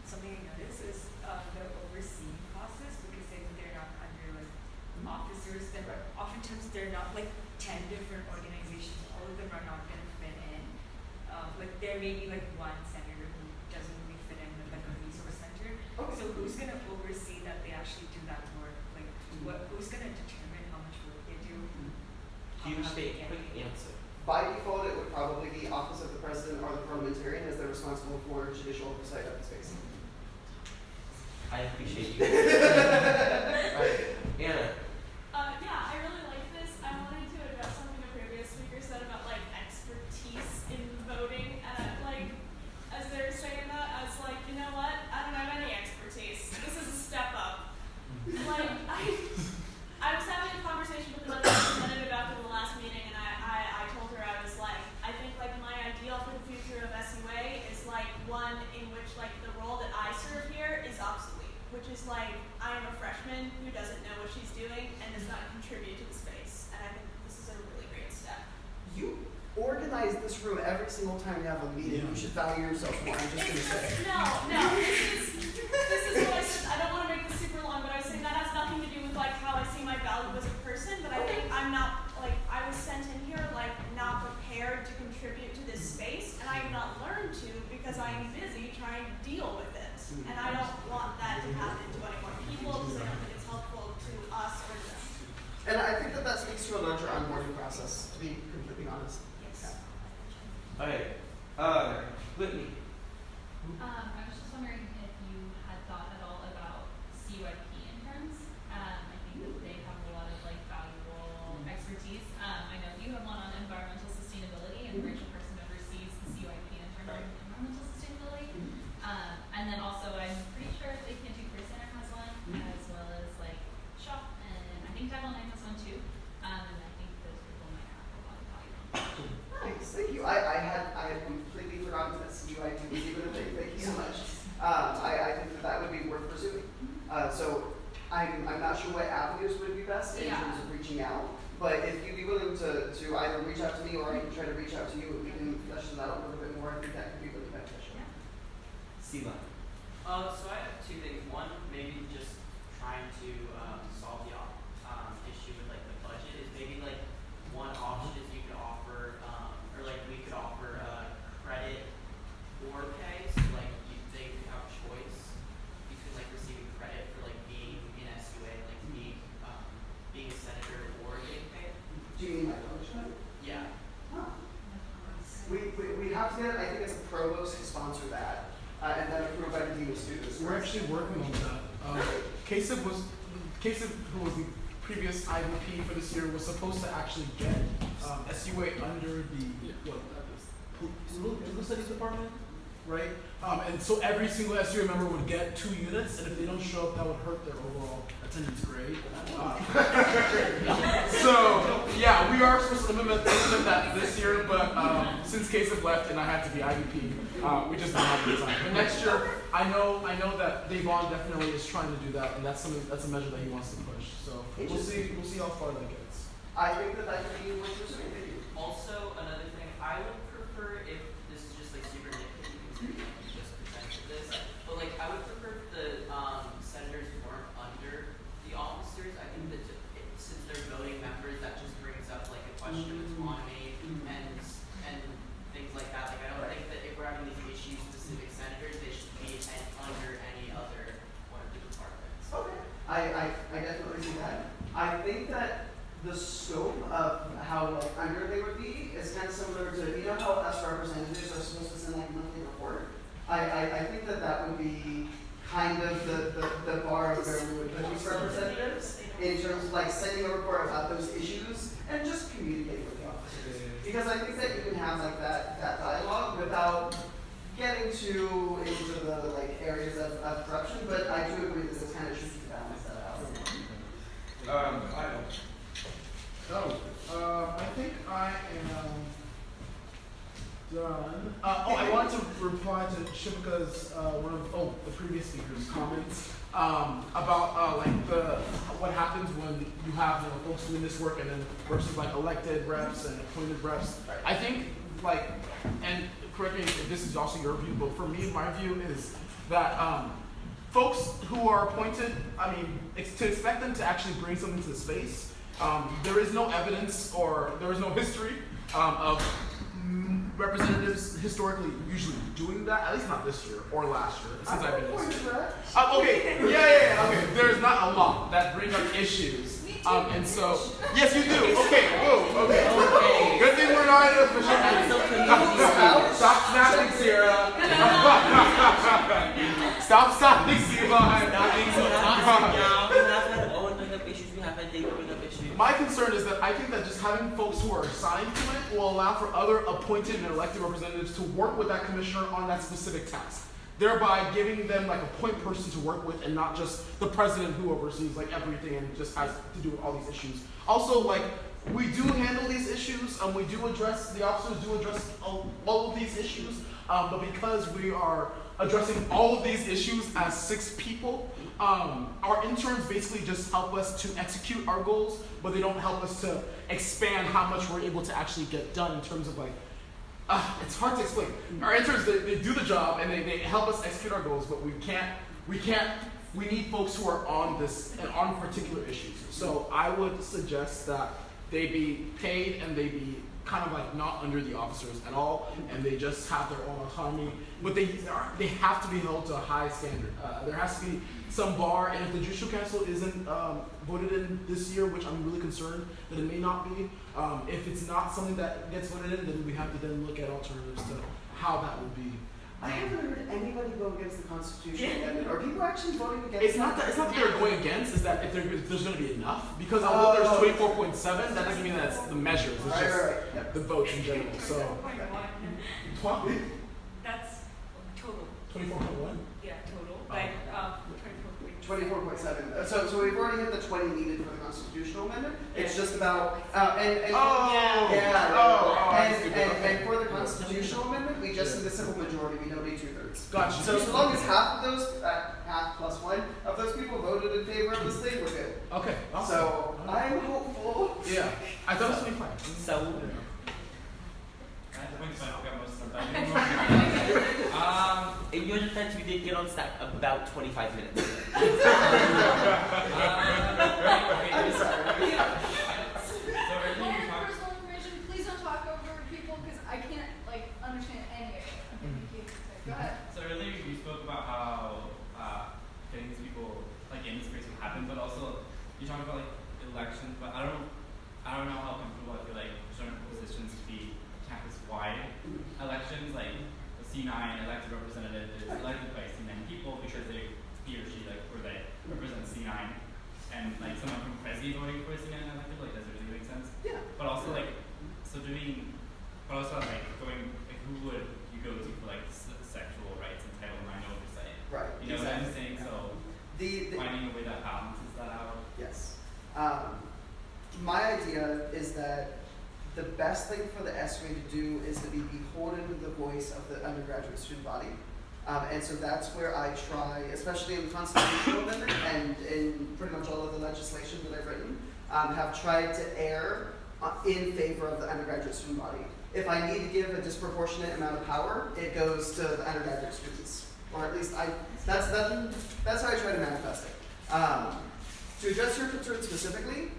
something I noticed is the overseeing process, because they're not under like officers, then oftentimes they're not like 10 different organizations, all of them are not going to fit in. Like there may be like one senator who doesn't really fit in with like a resource center. Okay. So who's going to oversee that they actually do that work? Like who's going to determine how much work they do? Huge quick answer. By default, it would probably be Office of the President or the Parliamentarian as they're responsible for judicial oversight of the space. I appreciate you. Right. Anna. Yeah, I really like this. I wanted to address something a previous speaker said about like expertise in voting. Like, as they were saying that, I was like, you know what? I don't have any expertise. This is a step up. Like, I was having a conversation with another representative after the last meeting, and I told her, I was like, I think like my ideal for the future of SUA is like one in which like the role that I serve here is obsolete, which is like I am a freshman who doesn't know what she's doing and does not contribute to the space, and I think this is a really great step. You organize this room every single time you have a meeting. You should value yourself more. I'm just going to say. No. This is what I said. I don't want to make this super long, but I was saying that has nothing to do with like how I see my value as a person. But I think I'm not like I was sent in here like not prepared to contribute to this space, and I have not learned to because I am busy trying to deal with it, and I don't want that to happen to any more people because I don't think it's helpful to us or them. And I think that speaks to a larger onboarding process, to be completely honest. Yes. All right. Whitney. I was just wondering if you had thought at all about CYP interns. I think that they have a lot of like valuable expertise. I know you have one on environmental sustainability, and Rachel Person oversees the CYP intern on environmental sustainability. And then also, I'm pretty sure the Cantu Career Center has one, as well as like Shop, and I think Title IX has one too. And I think those people might have a lot of value. Thanks, thank you. I had completely forgotten that CUIT was even a thing. Thank you so much. I think that would be worth pursuing. So I'm not sure what avenues would be best in terms of reaching out. But if you'd be willing to either reach out to me or I can try to reach out to you, we can flesh that out a little bit more. I think that could be really beneficial. Sila. So I have two things. One, maybe just trying to solve the issue with like the budget is maybe like one option is you could offer, or like we could offer credit or pay. So like they could have choice between like receiving credit for like being in SUA, like being a senator or getting paid. Do you mean my punishment? Yeah. Huh. We have to get, I think it's a provost to sponsor that, and then approved by the actually working on that. Kasich, who was the previous IVP for this year, was supposed to actually get SUA under the political studies department, right? And so every single SUA member would get 2 units, and if they don't show up, that would hurt their overall attendance grade. So yeah, we are supposed to implement that this year, but since Kasich left and I had to be IVP, we just don't have the time. But next year, I know that Davon definitely is trying to do that, and that's a measure that he wants to push. So we'll see how far that gets. I think that could be worth pursuing. Also, another thing, I would prefer if this is just like super nitpicky because we just presented this, but like I would prefer if the senators weren't under the officers. I think that since they're voting members, that just brings up like a question of autonomy and things like that. Like I don't think that if we're having these issues specific senators, they should be under any other one of the departments. Okay. I definitely see that. I think that the scope of how under they would be is kind of similar to, you know how us representatives are supposed to send like a monthly report? I think that would be kind of the bar of where we would put these representatives in terms of like sending a report about those issues and just communicating with the officers. Because I think that you can have like that dialogue without getting too into the like areas of corruption, but I do agree that it's kind of tricky to balance that out. I think I am done. I wanted to reply to Shivika's the previous speaker's comments about what happens when you have folks doing this work and then versus like elected reps and appointed reps. I think and correct me if this is also your view, but for me, my view is that folks who are appointed, to expect them to actually bring something to the space. There is no evidence or there is no history of representatives historically usually doing that, at least not this year or last year, since I've been this year. Okay, okay. There's not a lot that bring up issues. And so, yes, you do. Okay, whoa, okay. Good thing we're not in an official meeting. Stop snapping, Sierra. Stop snapping, My concern is that I think that just having folks who are assigned to it will allow for other appointed and elected representatives to work with that commissioner on that specific task, thereby giving them like a point person to work with and not just the president who oversees like everything and just has to do with all these issues. Also, we do handle these issues, the officers do address all of these issues, but because we are addressing all of these issues as 6 people, our interns basically just help us to execute our goals, but they don't help us to expand how much we're able to actually get done in terms of it's hard to explain. Our interns, they do the job and they help us execute our goals, but we need folks who are on this and on particular issues. So I would suggest that they be paid and they be kind of not under the officers at all, and they just have their own autonomy, but they have to be held to a high standard. There has to be some bar, and if the Judicial Council isn't voted in this year, which I'm really concerned that it may not be, if it's not something that gets voted in, then we have to then look at alternatives to how that would be. I haven't heard anybody go against the Constitution yet. Are people actually voting against It's not that they're going against, it's that if there's going to be enough. Because although there's 24.7, that doesn't mean that's the measures. It's just the votes in general. So, That's total. 24.1? Yeah, total. 24.7. So we've already hit the 20 needed for the constitutional amendment. It's just about and for the constitutional amendment, we just need a simple majority. We don't need 2/3. Gotcha. So as long as half of those, half plus 1 of those people voted in favor of this thing, we're good. Okay. Awesome. So I'm hopeful. Yeah. I thought it was 25. So. In your defense, we did get on stack about 25 minutes. For personal information, please don't talk over people because I can't understand any of it. Go ahead. So earlier you spoke about how getting these people in the space would happen, but also you talked about elections. But I don't know how comfortable I feel certain positions to be campus-wide elections, like the C9 elected representative is elected by C9 people because they he or she like or they represent C9, and like someone from Prezi voting for a C9 elective, like does it really make sense? Yeah. But also like, but also like going, like who would you go to for like sexual rights and Title IX oversight? Right. You know what I'm exactly. saying? So The finding a way that balances that out. Yes. My idea is that the best thing for the SUA to do is to be beholden to the voice of the undergraduate student body. And so that's where I try, especially in the constitutional amendment and in pretty much all of the legislation that I've written, have tried to err in favor of the undergraduate student body. If I need to give a disproportionate amount of power, it goes to the undergraduate students. Or at least that's how I try to manifest it. To address your concern specifically,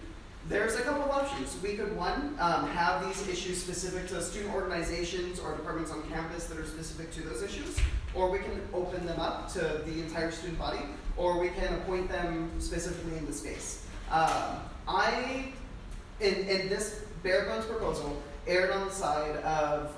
there's a couple of options. We could, one, have these issues specific to student organizations or departments on campus that are specific to those issues, or we can open them up to the entire student body, or we can appoint them specifically in the space. I, in this bare bones proposal, erred on the side of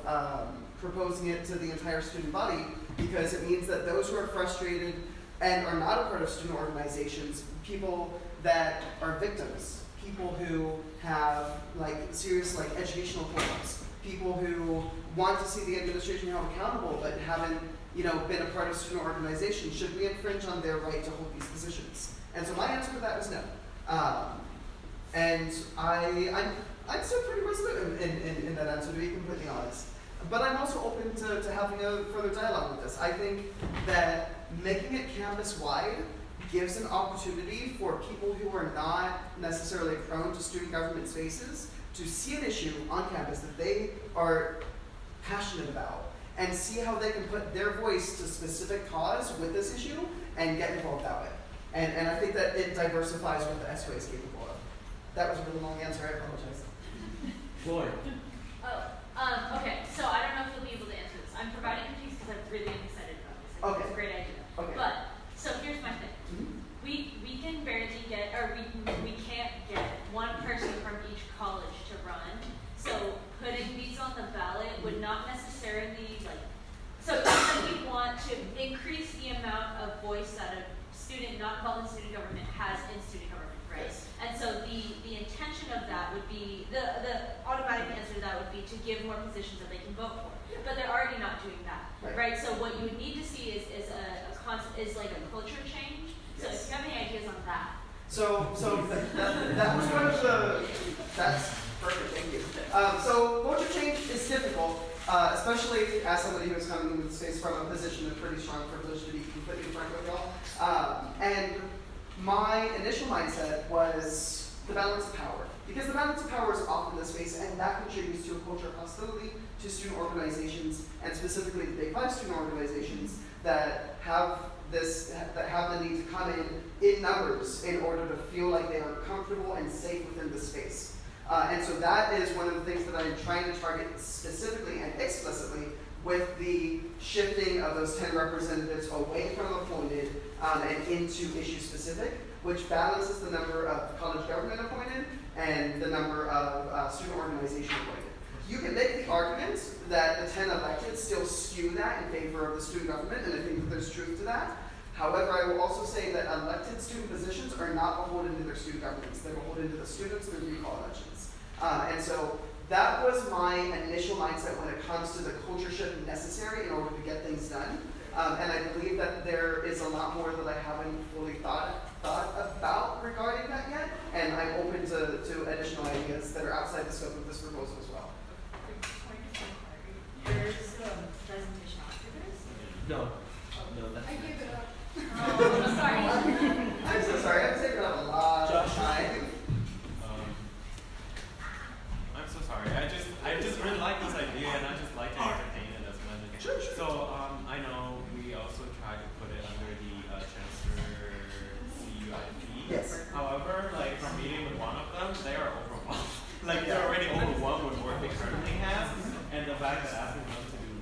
proposing it to the entire student body because it means that those who are frustrated and are not a part of student organizations, people that are victims, people who have like serious like educational problems, people who want to see the administration held accountable but haven't been a part of student organizations, should we infringe on their right to hold these positions? And so my answer to that was no. And I'm still pretty resolute in that answer, to be completely honest. But I'm also open to having a further dialogue with this. I think that making it campus-wide gives an opportunity for people who are not necessarily prone to student government spaces to see an issue on campus that they are passionate about and see how they can put their voice to specific cause with this issue and get involved that way. And I think that it diversifies what the SUA is capable of. That was a really long answer, I apologize. Floyd. Okay, so I don't know if you'll be able to answer this. I'm providing critiques because I'm really excited about this. I think it's a great idea. Okay. But, so here's my thing. We can barely get, or we can't get one person from each college to run. So putting these on the ballot would not necessarily so we want to increase the amount of voice that a student not involved in student government has in student government, right? Yes. And so the intention of that would be, the automatic answer to that would be to give more positions that they can vote for. But they're already not doing that, right? So what you would need to see is like a culture change. So if you have any ideas on that. So that was one of the, that's perfect, thank you. So culture change is difficult, especially as somebody who's coming into the space from a position of pretty strong privilege, to be completely frank with y'all. And my initial mindset was the balance of power. Because the balance of power is often the space, and that contributes to a culture of hostility to student organizations, and specifically the Big Five student organizations that have the need to come in numbers in order to feel like they are comfortable and safe within the space. And so that is one of the things that I'm trying to target specifically and explicitly with the shifting of those 10 representatives away from appointed and into issue specific, which balances the number of college government appointed and the number of student organization appointed. You can make the argument that the 10 elected still skew that in favor of the student government, and I think that there's truth to that. However, I will also say that elected student positions are not beholden to their student governments. They're beholden to the students through recall elections. And so that was my initial mindset when it comes to the culture shift necessary in order to get things done. And I believe that there is a lot more that I haven't fully thought about regarding that yet. And I'm open to additional ideas that are outside the scope of this proposal as well. There's presentation after this? No, that's I gave it up. Oh, sorry. I'm so sorry. I've taken up a lot of time. I'm so sorry. I just really like this idea, and I just like to entertain it as much. Sure. So I know we also try to put it under the Chancellor CUIP. Yes. However, like from meeting with one of them, they are overwhelmed. Like they're already overwhelmed with work they currently have, and the fact that asking them to do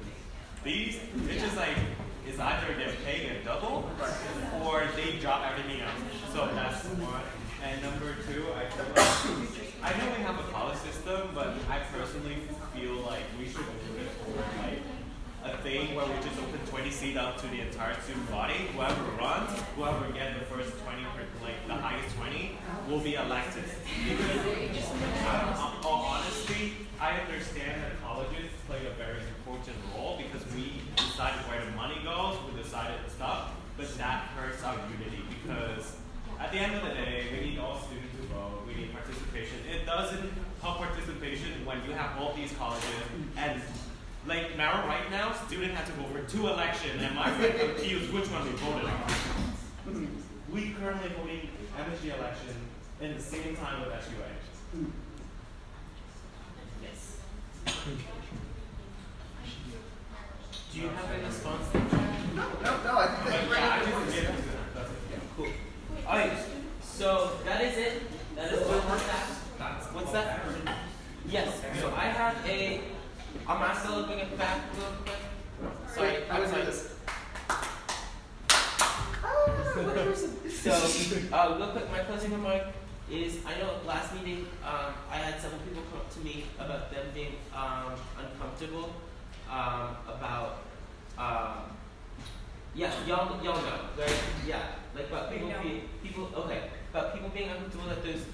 these, it's just like it's either they're paying a double or they drop everything else. So that's one. And number two, I feel like I know we have a college system, but I personally feel like we should move it toward like a thing where we just open 20 seats up to the entire student body. Whoever runs, whoever gets the first 20, like the highest 20, will be elected. Because, all honesty, I understand that colleges play a very important role because we decided where the money goes, we decided stuff, but that hurts our unity because at the end of the day, we need all students to vote, we need participation. It doesn't help participation when you have all these colleges and like now, right now, students have to go for 2 elections, and my friend confused which one they voted on. We currently voting MSG election in the same time with SUA. Yes. Do you have any response? No, I think that you're I ready. just did it. That's it. Yeah, cool. Alright, so that is it. That is what's that? Yes, so I have I'm still looking at the back real quick. Sorry, I was doing this. So, real quick, my closing remark is, I know last meeting, I had several people come up to me about them being uncomfortable about, yeah, y'all know, right? Yeah, like about about people being uncomfortable that there's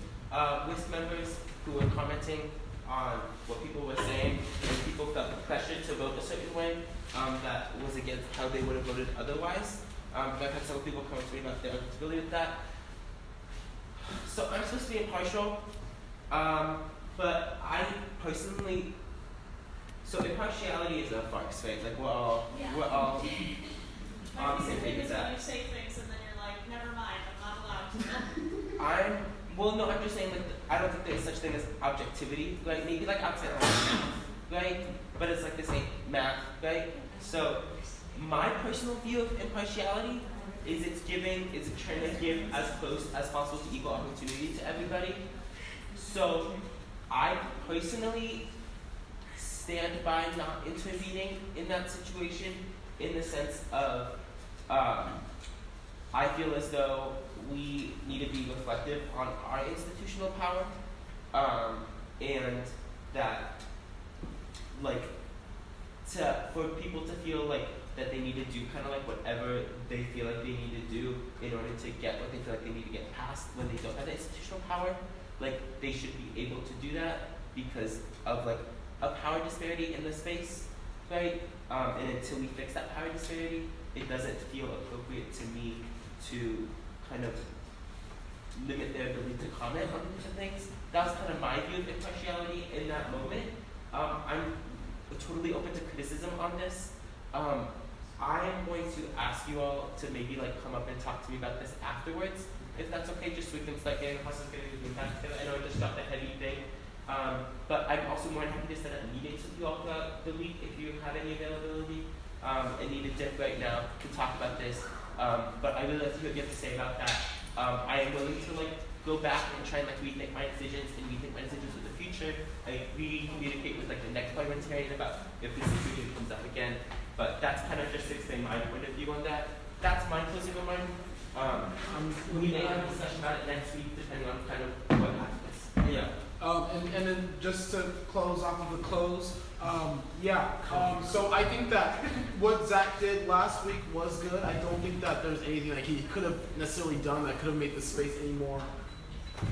WISP members who were commenting on what people were saying, and people felt pressured to vote a certain way that was against how they would have voted otherwise. I've had several people come to me about their uncomfortability with that. So I'm supposed to be impartial, but I personally, so impartiality is a farce, right? Like we're all on the same page with that. You say things and then you're like, never mind, I'm not allowed to. I'm just saying, like, I don't think there's such thing as objectivity, like, maybe like outside of math, right? But it's like this ain't math, right? So, my personal view of impartiality is it's trying to give as close as possible to equal opportunity to everybody. So, I personally stand by not intervening in that situation in the sense of, I feel as though we need to be reflective on our institutional power, and that, like, for people to feel like that they need to do kind of like whatever they feel like they need to do in order to get what they feel like they need to get past when they don't have the institutional power, like they should be able to do that because of like a power disparity in the space, right? And until we fix that power disparity, it doesn't feel appropriate to me to kind of limit their ability to comment on different things. That was kind of my view of impartiality in that moment. I'm totally open to criticism on this. I am going to ask you all to maybe like come up and talk to me about this afterwards, if that's okay, just so we can start getting the process getting back together. I know I just dropped a heavy thing, but I'm also more than happy to set up meetings with you all throughout the week if you have any availability and need a dip right now to talk about this. But I really like to hear what you have to say about that. I am willing to like go back and try and like rethink my decisions and rethink my decisions for the future. I re-communicate with like the next parliamentarian about if this situation comes up again. But that's kind of just to explain my point of view on that. That's my closing remark. We may have a discussion about it next week depending on kind of what happens. Yeah. And then just to close off of the close, so I think that what Zach did last week was good. I don't think that there's anything like he could have necessarily done that could have made the space any more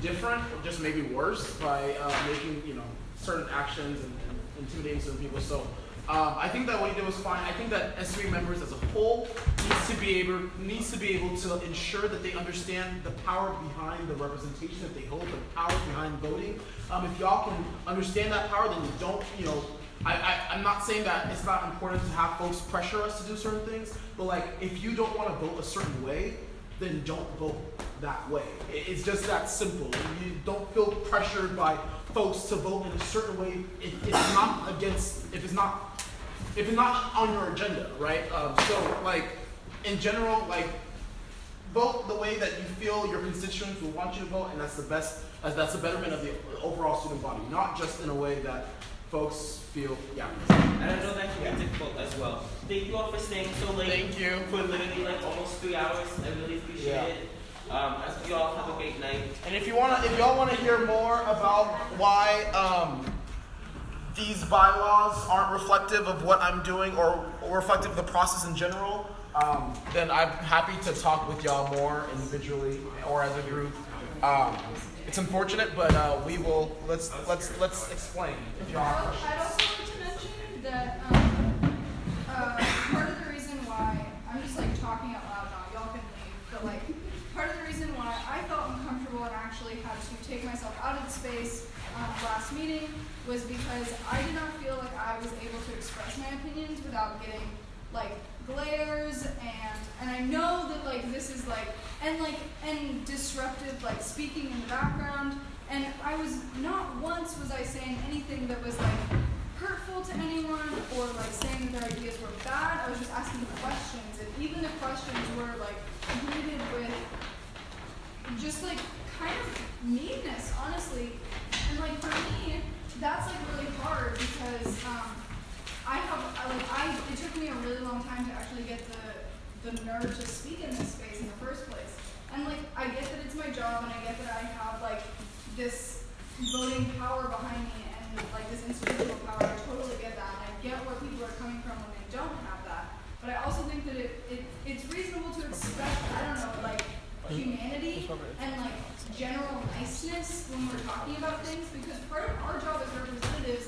different, or just maybe worse by making certain actions and intimidating certain people. So I think that what he did was fine. I think that SUA members as a whole needs to be able to ensure that they understand the power behind the representation that they hold, the power behind voting. If y'all can understand that power, then you don't, I'm not saying that it's not important to have folks pressure us to do certain things, but like if you don't want to vote a certain way, then don't vote that way. It's just that simple. You don't feel pressured by folks to vote in a certain way if it's not on your agenda, right? So like in general, like vote the way that you feel your constituents will want you to vote, and that's the betterment of the overall student body, not just in a way that folks feel, And I know that can be difficult as well. Thank you all for staying so late. Thank you. For literally like almost 3 hours. I really appreciate it. I hope you all have a great night. And if y'all wanna hear more about why these bylaws aren't reflective of what I'm doing or reflective of the process in general, then I'm happy to talk with y'all more individually or as a group. It's unfortunate, but we will. Let's explain. If y'all have questions. I'd also like to mention that part of the reason why I'm just like talking out loud now, y'all can leave, but like part of the reason why I felt uncomfortable and actually had to take myself out of the space last meeting was because I did not feel like I was able to express my opinions without getting like glares and I know that like this is like and disruptive like speaking in the background, and I was not once was I saying anything that was like hurtful to anyone or like saying that their ideas were bad. I was just asking questions, and even the questions were like greeted with just like kind of meanness, honestly. And like for me, that's like really hard because it took me a really long time to actually get the nerve to speak in this space in the first place. And like I get that it's my job, and I get that I have like this voting power behind me and like this institutional power. I totally get that, and I get where people are coming from when they don't have that. But I also think that it's reasonable to expect, I don't know, like humanity and like general niceness when we're talking about things, because part of our job as representatives